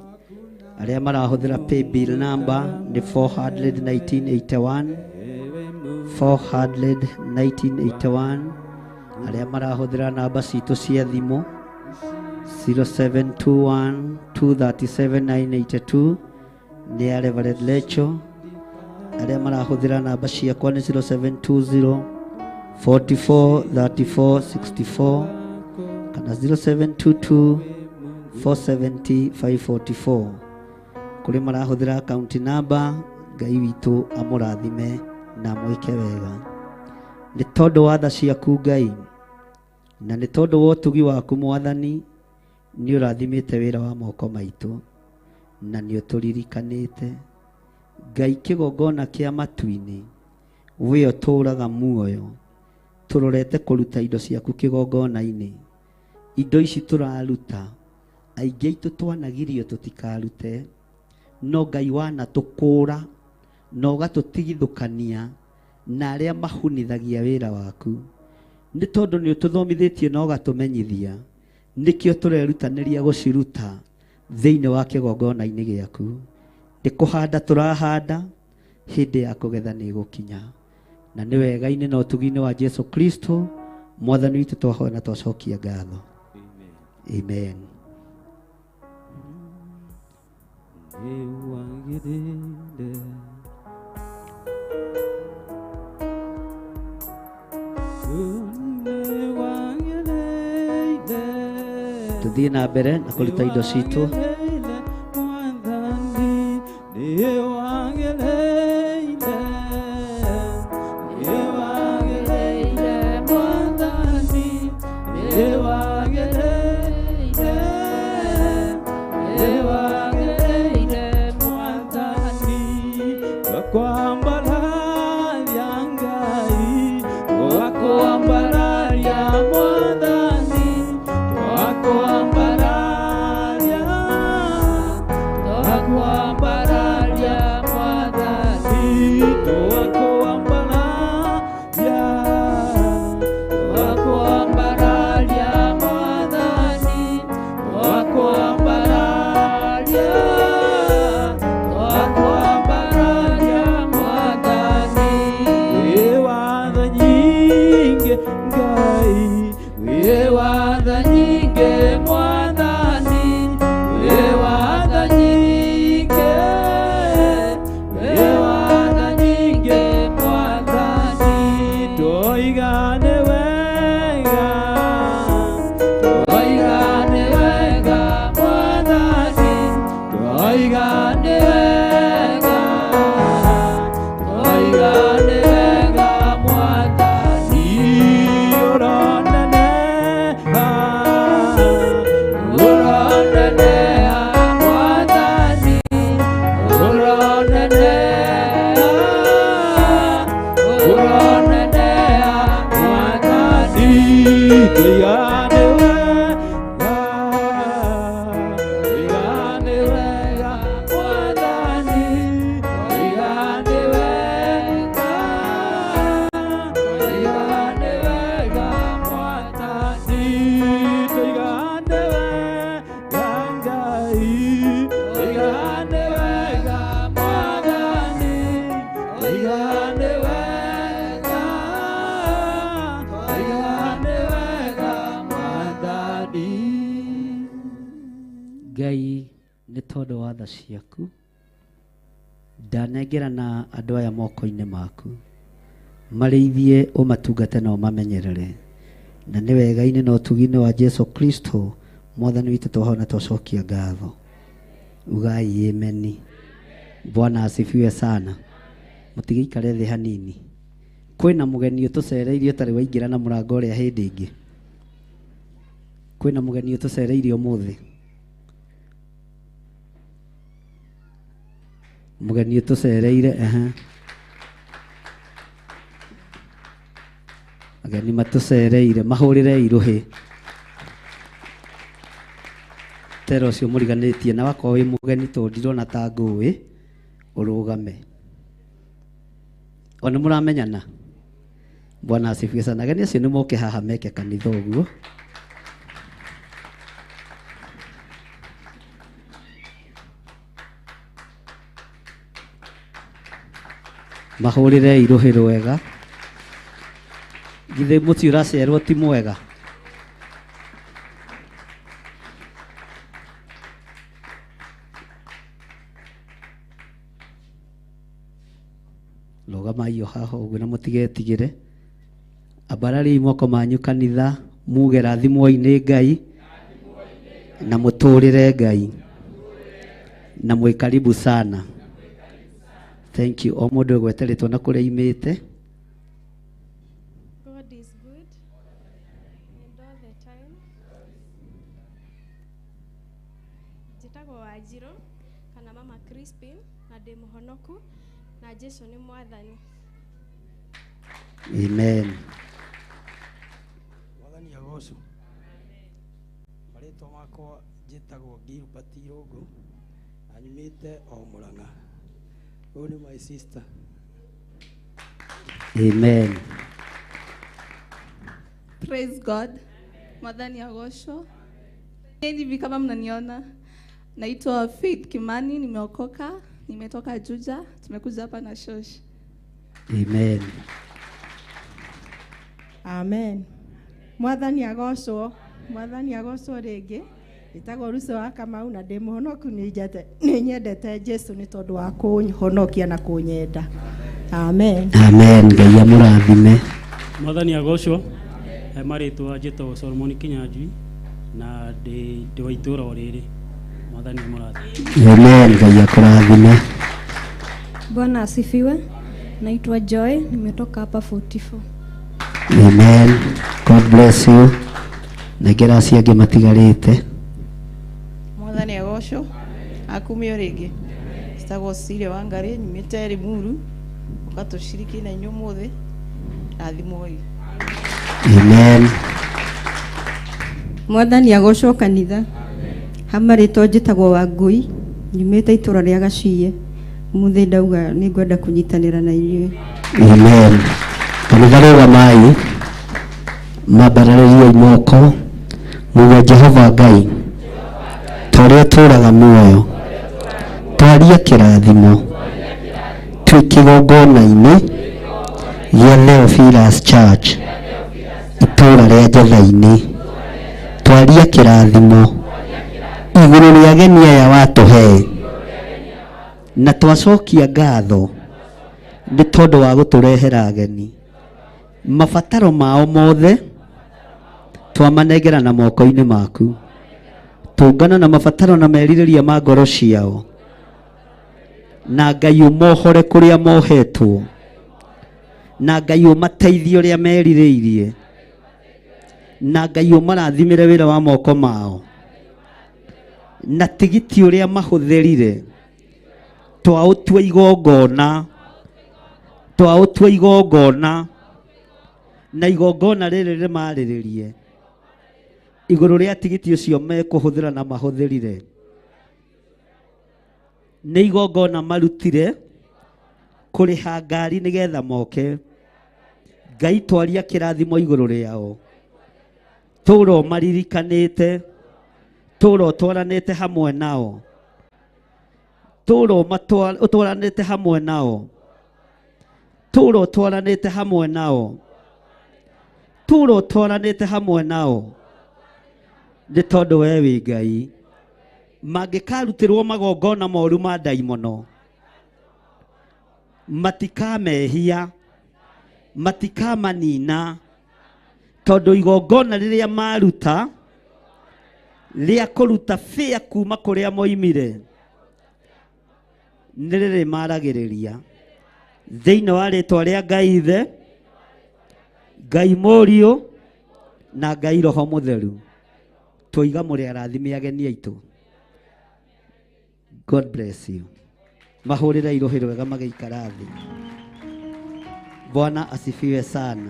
Arĩa marahũthĩra pay bill number nĩ 41981. 41981. Arĩa marahũthĩra namba citũ cia thimũ 0721237982 nĩ ya Reverend Lecho. Arĩa marahũthĩra namba ciakwa nĩ 0720 44 34 64 kana 0722 470 544 kuri marahuthira account number. Ngai witu amurathime na mwike wega ni tondu wa tha ciaku Ngai na ni tondu wa utugi waku Mwathani ni urathimite wira wa moko maitu na ni uturirikanite Ngai kigongona kia matu-ini we uturaga muoyo turorete kuruta indo ciaku kigongona-ini. Indo ici turaruta aingi aitu twanagirio tutikarute no Ngai wana tukura no ugatutigithukania na aria mahunithagia wira waku ni tondu ni ututhomithitie no ugatumenyithia nikio turerutaniria guciruta thiini wa kigongona-ini giaku. Ni kuhanda turahanda hindi ya kugetha ni gukinya na ni wega-ini na utugi-ini wa Jesu Kristo Mwathani witu twahoya na twacokia ngatho. Amen. Tuthie na mbere na kuruta indo citu. Ngai nĩ tondũ wa tha ciaku ndanengera na andũ aya moko-inĩ maku marĩithie ũmatungate na ũmamenyerere na nĩ wega-inĩ na ũtugi-inĩ wa Jesu Kristo Mwathani witũ twahoya na twacokia ngatho. Ugai ameni. Bwana asifiwe sana. Mũtigeikare thĩ hanini. Kwĩna mũgeni ũtũcereirie ũtarĩ waingĩra na mũrango ũrĩa hĩndĩ ĩngĩ. Kwĩna mũgeni ũtũcereirie ũmũthĩ. Mũgeni ũtũcereire ageni matũcereire mahũrĩre irũhĩ. Tero ũcio mũriganĩtie na wakorwo wĩ mũgeni tondũ ndirona ta ngũĩ ũrũgame. Ona mũramenyana. Bwana asifiwe sana. Ageni acio nĩ moke haha meke kanitha ũguo. Mahũrĩre irũhĩ rwega. Githĩ mũti ũracerwo ti mwega. Rũgamai o haha ũguo na mũtigetigĩre. Abarari moko manyu kanitha muge rathimwo-inĩ Ngai na mũtũrĩre Ngai na mwĩ karibu sana. Thank you. O mũndũ gweteretwo na kũrĩa imĩte. God is good and all the time. Njĩtagwo Wanjirũ kana Mama Crispin na ndĩ mũhonoku na Jesũ nĩ Mwathani. Amen. Mwathani agocwo. Marĩtwa makwa njĩtagwo Gilbert Irũngũ na nyumĩte o Mũrang'a. Huyu ni my sister. Amen. Praise God. Mwathani agocwo. Hivi kama mnaniona, naitwa Faith Kimani, nimeokoka, nimetoka Juja, tumekuja hapa na shosh. Amen. Amen. Mwathani agocwo. Mwathani agocwo rĩngĩ. Itagwo Ruso wa Kamau na ndĩ mũhonoku nĩ nyendete Jesũ nĩ tondũ wa kũhonokia na kũnyenda. Amen. Amen. Ngai amũrathime. Mwathani agocwo. Marĩtwa njĩtagwo Solomon Kinyanjui na ndĩ wa itũũra o rĩrĩ. Mwathani amũrathime. Amen. Ngai akũrathime. Bwana asifiwe. Naitwa Joy, nimetoka hapa 44. Amen. God bless you. Negera acio angĩ matigarĩte. Mwathani agocwo. Akumio rĩngĩ. Njĩtagwo Cire Wangari, nyumĩte Limuru. Ũkatũciriki na inyuĩ ũmũthĩ. Rathimwo-i. Amen. Mwathani agocwo kanitha. Hamarĩtwo njĩtagwo Wangui, nyumĩte itũũra rĩa Gaciĩ. Ũmũthĩ ndauga nĩ ngwenda kũnyitanĩra na inyuĩ. Amen. Kanitha rũgamai mambararĩrie moko muge Jehova Ngai torĩa tũraga muoyo twaria kĩrathimo twĩ kĩgongona-inĩ gĩa Theophilus Church itũũra rĩa Njatha-inĩ twaria kĩrathimo igũrũ rĩa ageni aya watũhe na twacokia ngatho nĩ tondũ wa gũtũrehera ageni. Mabataro mao mothe twamanengera na moko-inĩ maku. Tũngana na mabataro na merirĩria ma ngoro ciao na Ngai ũmohore kũrĩa mohetwo na Ngai ũmateithie ũrĩa merirĩirie na Ngai ũmarathimĩre wĩra wa moko mao na tigiti ũrĩa mahũthĩrire twaũtua igongona na igongona rĩrĩ rĩmarĩrĩrie igũrũ rĩa tigiti ũcio mekũhũthĩra na mahũthĩrire nĩ igongona marutire kũrĩha ngari nĩgetha moke. Ngai twaria kĩrathimo igũrũ rĩao, tũra ũmaririkanĩte, tũra ũtwaranĩte hamwe nao, tũra ũtwaranĩte hamwe nao, tũra ũtwaranĩte hamwe nao, tũra ũtwaranĩte hamwe nao, nĩ tondũ we wĩ Ngai. Mangĩkarutĩrwo magongona moru ma ndaimono matikamehia, matikamanina, tondũ igongona rĩrĩa maruta rĩa kũruta bĩa kuma kũrĩa moimire nĩ rĩrĩ maragĩrĩria thĩinĩ wa rĩtwa rĩa Ngai Ithe, Ngai Mũriũ na Ngai Roho Mũtheru. Tũiga mũrĩ arathime ageni aitũ. God bless you. Mahũrĩre irohĩ rwega magĩikara thĩ. Bwana asifiwe sana.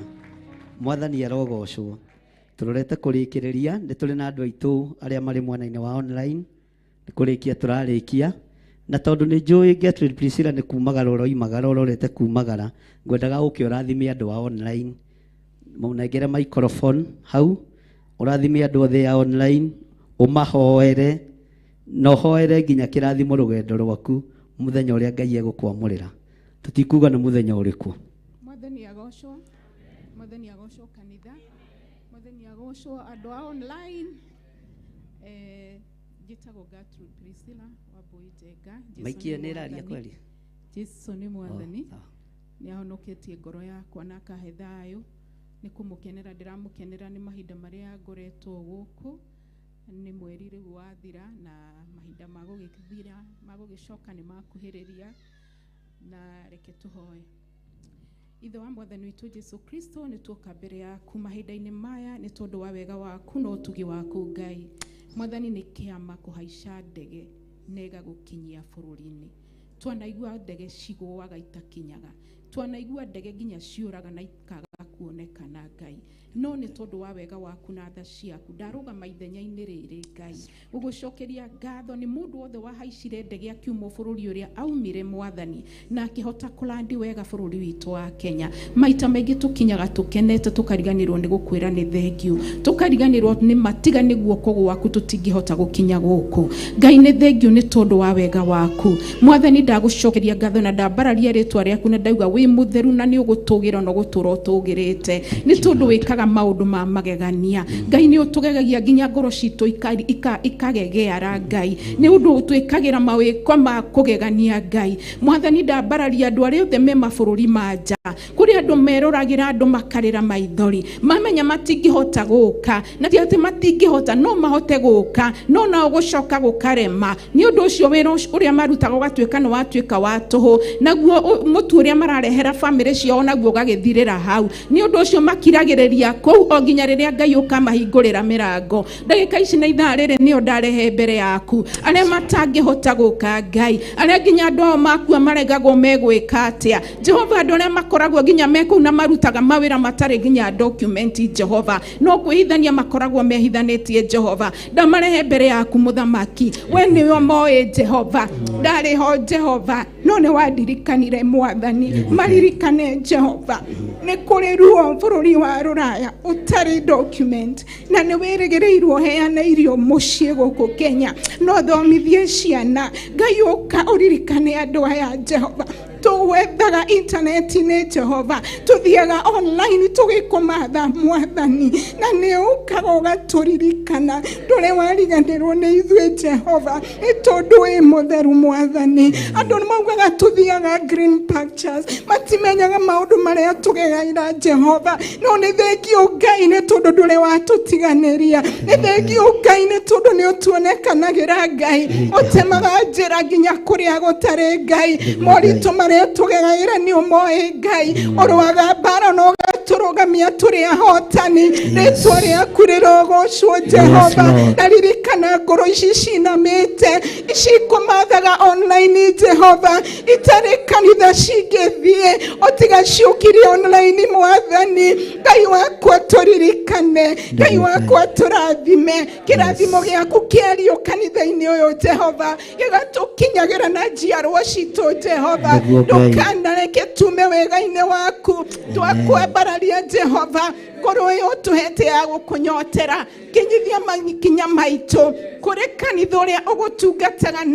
Mwathani arogocwo. Tũrorete kũrĩkĩrĩria, nĩ tũrĩ na andũ aitũ arĩa marĩ mwena-inĩ wa online. Nĩ kũrĩkia tũrarĩkia. Na tondũ nĩ njũĩ Gertrude Priscilla nĩ kumagara ũroimagara ũrorete kumagara, ngwendaga ũke ũrathime andũ wa online. Mũnengere microphone hau, ũrathime andũ othe ya online, ũmahoere, na ũhoere nginya kĩrathimo rũgendo rwaku mũthenya ũrĩa Ngai egũkwamũrĩra. Tũtikuga nĩ mũthenya ũrĩkũ. Mwathani agocwo, Mwathani agocwo kanitha, Mwathani agocwo andũ a online. Njĩtagwo Gertrude Priscilla wa Boijenga. Maikia nĩ ĩraria kweli? Jesũ nĩ Mwathani. Nĩ ahonoketie ngoro yakwa na akahe thayũ. nĩ kũmũkenera ndĩramũkenera nĩ mahinda marĩa ngoretwo gũkũ, nĩ mweri rĩu wathira na mahinda ma gũgĩthira ma gũgĩcoka nĩ makuhĩrĩria, na reke tũhoe. Ithe wa Mwathani witũ Jesu Kristo, nĩ tuoka mbere yaku mahinda-inĩ maya nĩ tondũ wa wega waku na ũtugi waku Ngai. Mwathani, nĩ kĩama kũhaica ndege na ĩgagũkinyia bũrũri-inĩ. Twanaigua ndege cigũaga itakinyaga, twanaigua ndege nginya ciũraga na ikaga kuonekana Ngai, no nĩ tondũ wa wega waku na tha ciaku ndarũgama ithenya-inĩ rĩrĩ Ngai gũgũcokeria ngatho nĩ mũndũ wothe wahaicire ndege akiuma bũrũri ũrĩa aumire Mwathani na akĩhota kũlandi wega bũrũri witũ wa Kenya. Maita maingĩ tũkinyaga tũkenete tũkariganĩrwo nĩ gũkwĩra nĩ thengiũ, tũkariganĩrwo nĩ matiga nĩ guoko gwaku tũtingĩhota gũkinya gũkũ. Ngai nĩ thengiũ nĩ tondũ wa wega waku. Mwathani, ndagũcokeria ngatho na ndambararia rĩtwa rĩaku na ndauga wĩ mũtheru na nĩ ũgũtũgĩra na ũgũtũra ũtũgĩrĩte nĩ tondũ wĩkaga maũndũ ma magegania. Ngai nĩ ũtũgegagia nginya ngoro citũ ikagegeara Ngai, nĩ ũndũ twĩkagĩra mawĩko ma kũgegania Ngai. Mwathani, ndambararia andũ arĩa othe me mabũrũri ma nja, kũrĩ andũ merũragĩra andũ makarĩra maithori, mamenya matingĩhota gũka, na ti atĩ matingĩhota, no mahote gũka, no nao gũcoka gũkarema. Nĩ ũndũ ũcio wĩra ũrĩa marutaga ũgatuĩka nĩ watuĩka wa tũhũ, naguo mũtu ũrĩa mararehera bamĩrĩ ciao naguo ũgagĩthirĩra hau. Nĩ ũndũ ũcio makiragĩrĩria kũu o nginya rĩrĩa Ngai ũkamahingũrĩra mĩrango. Ndagĩka ici na ithaa rĩrĩ nĩo ndarehe mbere yaku, arĩa matangĩhota gũka Ngai, arĩa nginya andũ ao makua maregagwo megwĩka atĩa. Jehova, andũ arĩa makoragwo nginya mekũu na marutaga mawĩra matarĩ nginya dokumenti Jehova, no kwĩhithania makoragwo mehithanĩtie Jehova, ndamarehe mbere yaku Mũthamaki. We nĩwe moĩ Jehova, ndarĩ ho Jehova, no nĩ wandirikanire Mwathani. Maririkane Jehova, nĩ kũrĩ ruo bũrũri wa Rũraya ũtarĩ document, na nĩ wĩrĩgĩrĩirwo heana irio mũciĩ gũkũ Kenya, no thomithie ciana. Ngai ũka ũririkane andũ aya Jehova, tũwethaga intaneti-inĩ Jehova, tuthiaga online tũgĩkũmatha Mwathani, na nĩ ũkaga ũgatũririkana ndũrĩ wariganĩrwo nĩ ithuĩ Jehova, nĩ tondũ wĩ mũtheru Mwathani. Andũ nĩ maugaga tũthiaga Green Pastures, matimenyaga maũndũ marĩa tũgegaira Jehova, no nĩ thengio Ngai nĩ tondũ ndũrĩ watũtiganĩria, nĩ thengio Ngai nĩ tondũ nĩ ũtuonekanagĩra Ngai, ũtemaga njĩra nginya kũrĩa gũtarĩ Ngai. Moritũ marĩa tũgegaire nĩ ũmoĩ Ngai, ũrũaga mbara na ũgatũrũgamia tũrĩ ahotani. Rĩtwa rĩaku rĩrogocwo Jehova, na ririkana ngoro ici cinamĩte icikũmathaga online Jehova, itarĩ kanitha cingĩthiĩ, ũtigaciũkirie online Mwathani. Ngai wakwa tũririkane, Ngai wakwa tũrathime, kĩrathimo gĩaku kĩario kanitha-inĩ ũyũ Jehova, gĩgatũkinyagĩra na njiarwa citũ Jehova. Ndũkanareke tume wega-inĩ waku, twakwambararia Jehova, ngoro ĩyo tũhete ya gũkũnyotera, kinyithia makinya maitũ kũrĩ kanitha ũrĩa ũgũtungataga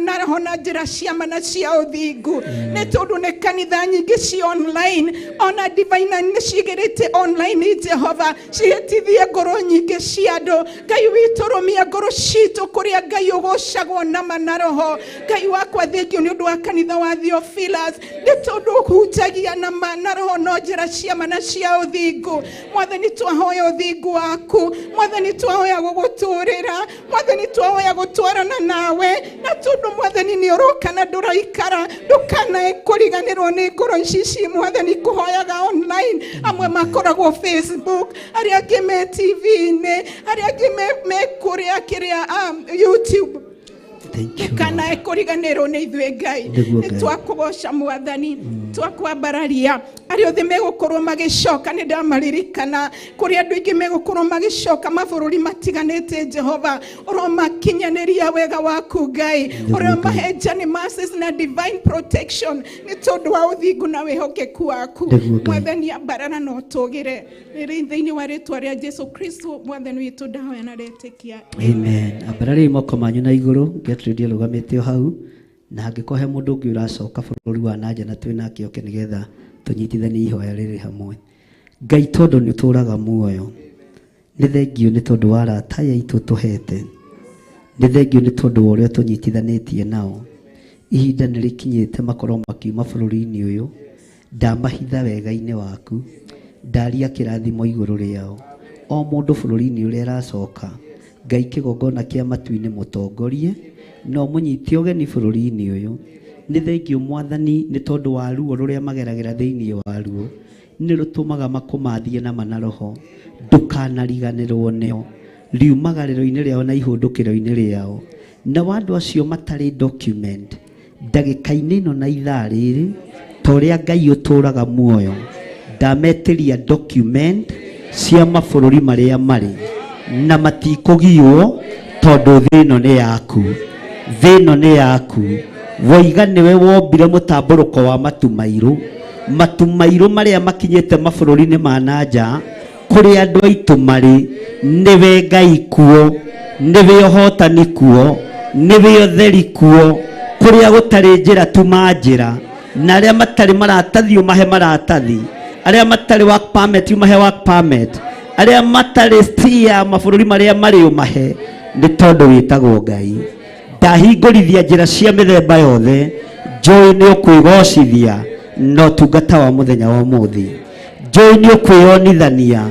na roho na njĩra cia ma na cia ũthingu, nĩ tondũ nĩ kanitha nyingĩ ci online, ona divine nĩ cigĩrĩte online Jehova, cihĩtithie ngoro nyingĩ cia andũ. Ngai witũ rũmia ngoro citũ kũrĩa Ngai ũgũcagwo na roho. Ngai wakwa thengio nĩ ũndũ wa kanitha wa Theophilus, nĩ tondũ ũhunjagia na roho na njĩra cia ma na cia ũthingu. Mwathani, twahoya ũthingu waku, Mwathani twahoya gũgũtũrĩra, Mwathani twahoya gũtwarana nawe, na tondũ Mwathani nĩ ũroka na ndũraikara, ndũkanae kũriganĩrwo nĩ ngoro ici ci Mwathani kũhoyaga online. Amwe makoragwo Facebook, arĩa angĩ me TV-inĩ, arĩa angĩ me kũrĩa kĩrĩa YouTube. Ndũkanae kũriganĩrwo nĩ ithuĩ Ngai, nĩ twakũgoca Mwathani, twakwambararia. Arĩa othe megũkorwo magĩcoka nĩ ndamaririkana, kũrĩ andũ aingĩ megũkorwo magĩcoka mabũrũri matiganĩte Jehova, ũromakinyanĩria wega waku Ngai, ũromahe journey mercies na divine protection, nĩ tondũ wa ũthingu na wĩhokeku waku Mwathani. Ambarana na ũtũgĩre thĩinĩ wa rĩtwa rĩa Jesu Kristo Mwathani witũ ndahoya na ndetĩkia, amen. Ambarari moko manyu na igũrũ, ngetuĩria rũgamĩte o hau, na angĩkorwo he mũndũ ũngĩ ũracoka bũrũri wa nanja na twĩna kĩoke nĩgetha tũnyitithanie ihoya rĩrĩ hamwe. Ngai, tondũ nĩ ũtũraga muoyo, nĩ thengio nĩ tondũ wa arata aitũ tũhete, nĩ thengio nĩ tondũ wa ũrĩa tũnyitithanĩtie nao. Ihinda nĩ rĩkinyĩte makorwo makiuma bũrũri-inĩ ũyũ, ndamahitha wega-inĩ waku, ndaria kĩrathimo igũrũ rĩao o mũndũ bũrũri-inĩ ũrĩa aracoka. Ngai kĩgongona kĩa matu-inĩ mũtongorie no mũnyite ũgeni bũrũri-inĩ ũyũ. Nĩ thengiũ Mwathani nĩ tondũ wa ruo rũrĩa mageragĩra thĩinĩ waruo nĩ rũtũmaga makũmathie na manaroho. Ndũkanariganĩrwo nĩo riumagarĩro-inĩ rĩao na ihũndũkĩro-inĩ rĩao. Na andũ acio matarĩ document ndagĩka-inĩ ĩno na ithaa rĩrĩ ta ũrĩa Ngai ũtũraga muoyo ndametĩria document cia mabũrũri marĩa marĩ na matikũgiwo tondũ thĩ ĩno nĩ yaku. Thĩ ĩno nĩ yaku. Woiga nĩwe wombire mũtambũrũko wa matu mairũ. Matu mairũ marĩa makinyĩte mabũrũri-inĩ ma nanja kũrĩ andũ aitũ marĩ. Nĩwe Ngai kuo, nĩwe ũhotani kuo, nĩwe ũtheri kuo. Kũrĩa gũtarĩ njĩra tuma njĩra, na arĩa matarĩ maratathi umahe maratathi, arĩa matarĩ work permit umahe work permit, arĩa matarĩ stia mabũrũri marĩa marĩ umahe, nĩ tondũ wĩtagwo Ngai. Ndahingũrithia njĩra cia mĩthemba yothe. Njũĩ nĩ ũkwĩgocithia na ũtungata wa mũthenya wa ũmũthĩ. Njũĩ nĩ ũkwĩonithania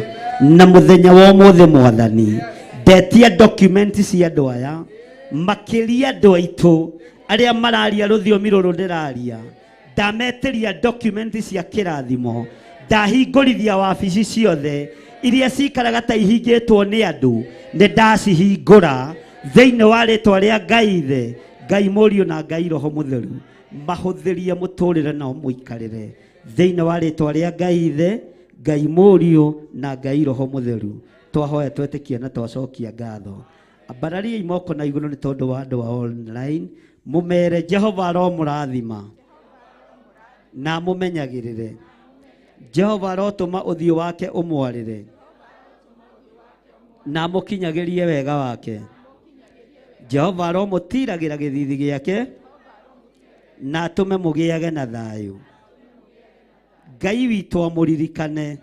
na mũthenya wa ũmũthĩ Mwathani. Ndetia document cia andũ aya makĩria andũ aitũ arĩa mararia rũthiomi rũrũ ndĩraria. Ndametĩria document cia kĩrathimo. Ndahingũrithia wabici ciothe iria cikaraga ta ihingĩtwo nĩ andũ. Nĩ ndacihingũra thĩinĩ wa rĩtwa rĩa Ngai Ithe, Ngai Mũriũ na Ngai Roho Mũtheru. Mahũthĩrie mũtũrĩre na mũikarĩre thĩinĩ wa rĩtwa rĩa Ngai Ithe, Ngai Mũriũ na Ngai Roho Mũtheru. Twahoya twetĩkia na twacokia ngatho. Ambarariai moko na igũrũ nĩ tondũ wa andũ wa online. Mũmere Jehova aromũrathima na mũmenyagĩrĩre. Jehova arotũma ũthiũ wake ũmwarĩre na mũkinyagĩrie wega wake. Jehova aromũtiragĩra gĩthithi gĩake na atũme mũgĩage na thayũ. Ngai witũ amũririkane.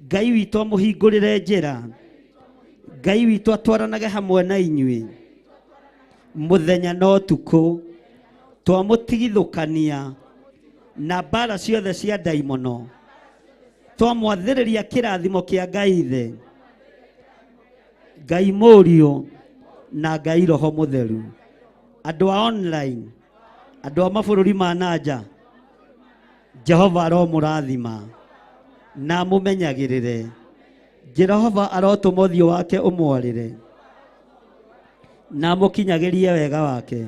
Ngai witũ amũhingũrĩre njĩra. Ngai witũ atwaranage hamwe na inyuĩ mũthenya na ũtukũ. Twamũtigithũkania na mbara ciothe cia ndaimono. Twamwathĩrĩria kĩrathimo kĩa Ngai Ithe, Ngai Mũriũ na Ngai Roho Mũtheru. Andũ a online, andũ a mabũrũri ma nanja, Jehova aromũrathima na mũmenyagĩrĩre. Jehova arotũma ũthiũ wake ũmwarĩre na mũkinyagĩrie wega wake.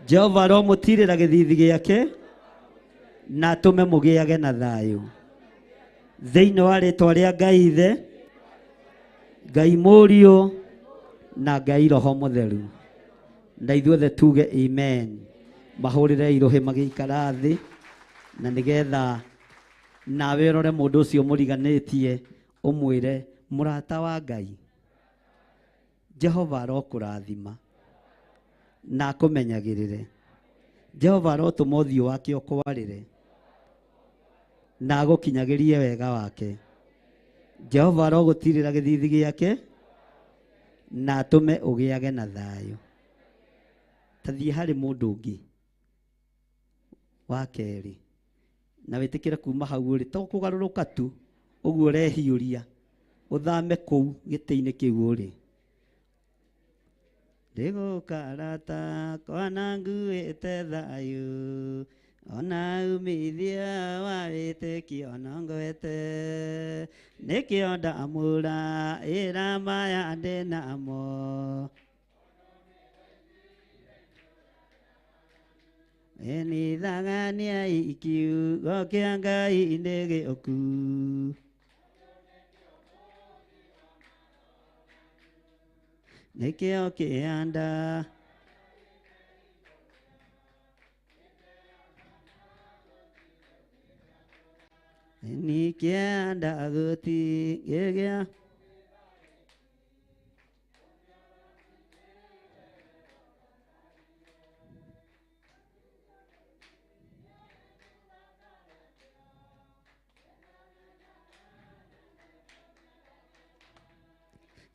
Jehova aromũtirĩra gĩthithi gĩake na atũme mũgĩage na thayũ. Thĩinĩ wa rĩtwa rĩa Ngai Ithe, Ngai Mũriũ na Ngai Roho Mũtheru. Na ithuothe tuge amen. Mahũrĩre irũhĩ magĩikara thĩ na nĩgetha nawe ũrore mũndũ ũcio mũriganĩtie ũmwĩre mũrata wa Ngai, Jehova arokũrathima na akũmenyagĩrĩre. Jehova arotũma ũthiũ wake ũkwarĩre na agũkinyagĩrie wega wake. Jehova arogũtirĩra gĩthithi gĩake na atũme ũgĩage na thayũ. Tathiĩ harĩ mũndũ ũngĩ wa kerĩ na wĩtĩkĩre kuma hau ũrĩ, to kũgarũrũka tu ũguo ũrehiũria, ũthame kũu gĩtĩ-inĩ kĩu ũrĩ. Ndĩgũkarata kwana nguĩte thayũ, ona umithia wa wĩtĩkio nongwete, nĩkĩo ndamũra ĩra maya ndĩ namo. Enithagania ikiugo kĩa Ngai nĩ gĩũku. Nĩkĩo kĩanda nĩkĩanda gũtigĩgĩa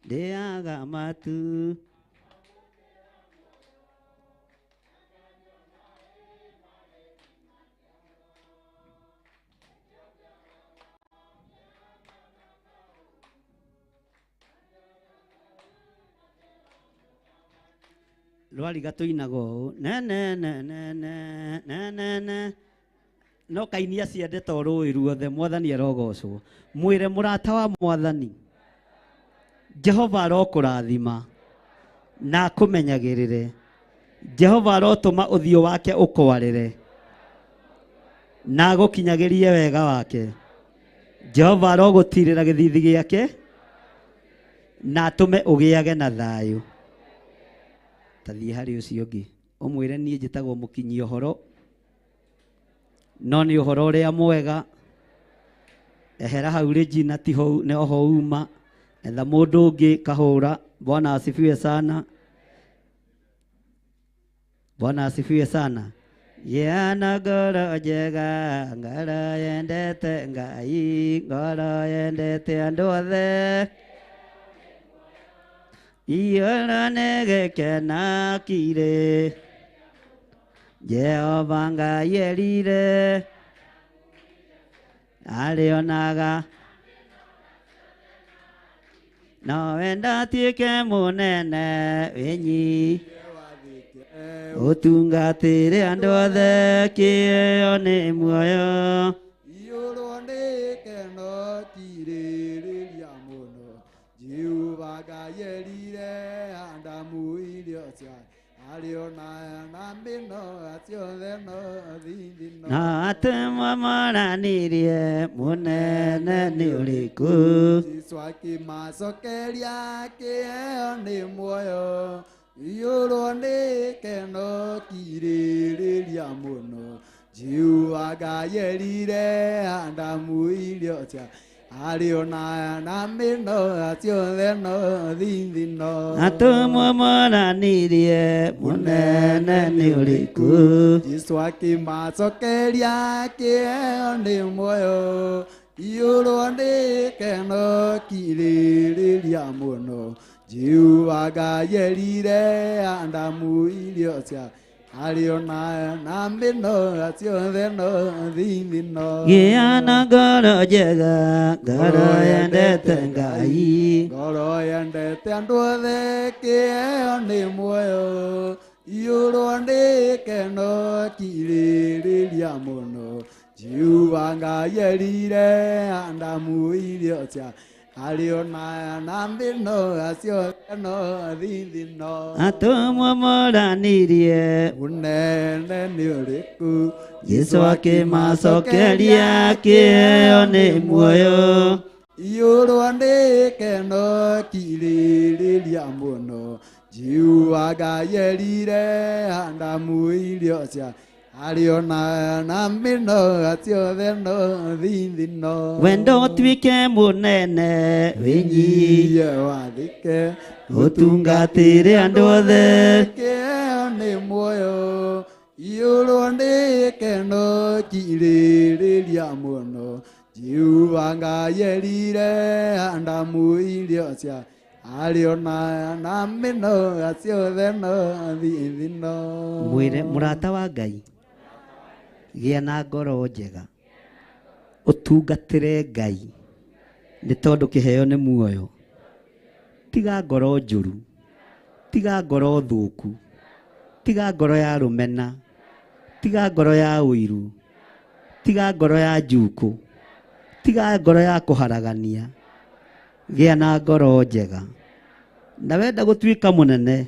ndĩaga matu. rwari gatuinago ne ne ne ne ne ne ne ne no kaini aciendete o rũĩ ruothe. Mwathani arogocwo. Mwĩre mũrata wa Mwathani, Jehova arokũrathima na akũmenyagĩrĩre. Jehova arotũma ũthiũ wake ũkwarĩre na agũkinyagĩrie wega wake. Jehova arogũtirĩra gĩthithi gĩake na atũme ũgĩage na thayũ. Tathiĩ harĩ ũcio ũngĩ ũmwĩre niĩ njĩtagwo mũkinyia ũhoro, no nĩ ũhoro ũrĩa mwega. Ehera hau Regina ti ho nĩho uma. Etha mũndũ ũngĩ kahũra. Bwana asifiwe sana. Bwana asifiwe sana. Yana ngoro njega, ngoro yendete Ngai, ngoro yendete andũ othe. Iyũra nĩ gĩkena kire, Jehova Ngai erire, arĩonaga no wenda tuĩke mũnene wĩnyi, ũtungatĩre andũ othe, kĩheo nĩ muoyo. Iyũrwo nĩ gĩkeno kirĩrĩria mũno, Jehova Ngai erire Adamu irio ciake, arĩona na mĩnoga ciothe no thithino. Na atĩmwamoranirie mũnene nĩ ũrĩkũ, Jesũ akĩmacokeria kĩheo nĩ muoyo. Iyũrwo nĩ gĩkeno kirĩrĩria mũno, Jehova Ngai erire Adamu irio ciake, arĩona na mĩnoga ciothe no thithino. atĩmwamoranirie mũnene nĩ ũrĩkũ, Jesũ akĩmacokeria kĩheo nĩ muoyo. Iyũrwo nĩ gĩkeno kirĩrĩria mũno, Jehova Ngai erire Adamu irio ciake, arĩona na mĩnoga ciothe no thithino. gĩa na ngoro njega, ngoro yendete Ngai, Ngoro yendete andũ othe, kĩheo nĩ muoyo. Iyũrwo nĩ gĩkeno kirĩrĩria mũno, Jehova Ngai erire Adamu irio ciake, arĩona na mĩnoga ciothe no thithino. atĩmwamoranirie mũnene nĩ ũrĩkũ, Jesũ akĩmacokeria kĩheo nĩ muoyo. Iyũrwo nĩ gĩkeno kirĩrĩria mũno, Jehova Ngai erire Adamu irio ciake, arĩona na mĩnoga ciothe no thithino. Wendo ũtuĩke mũnene wĩnyihie wathĩke, ũtungatĩre andũ othe, kĩheo nĩ muoyo. Iyũrwo nĩ gĩkeno kirĩrĩria mũno, Jehova Ngai erire Adamu irio ciake, arĩona na mĩnoga ciothe no thithino. mwĩre mũrata wa Ngai, gĩa na ngoro njega, ũtungatĩre Ngai, nĩ tondũ kĩheo nĩ muoyo. Tiga ngoro njũru, tiga ngoro thũku, tiga ngoro ya rũmena, tiga ngoro ya ũiru, tiga ngoro ya njukũ, tiga ngoro ya kũharagania. Gĩa na ngoro njega, na wenda gũtuĩka mũnene,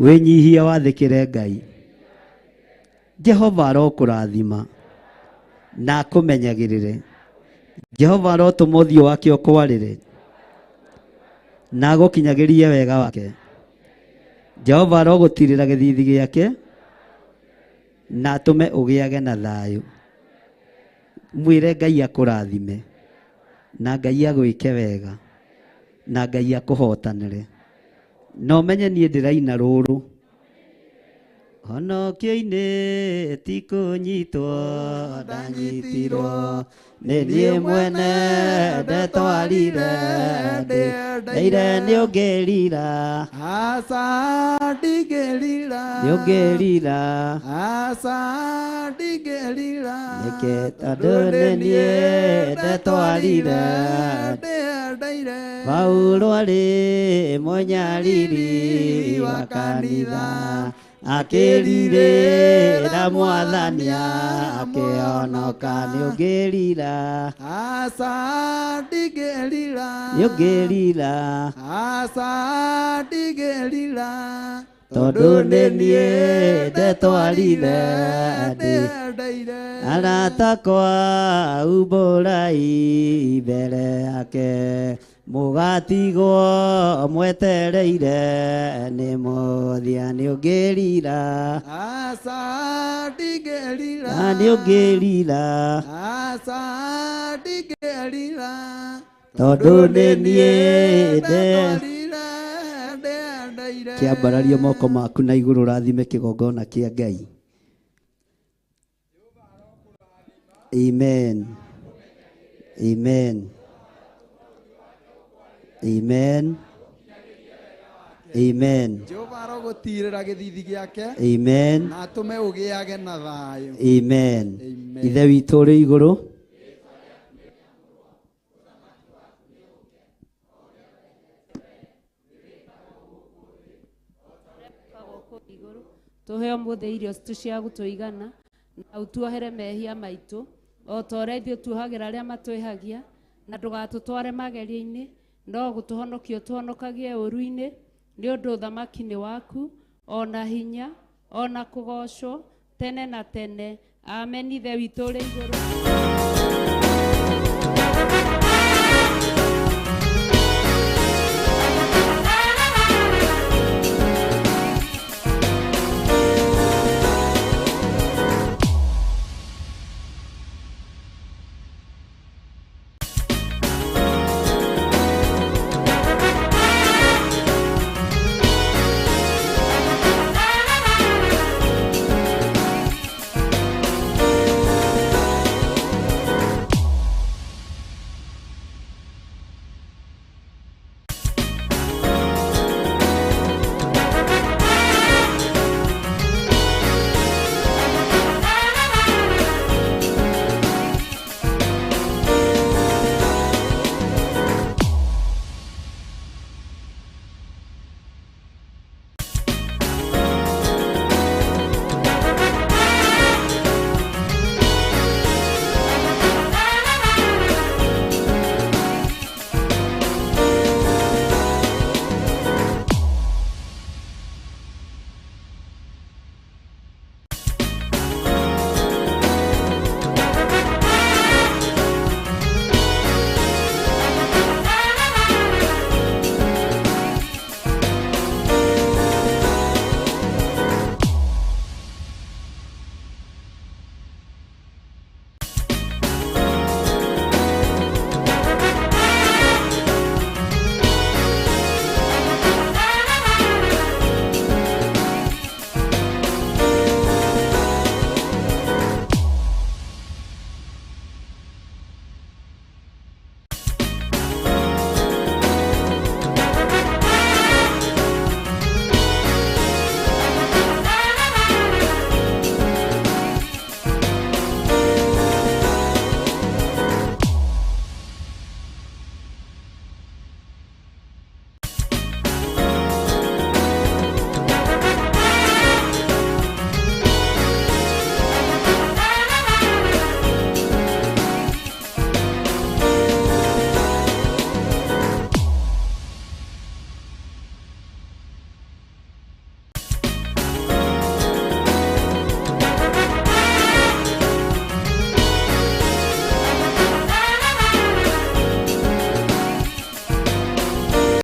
wĩnyihie wathĩkĩre Ngai. Jehova arokũrathima na akũmenyagĩrĩre. Jehova arotũma ũthiũ wake ũkwarĩre na agũkinyagĩrie wega wake. Jehova arogũtirĩra gĩthithi gĩake na atũme ũgĩage na thayũ. Mwĩre Ngai akũrathime, na Ngai agwĩke wega, na Ngai akũhotanĩre. Na ũmenye niĩ ndĩraina rũrũ honokio-inĩ ti kũnyitwo ndanyitirwo nĩ niĩ mwene ndetwarire ndĩndeire nĩũngĩrira Asa ndingĩrira nĩũngĩrira Asa ndingĩrira nĩke tondũ nĩ niĩ ndetwarire ndĩndeire Paulo arĩ mũnyariri wa kanitha akĩrirĩra Mwathani akĩhonoka nĩũngĩrira Asa ndingĩrira nĩũngĩrira Asa ndingĩrira tondũ nĩ niĩ ndetwarire ndĩndeire arata kwa umbũrai mbere yake mũgatigwo mwetereire nĩ mũthia nĩũngĩrira Asa ndingĩrira nĩũngĩrira Asa ndingĩrira tondũ nĩ niĩ ndetwarire ndĩndeire kĩambararia moko maku na igũrũ rathime kĩgongona kĩa Ngai. Amen. Amen. Amen. Amen. Jehova arogũtirĩra gĩthithi gĩake Amen. na atũme ũgĩage na thayũ. Amen. Amen. Ithe witũ ũrĩ igũrũ, tuhe ũmũthĩ irio citũ cia gũtũigana na ũtuohere mehia maitũ o ta ũrĩa ithuĩ tuohagĩra arĩa matwĩhagia na ndũgatũtware magerio-inĩ no gũtũhonokia ũtũhonokagie ũru-inĩ nĩ ũndũ ũthamaki nĩ waku ona hinya ona kũgocwo tene na tene. Amen. Ithe witũ ũrĩ igũrũ.